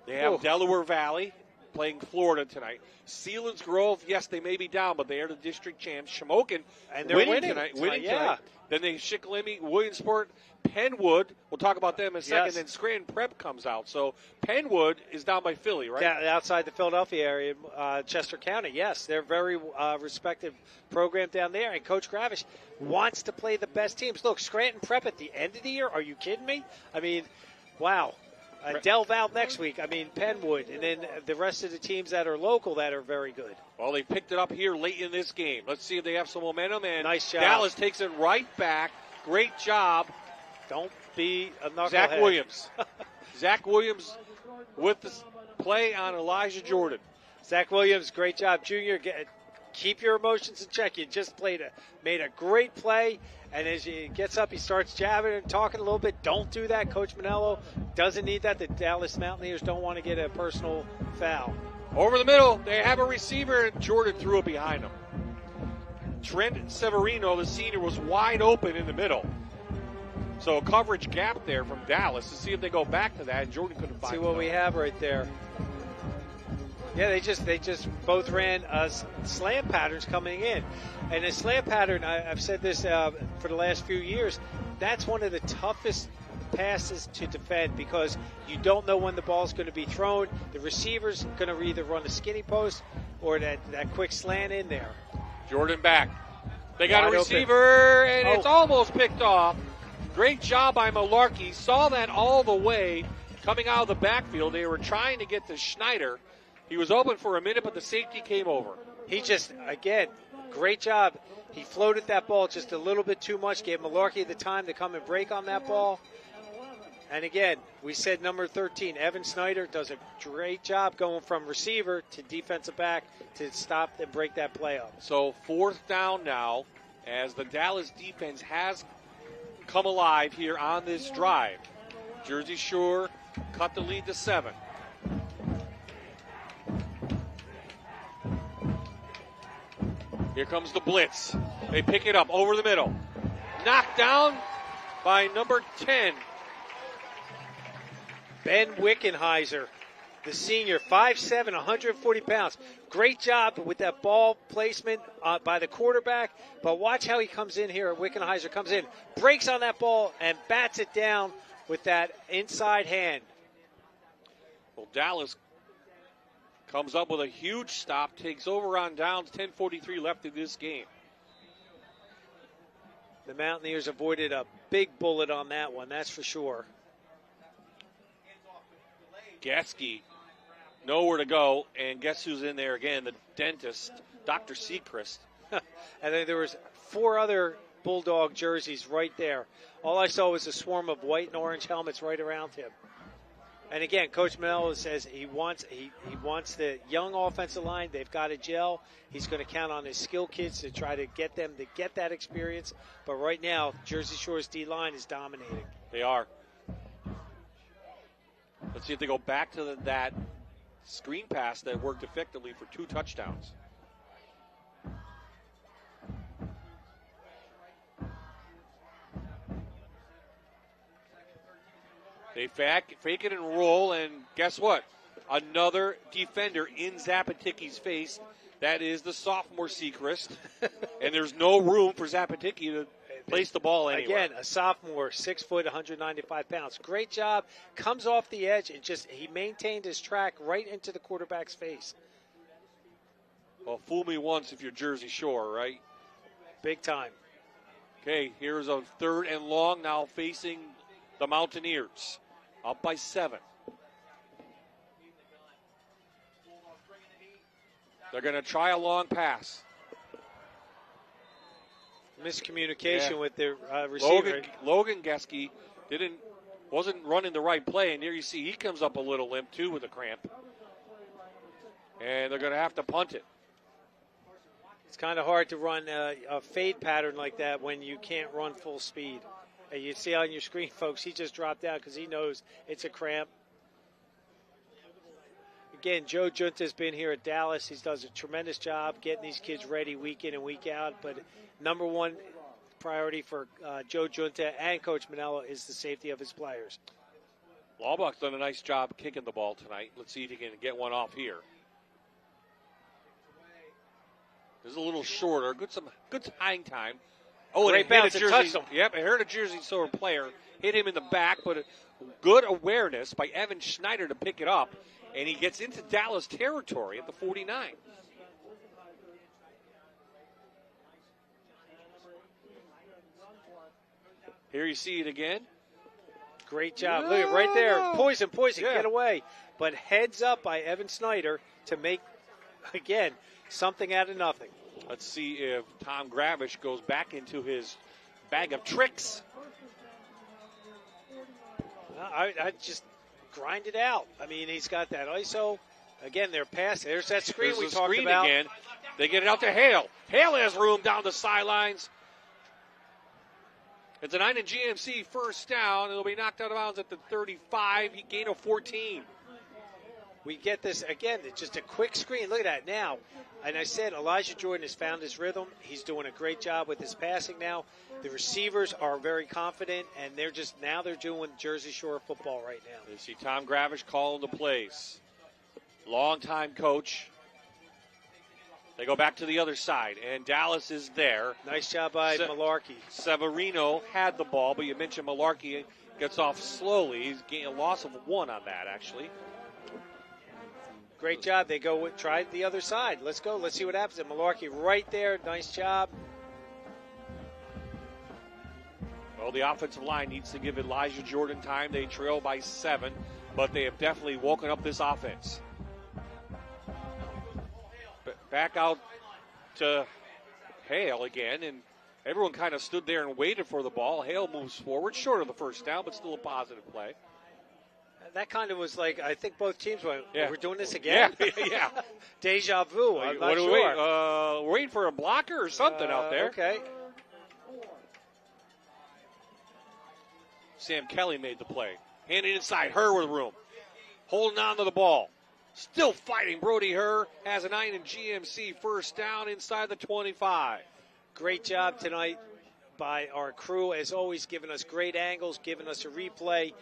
They have Delaware Valley playing Florida tonight. Sealands Grove, yes, they may be down, but they are the district champs. Shamokin, and they're winning tonight. Tonight. Then they Shikellamy, Williamsport, Penwood. We'll talk about them in a second. Then Scranton Prep comes out. So Penwood is down by Philly, right? Yeah, outside the Philadelphia area, Chester County. Yes, they're very respected program down there. And Coach Gravish wants to play the best teams. Look, Scranton Prep at the end of the year. Are you kidding me? I mean, wow. Del Val next week. I mean, Penwood. And then the rest of the teams that are local that are very good. Well, they picked it up here late in this game. Let's see if they have some momentum. And nice job. Dallas takes it right back. Great job. Don't be a knucklehead. Zach Williams. Zach Williams with the play on Elijah Jordan. Zach Williams, great job. Junior, keep your emotions in check. You just made a great play. And as he gets up, he starts jabbing and talking a little bit. Don't do that. Coach Manello doesn't need that. The Dallas Mountaineers don't want to get a personal foul. Over the middle, they have a receiver, and Jordan threw it behind him. Trent Severino, the senior, was wide open in the middle. So a coverage gap there from Dallas to see if they go back to that. And Jordan couldn't find it. See what we have right there. Yeah, they just both ran slam patterns coming in. And a slam pattern, I've said this for the last few years, that's one of the toughest passes to defend because you don't know when the ball's going to be thrown. The receiver's going to either run a skinny post or that quick slant in there. Jordan back. They got wide a receiver, open. and it's almost picked off. Great job by Malarkey. Saw that all the way coming out of the backfield. They were trying to get to Schneider. He was open for a minute, but the safety came over. He just, again, great job. He floated that ball just a little bit too much, gave Malarkey the time to come and break on that ball. And again, we said number 13, Evan Snyder, does a great job going from receiver to defensive back to stop and break that play up. So 4th down now as the Dallas defense has come alive here on this drive. Jersey Shore cut the lead to 7. Here comes the blitz. They pick it up over the middle. Knocked down by number 10. Ben Wickenheiser, the senior, 5'7", 140 pounds. Great job with that ball placement by the quarterback. But watch how he comes in here. Wickenheiser comes in, breaks on that ball, and bats it down with that inside hand. Well, Dallas comes up with a huge stop, takes over on downs, 10:43 left in this game. The Mountaineers avoided a big bullet on that one, that's for sure. Gatsky, nowhere to go, and guess who's in there again? The dentist, Dr. Seacrest. And then there was 4 other Bulldog jerseys right there. All I saw was a swarm of white and orange helmets right around him. And again, Coach Manello says he wants the young offensive line. They've got to gel. He's going to count on his skill kids to try to get them to get that experience. But right now, Jersey Shore's D-line is dominating. They are. Let's see if they go back to that screen pass that worked effectively for 2 touchdowns. They fake it and roll, and guess what? Another defender in Zapaticki's face. That is the sophomore Seacrest. And there's no room for Zapaticki to place the ball anywhere. Again, a sophomore, 6 foot, 195 pounds. Great job. Comes off the edge and he maintained his track right into the quarterback's face. Well, fool me once if you're Jersey Shore, right? Big time. Okay, here's a 3rd and long now facing the Mountaineers. Up by 7. They're going to try a long pass. Miscommunication with their receiver. Logan Geske wasn't running the right play, and there you see he comes up a little limp too with a cramp. And they're going to have to punt it. It's kind of hard to run a fade pattern like that when you can't run full speed. And you see on your screen, folks, he just dropped out because he knows it's a cramp. Again, Joe Junta's been here at Dallas. He does a tremendous job getting these kids ready week in and week out. But number one priority for Joe Junta and Coach Manello is the safety of his players. Laubach's done a nice job kicking the ball tonight. Let's see if he can get one off here. This is a little shorter. Good tying time. Oh, great bounce and touched him. Yep, I heard a Jersey Shore player hit him in the back, but a good awareness by Evan Schneider to pick it up, and he gets into Dallas territory at the 49. Here you see it again. Great job. Look at right there. Poison, get away. But heads up by Evan Schneider to make, again, something out of nothing. Let's see if Tom Gravish goes back into his bag of tricks. I just grind it out. I mean, he's got that ISO. Again, they're passing. There's that screen we talked about. Again. They get it out to Hale. Hale has room down the sidelines. It's a 9 and GMC first down. It'll be knocked out of bounds at the 35. He gained a 14. We get this, again, it's just a quick screen. Look at that now. And I said Elijah Jordan has found his rhythm. He's doing a great job with his passing now. The receivers are very confident, and they're doing Jersey Shore football right now. You see Tom Gravish calling the plays. Long-time coach. They go back to the other side, and Dallas is there. Nice job by Malarkey. Severino had the ball, but you mentioned Malarkey gets off slowly. He's gained a loss of 1 on that, actually. Great job. They try the other side. Let's go. Let's see what happens. And Malarkey right there. Nice job. Well, the offensive line needs to give Elijah Jordan time. They trail by 7, but they have definitely woken up this offense. Back out to Hale again, and everyone kind of stood there and waited for the ball. Hale moves forward, short of the first down, but still a positive play. That kind of was like, I think both teams went, we're doing this Yeah, again? yeah. Deja vu. I'm not sure. We're waiting for a blocker or something out there. Okay. Sam Kelly made the play. Handing inside, Herr with room. Holding on to the ball. Still fighting. Brody Herr has a 9 in GMC first down inside the 25. Great job tonight by our crew, as always, giving us great angles, giving us a replay.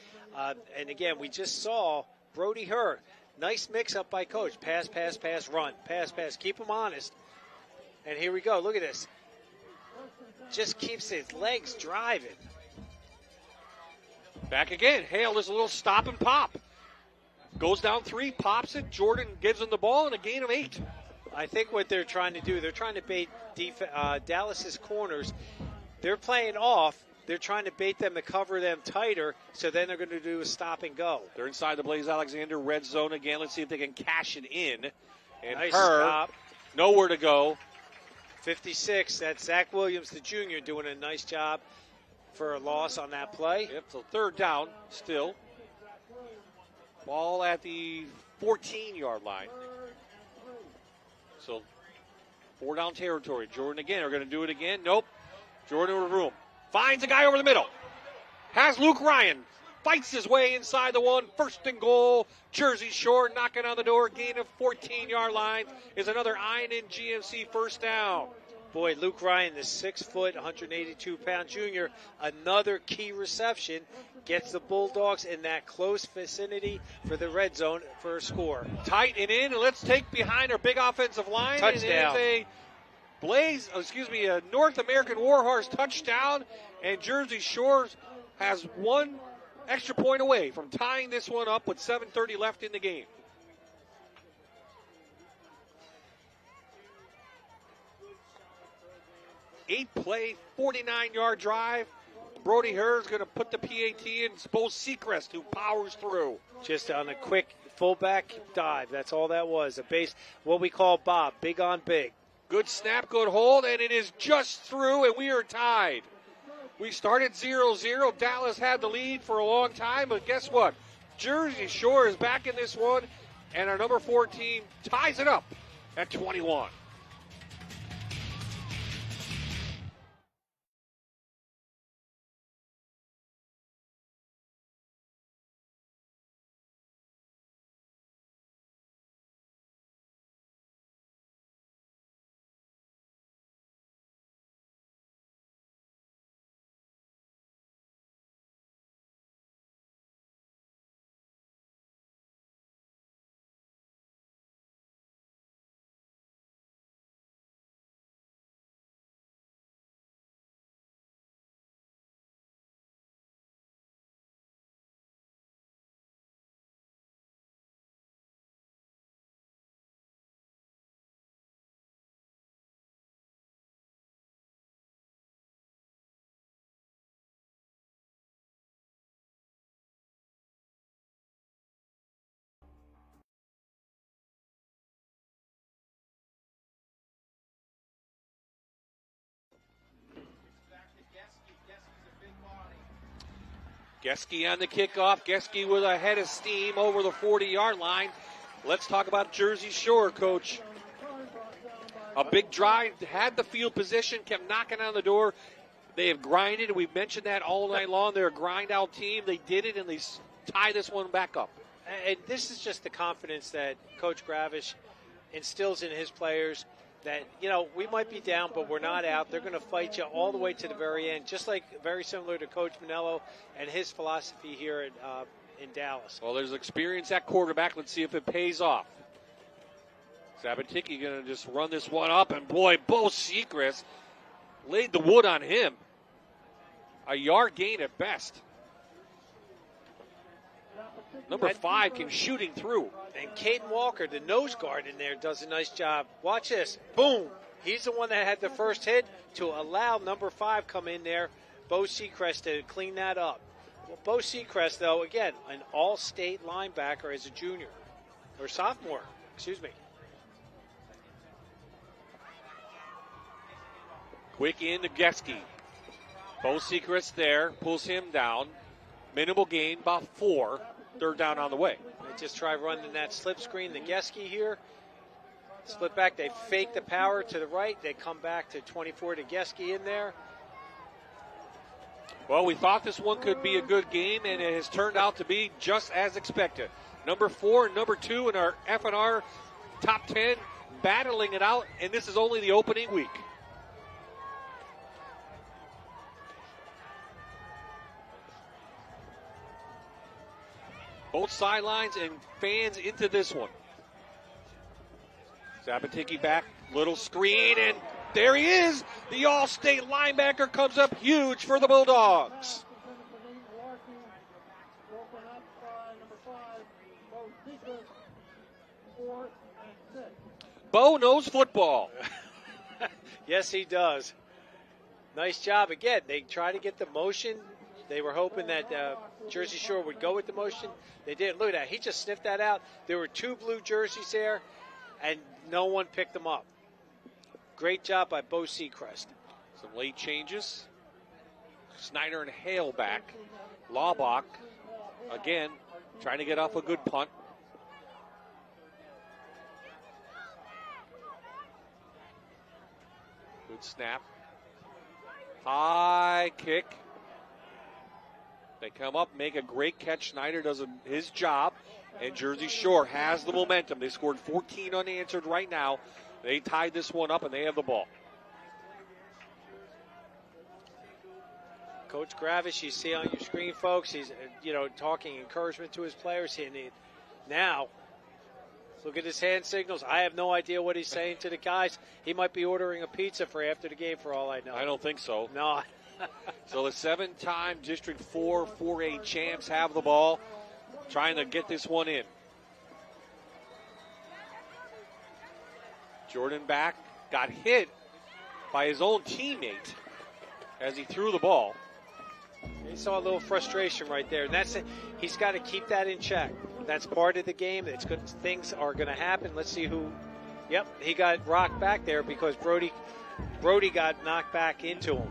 And again, we just saw Brody Herr. Nice mix-up by Coach. Pass, pass, pass, run. Pass, pass. Keep him honest. And here we go. Look at this. Just keeps his legs driving. Back again. Hale is a little stop and pop. Goes down 3, pops it. Jordan gives him the ball and a gain of 8. I think what they're trying to do, they're trying to bait Dallas's corners. They're playing off. They're trying to bait them to cover them tighter, so then they're going to do a stop and go. They're inside the Blaze Alexander red zone again. Let's see if they can cash it in. And nice stop. Nowhere to go. 56, that's Zach Williams, the junior, doing a nice job for a loss on that play. Yep, so 3rd down still. Ball at the 14-yard line. So 4 down territory. Jordan again. Are going to do it again? Nope. Jordan with room. Finds a guy over the middle. Has Luke Ryan. Fights his way inside the 1. 1st and goal. Jersey Shore knocking on the door. Gain of 14-yard line is another Iron GMC 1st down. Boy, Luke Ryan, the 6-foot, 182-pound junior, another key reception, gets the Bulldogs in that close vicinity for the red zone for a score. Tight and in, and let's take behind our big offensive line. Touchdown. It is a North American Warhorse touchdown, and Jersey Shore has 1 extra point away from tying this one up with 7:30 left in the game. Eight-play, 49-yard drive. Brody Herr's going to put the PAT in. It's Bo Seacrest who powers through. Just on a quick fullback dive. That's all that was. A base, what we call Bob, big on big. Good snap, good hold, and it is just through, and we are tied. We started 0-0. Dallas had the lead for a long time, but guess what? Jersey Shore is back in this one, and our number 4 team ties it up at 21. Geske on the kickoff. Geske with a head of steam over the 40-yard line. Let's talk about Jersey Shore, Coach. A big drive, had the field position, kept knocking on the door. They have grinded, and we've mentioned that all night long. They're a grind-out team. They did it, and they tie this one back up. And this is just the confidence that Coach Gravish instills in his players that, you know, we might be down, but we're not out. They're going to fight you all the way to the very end, just like very similar to Coach Manello and his philosophy here in Dallas. Well, there's experience at quarterback. Let's see if it pays off. Sabatiki going to just run this one up, and boy, Bo Seacrest laid the wood on him. A yard gain at best. Number 5 came shooting through. And Caden Walker, the nose guard in there, does a nice job. Watch this. Boom. He's the one that had the first hit to allow number 5 come in there, Bo Seacrest, to clean that up. Well, Bo Seacrest, though, again, an all-state linebacker as a junior. Or sophomore, excuse me. Quick in to Geske. Bo Seacrest there, pulls him down. Minimal gain, about 4. 3rd down on the way. They just try running that slip screen to Geske here. Split back, they fake the power to the right. They come back to 24 to Geske in there. Well, we thought this one could be a good game, and it has turned out to be just as expected. Number 4 and number 2 in our FNR top 10 battling it out, and this is only the opening week. Both sidelines and fans into this one. Sabatiki back, little screen, and there he is. The all-state linebacker comes up huge for the Bulldogs. Bo knows football. Yes, he does. Nice job. Again, they try to get the motion. They were hoping that Jersey Shore would go with the motion. They didn't. Look at that. He just sniffed that out. There were 2 blue jerseys there, and no one picked them up. Great job by Bo Seacrest. Some late changes. Snyder and Hale back. Laubach, again, trying to get off a good punt. Good snap. High kick. They come up, make a great catch. Snyder does his job, and Jersey Shore has the momentum. They scored 14 unanswered right now. They tied this one up, and they have the ball. Coach Gravish, you see on your screen, folks, he's talking encouragement to his players. Now, look at his hand signals. I have no idea what he's saying to the guys. He might be ordering a pizza for after the game, for all I know. I don't think so. No. So the 7-time District 4 4A champs have the ball, trying to get this one in. Jordan back, got hit by his own teammate as he threw the ball. He saw a little frustration right there. And that's it. He's got to keep that in check. That's part of the game. It's good. Things are going to happen. Let's see who. Yep, he got rocked back there because Brody got knocked back into him.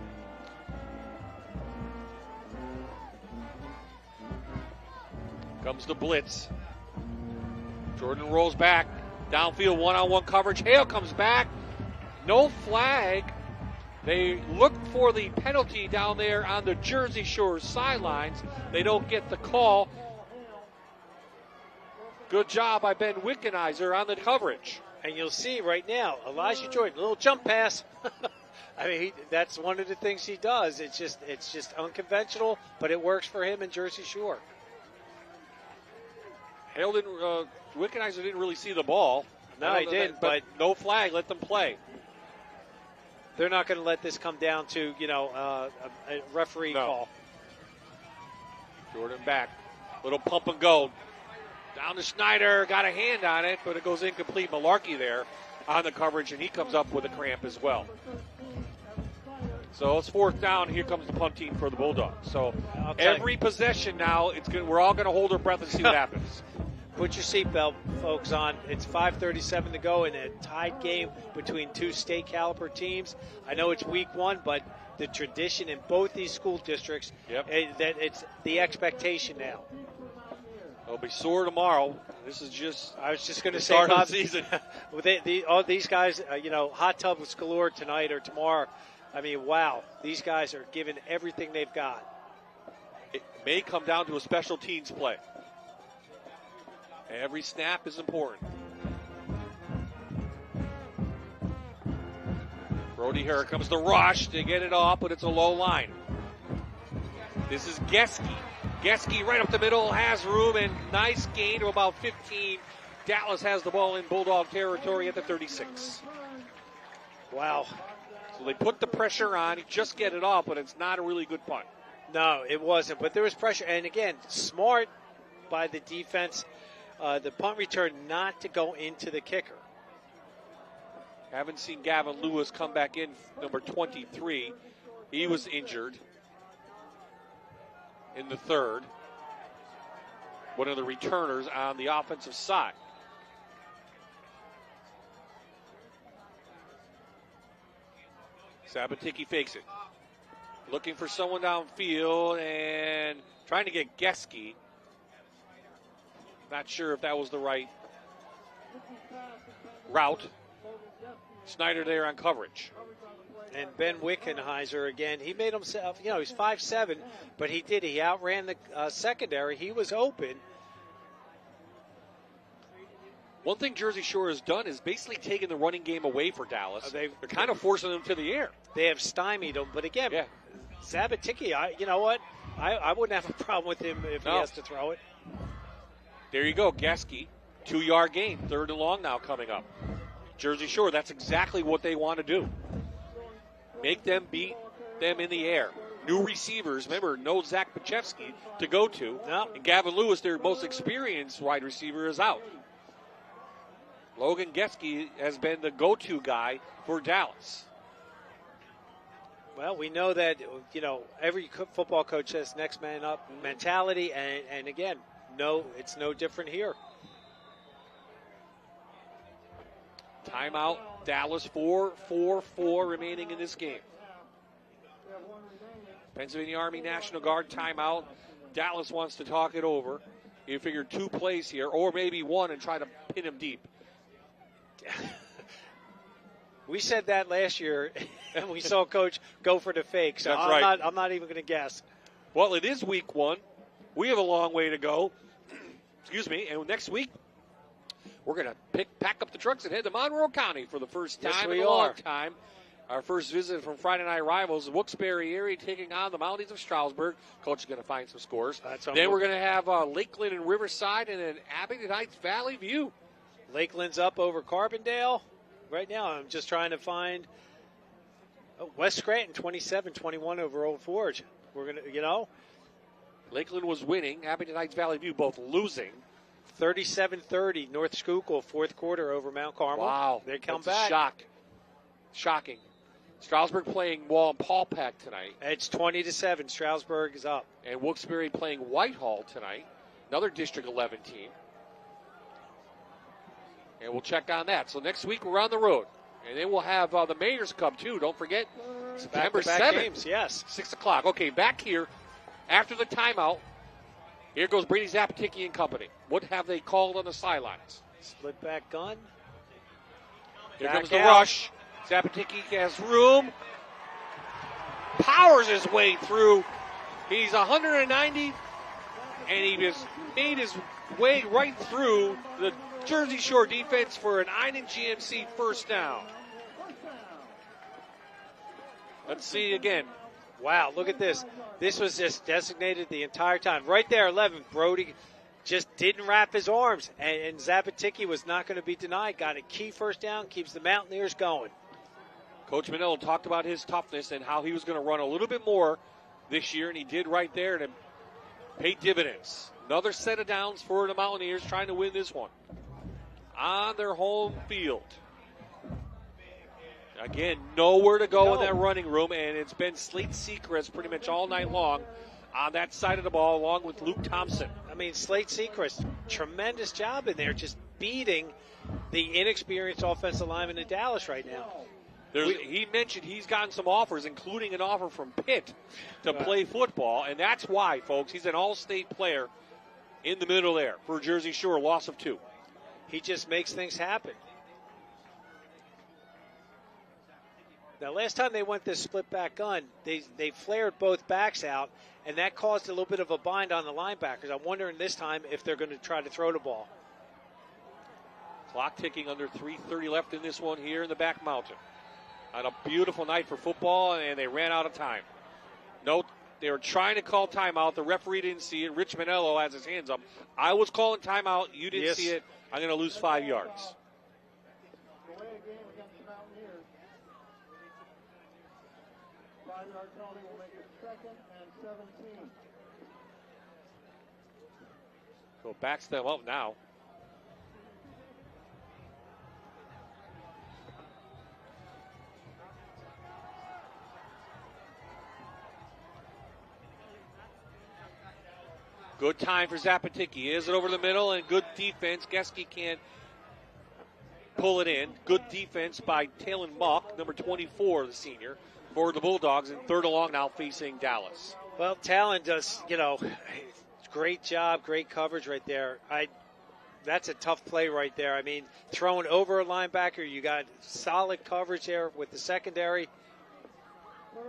Comes the blitz. Jordan rolls back. Downfield one-on-one coverage. Hale comes back. No flag. They look for the penalty down there on the Jersey Shore sidelines. They don't get the call. Good job by Ben Wickenheiser on the coverage. And you'll see right now, Elijah Jordan, a little jump pass. I mean, that's one of the things he does. It's just unconventional, but it works for him in Jersey Shore. Hale Wickenheiser didn't really see the ball. No, he didn't, but no flag. Let them play. They're not going to let this come down to, a referee call. Jordan back. Little pump and go. Down to Snyder. Got a hand on it, but it goes incomplete. Malarkey there on the coverage, and he comes up with a cramp as well. So it's 4th down. Here comes the punt team for the Bulldogs. So every possession now, we're all going to hold our breath and see what happens. Put your seatbelt, folks, on. It's 5:37 to go in a tied game between 2 state caliber teams. I know it's week 1, but the tradition in both these school districts, that it's the expectation now. They'll be sore tomorrow. This is I was just going to say, Bob, start of the season. All these guys, hot tub with galore tonight or tomorrow. I mean, wow, these guys are giving everything they've got. It may come down to a special teams play. Every snap is important. Brody, here comes the rush to get it off, but it's a low line. This is Geske. Geske right up the middle, has room, and nice gain to about 15. Dallas has the ball in Bulldog territory at the 36. Wow. So they put the pressure on, just get it off, but it's not a really good punt. No, it wasn't, but there was pressure. And again, smart by the defense. The punt return not to go into the kicker. Haven't seen Gavin Lewis come back in, number 23. He was injured in the 3rd. One of the returners on the offensive side. Sabaticki fakes it. Looking for someone downfield and trying to get Geske. Not sure if that was the right route. Snyder there on coverage. And Ben Wickenheiser, again, he made himself, he's 5'7", but he outran the secondary. He was open. One thing Jersey Shore has done is basically taken the running game away for Dallas. They're kind of forcing them to the air. They have stymied them, but again, Sabaticki, you know what? I wouldn't have a problem with him if he has to throw it. There you go, Geske. 2-yard gain, 3rd and long now coming up. Jersey Shore, that's exactly what they want to do. Make them beat them in the air. new receivers. Remember, no Zach Pachewski to go to. No. And Gavin Lewis, their most experienced wide receiver, is out. Logan Geske has been the go-to guy for Dallas. Well, we know that, every football coach has next man up mentality, and again, no, it's no different here. Timeout, Dallas 4-4-4 remaining in this game. Pennsylvania Army National Guard timeout. Dallas wants to talk it over. You figure 2 plays here, or maybe 1 and try to pin him deep. We said that last year, and we saw Coach go for the fake. So I'm not even going to guess. Well, it is week 1. We have a long way to go. Excuse me. And next week, we're going to pack up the trucks and head to Monroe County for the first time in a long time. Our first visit from Friday Night Rivals, the Wilkes-Barre area taking on the Mounties of Stroudsburg. Coach is going to find some scores. Then we're going to have Lakeland and Riverside, and then Abington Heights Valley View. Lakeland's up over Carbondale. Right now, I'm just trying to find West Scranton 27-21 over Old Forge. We're going to, Lakeland was winning. Abington Heights Valley View both losing. 37-30, North Schuylkill, fourth quarter over Mount Carmel. Wow. They come back. Shocking. Stroudsburg playing Wallen-Paulpack tonight. It's 20-7. Stroudsburg is up. And Wilkes-Barre playing Whitehall tonight, another District 11 team. And we'll check on that. So next week we're on the road. And then we'll have the Mayor's Cup, too. Don't forget, September 7th. Games, yes. 6 o'clock. Okay, back here after the timeout. Here goes Brady Zapaticki and company. What have they called on the sidelines? Split back gun. Here comes the rush. Zapaticki has room. Powers his way through. He's 190, and he just made his way right through the Jersey Shore defense for an Einen GMC first down. Let's see again. Wow, look at this. This was just designated the entire time. Right there, 11. Brody just didn't wrap his arms, and Zapaticki was not going to be denied. Got a key first down, keeps the Mountaineers going. Coach Manello talked about his toughness and how he was going to run a little bit more this year, and he did right there to pay dividends. Another set of downs for the Mountaineers trying to win this one on their home field. Again, nowhere to go in that running room, and it's been Slate Secrest pretty much all night long on that side of the ball, along with Luke Thompson. I mean, Slate Secrest, tremendous job in there, just beating the inexperienced offensive lineman in Dallas right now. He mentioned he's gotten some offers, including an offer from Pitt to play football, and that's why, folks, he's an all-state player in the middle there for Jersey Shore, loss of 2. He just makes things happen. Now, last time they went this split back gun, they flared both backs out, and that caused a little bit of a bind on the linebackers. I'm wondering this time if they're going to try to throw the ball. Clock ticking, under 3:30 left in this one here in the back mountain. On a beautiful night for football, and they ran out of time. Note, they were trying to call timeout. The referee didn't see it. Rich Manello has his hands up. I was calling timeout. You didn't see it. I'm going to lose 5 yards. So backs them up now. Good time for Zapaticki. Is it over the middle, and good defense. Geske can't pull it in. Good defense by Talon Muck, number 24, the senior, for the Bulldogs, and third along now facing Dallas. Well, Talon does, great job, great coverage right there. That's a tough play right there. I mean, throwing over a linebacker, you got solid coverage there with the secondary.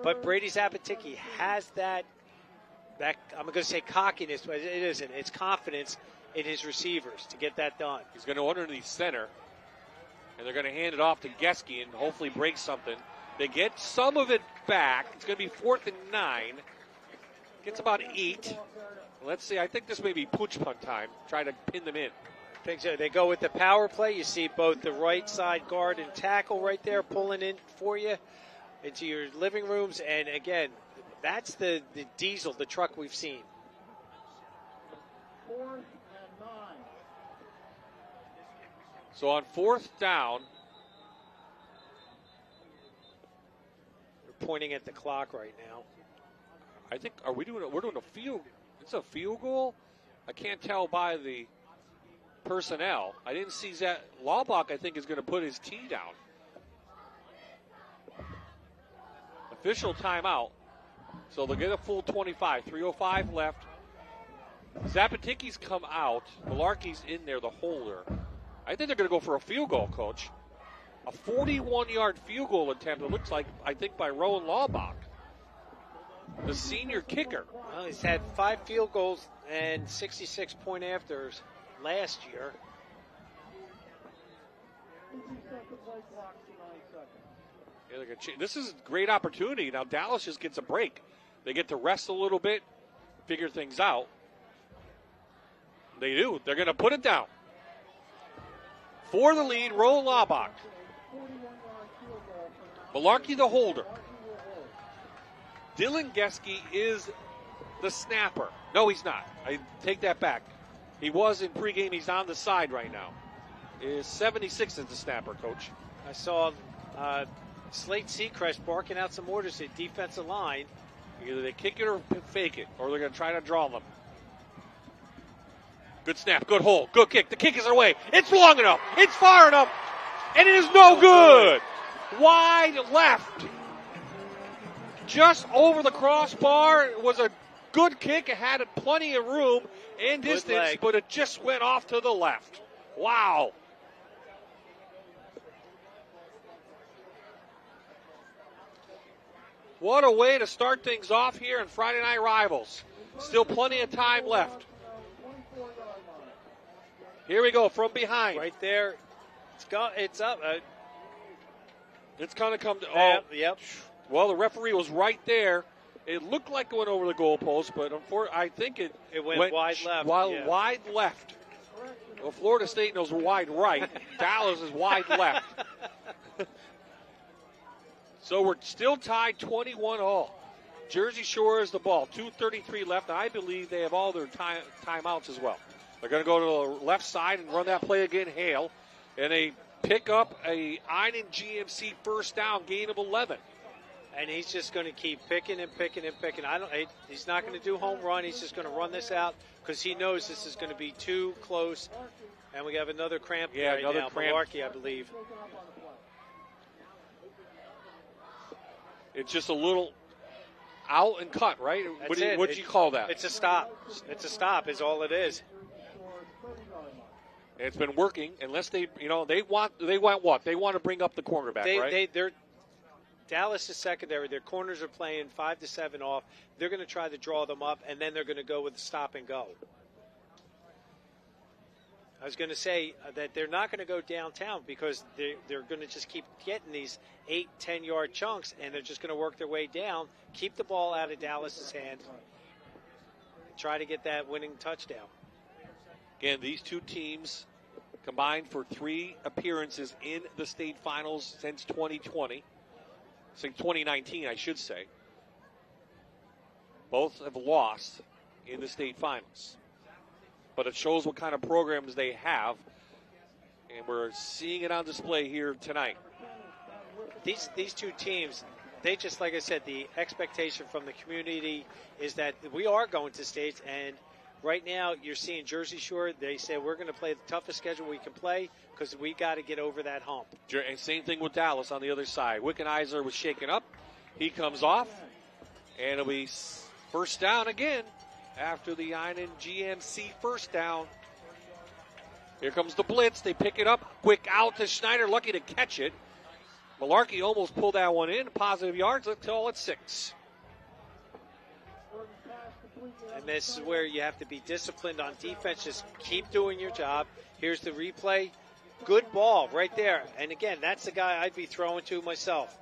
But Brady Zapaticki has that, I'm going to say cockiness, but it isn't. It's confidence in his receivers to get that done. He's going to underneath center, and they're going to hand it off to Geske and hopefully break something. They get some of it back. It's going to be 4th and 9. Gets about 8. Let's see. I think this may be pooch punt time. Try to pin them in. I think so. They go with the power play. You see both the right side guard and tackle right there pulling in for you into your living rooms. And again, That's the diesel, the truck we've seen. 4th and 9. So on 4th down, we're pointing at the clock right now. I think, we're doing a field, it's a field goal? I can't tell by the personnel. I didn't see that. Laubach, I think, is going to put his tee down. Official timeout. So they'll get a full 25. 3:05 left. Zapaticki's come out. Malarkey's in there, the holder. I think they're going to go for a field goal, Coach. A 41-yard field goal attempt, it looks like, I think, by Rowan Laubach, the senior kicker. Well, he's had 5 field goals and 66 point afters last year. Yeah, this is a great opportunity. Now Dallas just gets a break. They get to rest a little bit, figure things out. They do. They're going to put it down. For the lead, Rowan Laubach. Malarkey the holder. Dylan Geske is the snapper. No, he's not. I take that back. He was in pregame. He's on the side right now. Is 76 is the snapper, Coach. I saw Slate Seacrest barking out some orders at defensive line. Either they kick it or fake it, or they're going to try to draw them. Good snap, good hole, good kick. The kick is away. It's long enough. It's far enough. And it is no good. Wide left. Just over the crossbar. It was a good kick. It had plenty of room and distance, but it just went off to the left. Wow. What a way to start things off here in Friday Night Rivals. Still plenty of time left. Here we go from behind. Right there. It's up. It's going to come to. Yep. Well, the referee was right there. It looked like it went over the goalpost, but I think it went wide left. Wide left. Well, Florida State knows wide right. Dallas is wide left. So we're still tied 21-all. Jersey Shore is the ball. 2:33 left. I believe they have all their timeouts as well. They're going to go to the left side and run that play again, Hale. And they pick up a Einen GMC first down, gain of 11. And he's just going to keep picking and picking and picking. He's not going to do home run. He's just going to run this out because he knows this is going to be too close. And we have another cramp right now. Malarkey, I believe. It's just a little out and cut, right? What do you call that? It's a stop. It's a stop is all it is. It's been working unless they want what? They want to bring up the cornerback, right? They're Dallas' secondary. Their corners are playing 5 to 7 off. They're going to try to draw them up, and then they're going to go with the stop and go. I was going to say that they're not going to go downtown because they're going to just keep getting these 8, 10-yard chunks, and they're just going to work their way down, keep the ball out of Dallas' hand, and try to get that winning touchdown. Again, these two teams combined for 3 appearances in the state finals since 2020. Since 2019, I should say. Both have lost in the state finals. But it shows what kind of programs they have. And we're seeing it on display here tonight. These two teams, they just, like I said, the expectation from the community is that we are going to states. And right now you're seeing Jersey Shore. They say we're going to play the toughest schedule we can play because we got to get over that hump. And same thing with Dallas on the other side. Wickenheiser was shaken up. He comes off. And it'll be first down again. After the Einen GMC first down. Here comes the blitz. They pick it up. Quick out to Schneider. Lucky to catch it. Malarkey almost pulled that one in. Positive yards. Let's call it 6. And this is where you have to be disciplined on defense. Just keep doing your job. Here's the replay. Good ball right there. And again, that's the guy I'd be throwing to myself.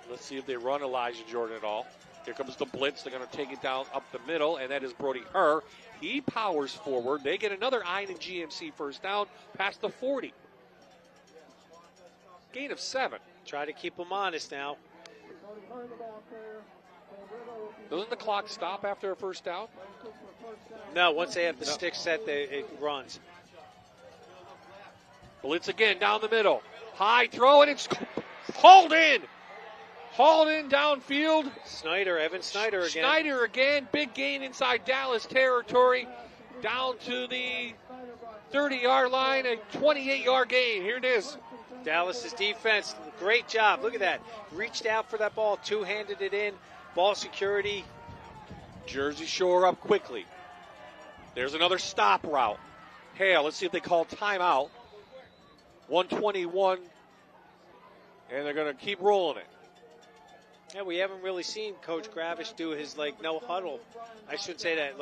Let's see if they run Elijah Jordan at all. Here comes the blitz. They're going to take it down up the middle, and that is Brody Herr. He powers forward. They get another Einen GMC first down past the 40. Gain of 7. Try to keep them honest now. Doesn't the clock stop after a first down? No, once they have the stick set, it runs. Blitz again down the middle. High throw, and it's hauled in. Hauled in downfield. Evan Snyder again. Snyder again. Big gain inside Dallas territory. Down to the 30-yard line, a 28-yard gain. Here it is. Dallas's defense, great job. Look at that. Reached out for that ball, two-handed it in. Ball security. Jersey Shore up quickly. There's another stop route. Hale, let's see if they call timeout. 1:21, and they're going to keep rolling it. Yeah, we haven't really seen Coach Gravish do his, no huddle. I shouldn't say that,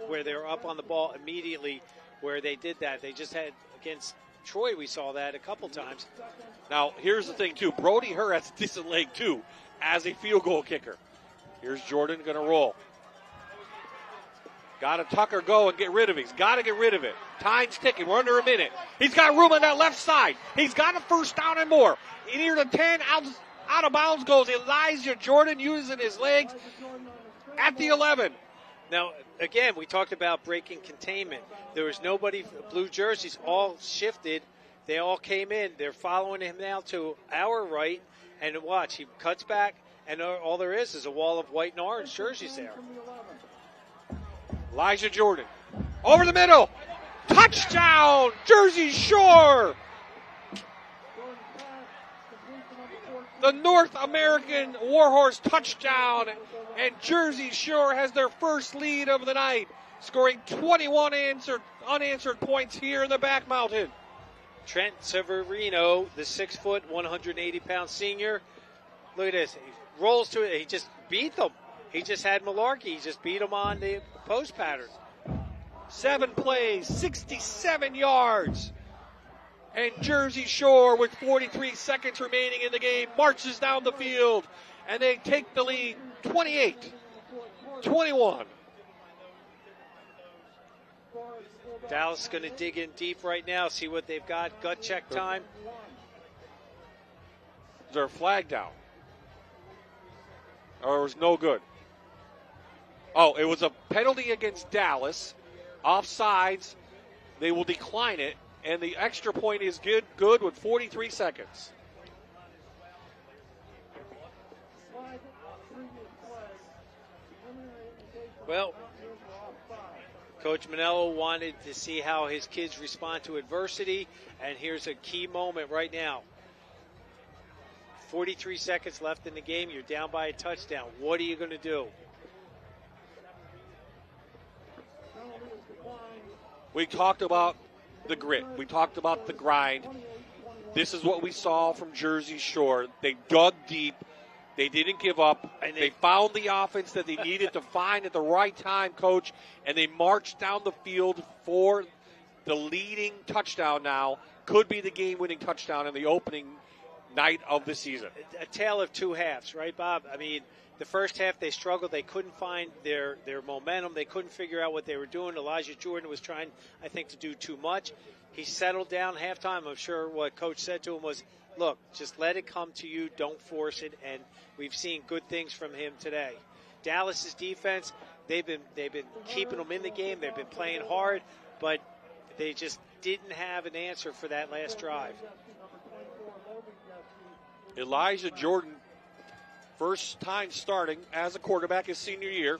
where they're up on the ball immediately, where they did that. They just had, against Troy, we saw that a couple times. Now, here's the thing, too. Brody Herr has a decent leg, too, as a field goal kicker. Here's Jordan going to roll. Got to Tucker go and get rid of it. He's got to get rid of it. Time's ticking. We're under a minute. He's got room on that left side. He's got a first down and more. Near the 10, out of bounds goes Elijah Jordan using his legs at the 11. Now, again, we talked about breaking containment. There was nobody, blue jerseys all shifted. They all came in. They're following him now to our right. And watch, he cuts back, and all there is a wall of white and orange jerseys there. Elijah Jordan over the middle. Touchdown, Jersey Shore. The North American Warhorse touchdown, and Jersey Shore has their first lead of the night, scoring 21 unanswered points here in the back mountain. Trent Severino, the 6-foot, 180-pound senior. Look at this. He rolls to it. He just beat them. He just had malarkey. He just beat them on the post pattern. 7 plays, 67 yards. And Jersey Shore, with 43 seconds remaining in the game, marches down the field. And they take the lead 28-21. Dallas is going to dig in deep right now, see what they've got. Gut check time. Is there a flag down? Or it was no good? Oh, it was a penalty against Dallas. Offsides. They will decline it. And the extra point is good with 43 seconds. Well, Coach Manello wanted to see how his kids respond to adversity, and here's a key moment right now. 43 seconds left in the game. You're down by a touchdown. What are you going to do? We talked about the grit. We talked about the grind. This is what we saw from Jersey Shore. They dug deep. They didn't give up. And they found the offense that they needed to find at the right time, Coach, and they marched down the field for the leading touchdown now. Could be the game-winning touchdown in the opening night of the season. A tale of two halves, right, Bob? I mean, the first half they struggled. They couldn't find their momentum. They couldn't figure out what they were doing. Elijah Jordan was trying, I think, to do too much. He settled down halftime. I'm sure what Coach said to him was, look, just let it come to you. Don't force it. And we've seen good things from him today. Dallas's defense, they've been keeping them in the game. They've been playing hard, but they just didn't have an answer for that last drive. Elijah Jordan, first time starting as a quarterback his senior year.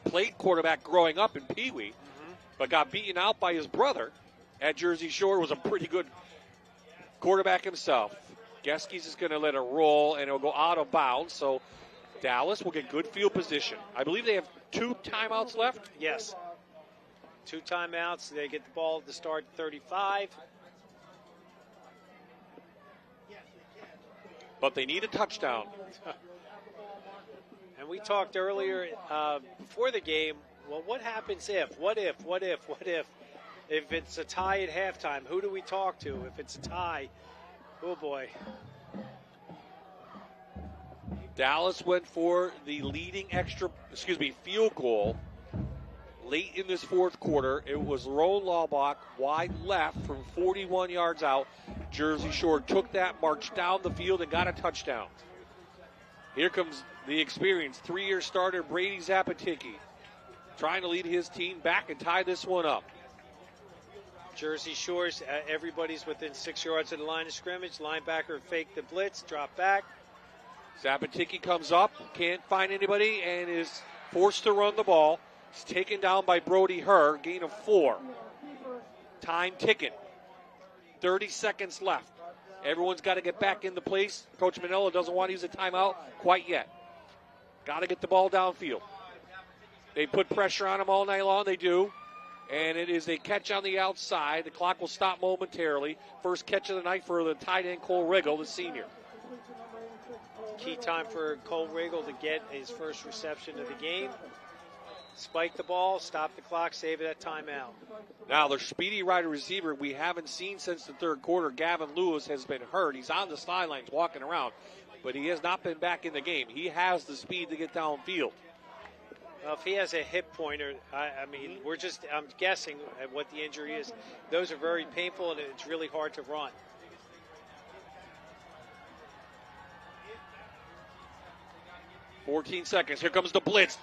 Played quarterback growing up in Pee Wee, but got beaten out by his brother at Jersey Shore. Was a pretty good quarterback himself. Geskies is going to let it roll, and it'll go out of bounds. So Dallas will get good field position. I believe they have 2 timeouts left. Yes. 2 timeouts. They get the ball to start 35. But they need a touchdown. And we talked earlier before the game, well, what happens if? What if? If it's a tie at halftime, who do we talk to? If it's a tie, oh boy. Dallas went for the leading field goal late in this fourth quarter. It was Ron Laubach wide left from 41 yards out. Jersey Shore took that, marched down the field, and got a touchdown. Here comes the experienced 3-year starter Brady Zapaticki, trying to lead his team back and tie this one up. Jersey Shore's, everybody's within 6 yards of the line of scrimmage. Linebacker faked the blitz, drop back. Zapaticki comes up, can't find anybody, and is forced to run the ball. He's taken down by Brody Herr, gain of 4. Time ticking. 30 seconds left. Everyone's got to get back into place. Coach Manella doesn't want to use a timeout quite yet. Got to get the ball downfield. They put pressure on him all night long. They do. And it is a catch on the outside. The clock will stop momentarily. First catch of the night for the tight end Cole Riggle, the senior. Key time for Cole Riggle to get his first reception of the game. Spike the ball, stop the clock, save that timeout. Now, the speedy wide receiver we haven't seen since the third quarter, Gavin Lewis, has been hurt. He's on the sidelines walking around, but he has not been back in the game. He has the speed to get downfield. Well, if he has a hip pointer, I'm guessing at what the injury is. Those are very painful, and it's really hard to run. .14 seconds. Here comes the blitz.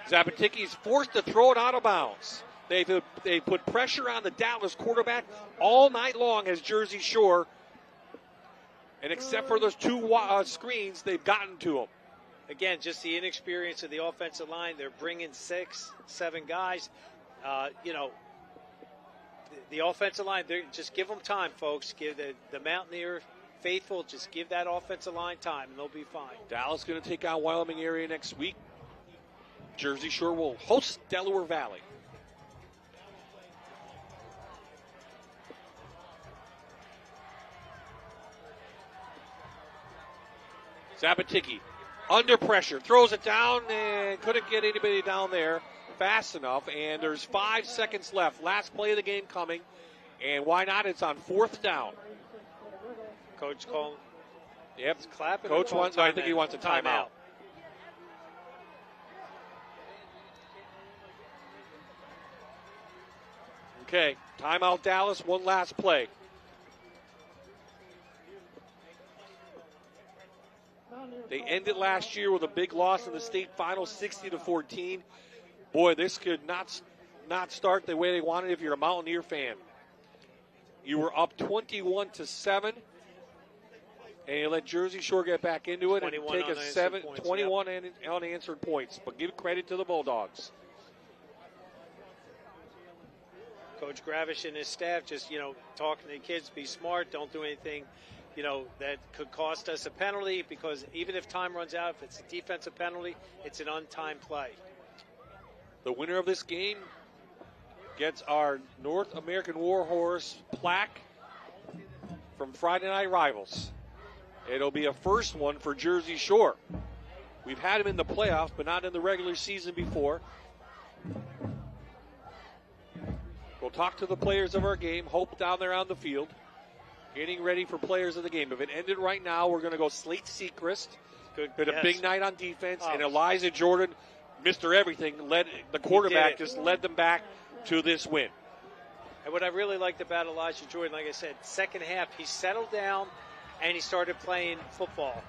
Zapaticki is forced to throw it out of bounds. They put pressure on the Dallas quarterback all night long as Jersey Shore. And except for those 2 screens, they've gotten to him. Again, just the inexperience of the offensive line. They're bringing 6, 7 guys. The offensive line, just give them time, folks. Give the Mountaineer faithful, just give that offensive line time, and they'll be fine. Dallas going to take on Wyoming area next week. Jersey Shore will host Delaware Valley. Zapaticki under pressure, throws it down and couldn't get anybody down there fast enough. And there's 5 seconds left. Last play of the game coming. And why not? It's on 4th down. Coach calling. Yep. He's clapping. Coach wants. I think he wants a timeout. Okay, timeout Dallas, one last play. They ended last year with a big loss in the state final, 60-14. Boy, this could not start the way they wanted if you're a Mountaineer fan. You were up 21-7, and you let Jersey Shore get back into it and take a 21 unanswered points. But give credit to the Bulldogs. Coach Gravish and his staff just, talking to the kids, be smart, don't do anything, that could cost us a penalty, because even if time runs out, if it's a defensive penalty, it's an untimed play. The winner of this game gets our North American Warhorse plaque from Friday Night Rivals. It'll be a first one for Jersey Shore. We've had them in the playoffs, but not in the regular season before. We'll talk to the players of our game. Hope down there on the field, getting ready for players of the game. If it ended right now, we're going to go Slate Sechrist. Good, a big night on defense, and Elijah Jordan, Mr. Everything, led the quarterback, just led them back to this win. And what I really liked about Elijah Jordan, like I said, second half, he settled down and he started playing football.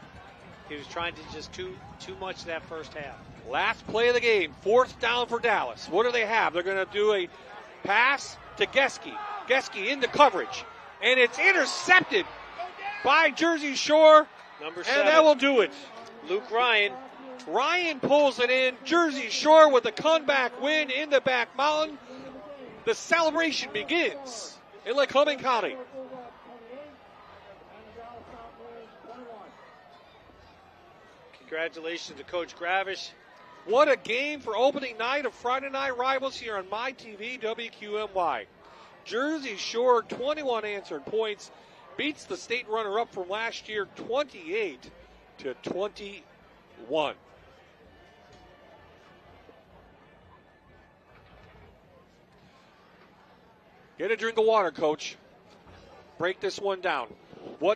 He was trying to just too much that first half. Last play of the game, 4th down for Dallas. What do they have? They're going to do a pass to Geske. Geske into coverage. And it's intercepted by Jersey Shore. Number 7. And that will do it. Luke Ryan. Ryan pulls it in. Jersey Shore with a comeback win in the back mountain. The celebration begins in Lycoming County. Congratulations to Coach Gravish. What a game for opening night of Friday Night Rivals here on MyTV WQMY. Jersey Shore, 21 answered points, beats the state runner-up from last year, 28-21. Get a drink of water, Coach. Break this one down. You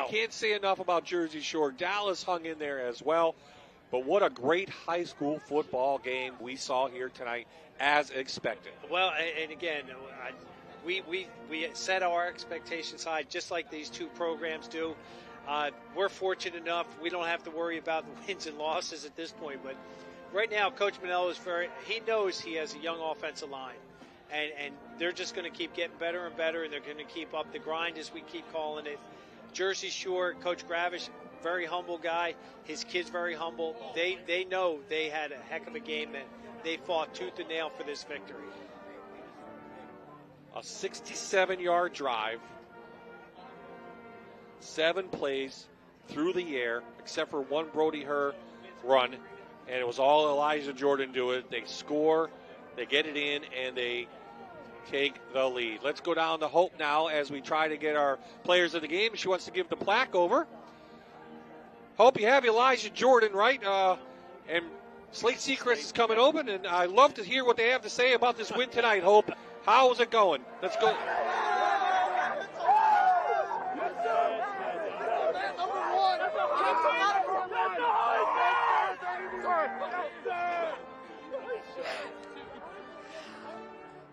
can't say enough about Jersey Shore. Dallas hung in there as well. But what a great high school football game we saw here tonight, as expected. Well, and again, we set our expectations high, just like these two programs do. We're fortunate enough we don't have to worry about the wins and losses at this point. But right now, Coach Manello he knows he has a young offensive line. And they're just going to keep getting better and better, and they're going to keep up the grind, as we keep calling it. Jersey Shore, Coach Gravish, very humble guy. His kids very humble. They know they had a heck of a game, that they fought tooth and nail for this victory. A 67-yard drive, 7 plays through the air, except for one Brody Herr run, and it was all Elijah Jordan do it. They score, they get it in, and they take the lead. Let's go down to Hope now as we try to get our players of the game. She wants to give the plaque over. Hope, you have Elijah Jordan, right? And Slate Secrets is coming open, and I love to hear what they have to say about this win tonight, Hope. How is it going? Let's go.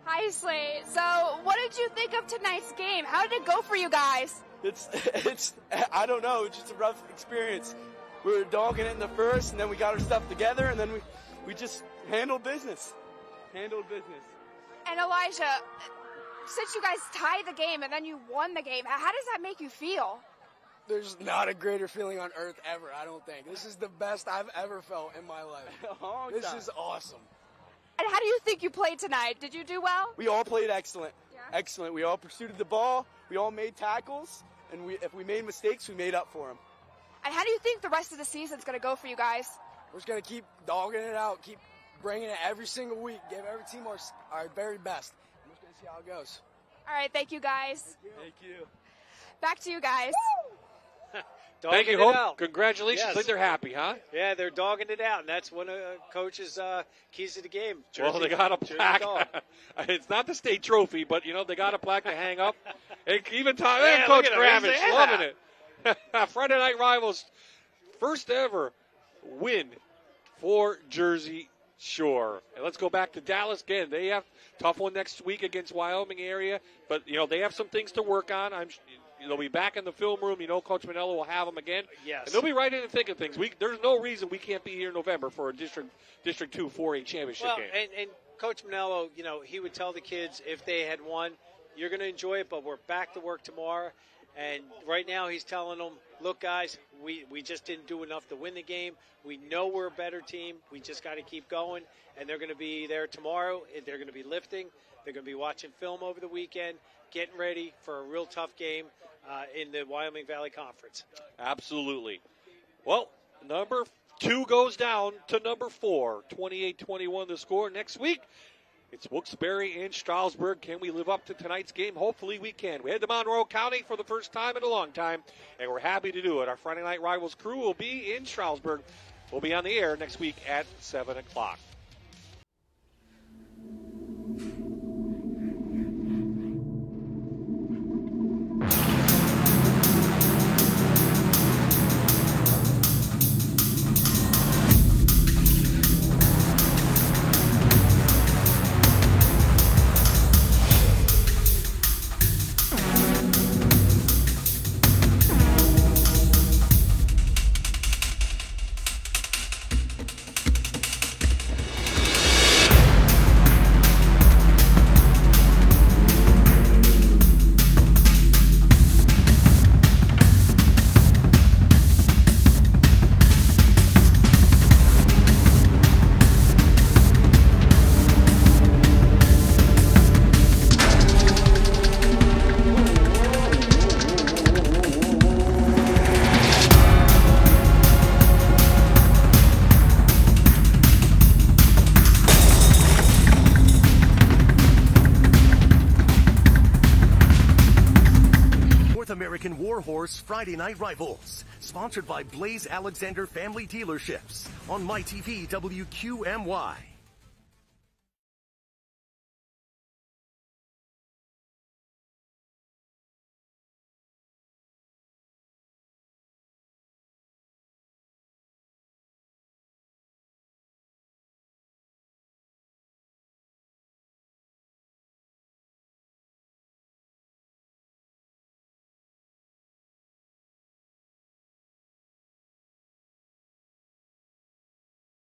Hi, Slate. So, what did you think of tonight's game? How did it go for you guys? It's I don't know. It's just a rough experience. We were dogging it in the first, and then we got our stuff together, and then we just handled business. And Elijah, since you guys tied the game and then you won the game, how does that make you feel? There's not a greater feeling on earth ever, I don't think. This is the best I've ever felt in my life. This is awesome. And how do you think you played tonight? Did you do well? We all played excellent. Yeah. Excellent. We all pursued the ball. We all made tackles. And if we made mistakes, we made up for them. And how do you think the rest of the season's going to go for you guys? We're just going to keep dogging it out, keep bringing it every single week, give every team our very best. I'm just going to see how it goes. All right, thank you, guys. Thank you. Back to you guys. Thank you, Hope. Congratulations. Yes. I think they're happy, huh? Yeah, they're dogging it out, and that's one of Coach's keys to the game. Well, they got a plaque. It's not the state trophy, but, they got a plaque to hang up. And even Coach Gravich, loving it. Friday Night Rivals, first ever win for Jersey Shore. And let's go back to Dallas again. They have a tough one next week against Wyoming area, but, they have some things to work on. They'll be back in the film room. Coach Manello will have them again. Yes. And they'll be right in the thick of things. There's no reason we can't be here in November for a District 2 4A championship game. And Coach Manello, he would tell the kids if they had won, you're going to enjoy it, but we're back to work tomorrow. And right now he's telling them, look, guys, we just didn't do enough to win the game. We know we're a better team. We just got to keep going. And they're going to be there tomorrow. They're going to be lifting. They're going to be watching film over the weekend, getting ready for a real tough game in the Wyoming Valley Conference. Absolutely. Well, number 2 goes down to number 4. 28-21 the score. Next week, it's Wilkes-Barre and Stroudsburg. Can we live up to tonight's game? Hopefully we can. We head to Monroe County for the first time in a long time, and we're happy to do it. Our Friday Night Rivals crew will be in Stroudsburg. We'll be on the air next week at 7 o'clock. Warhorse Friday Night Rivals, sponsored by Blaze Alexander Family Dealerships on MyTV WQMY.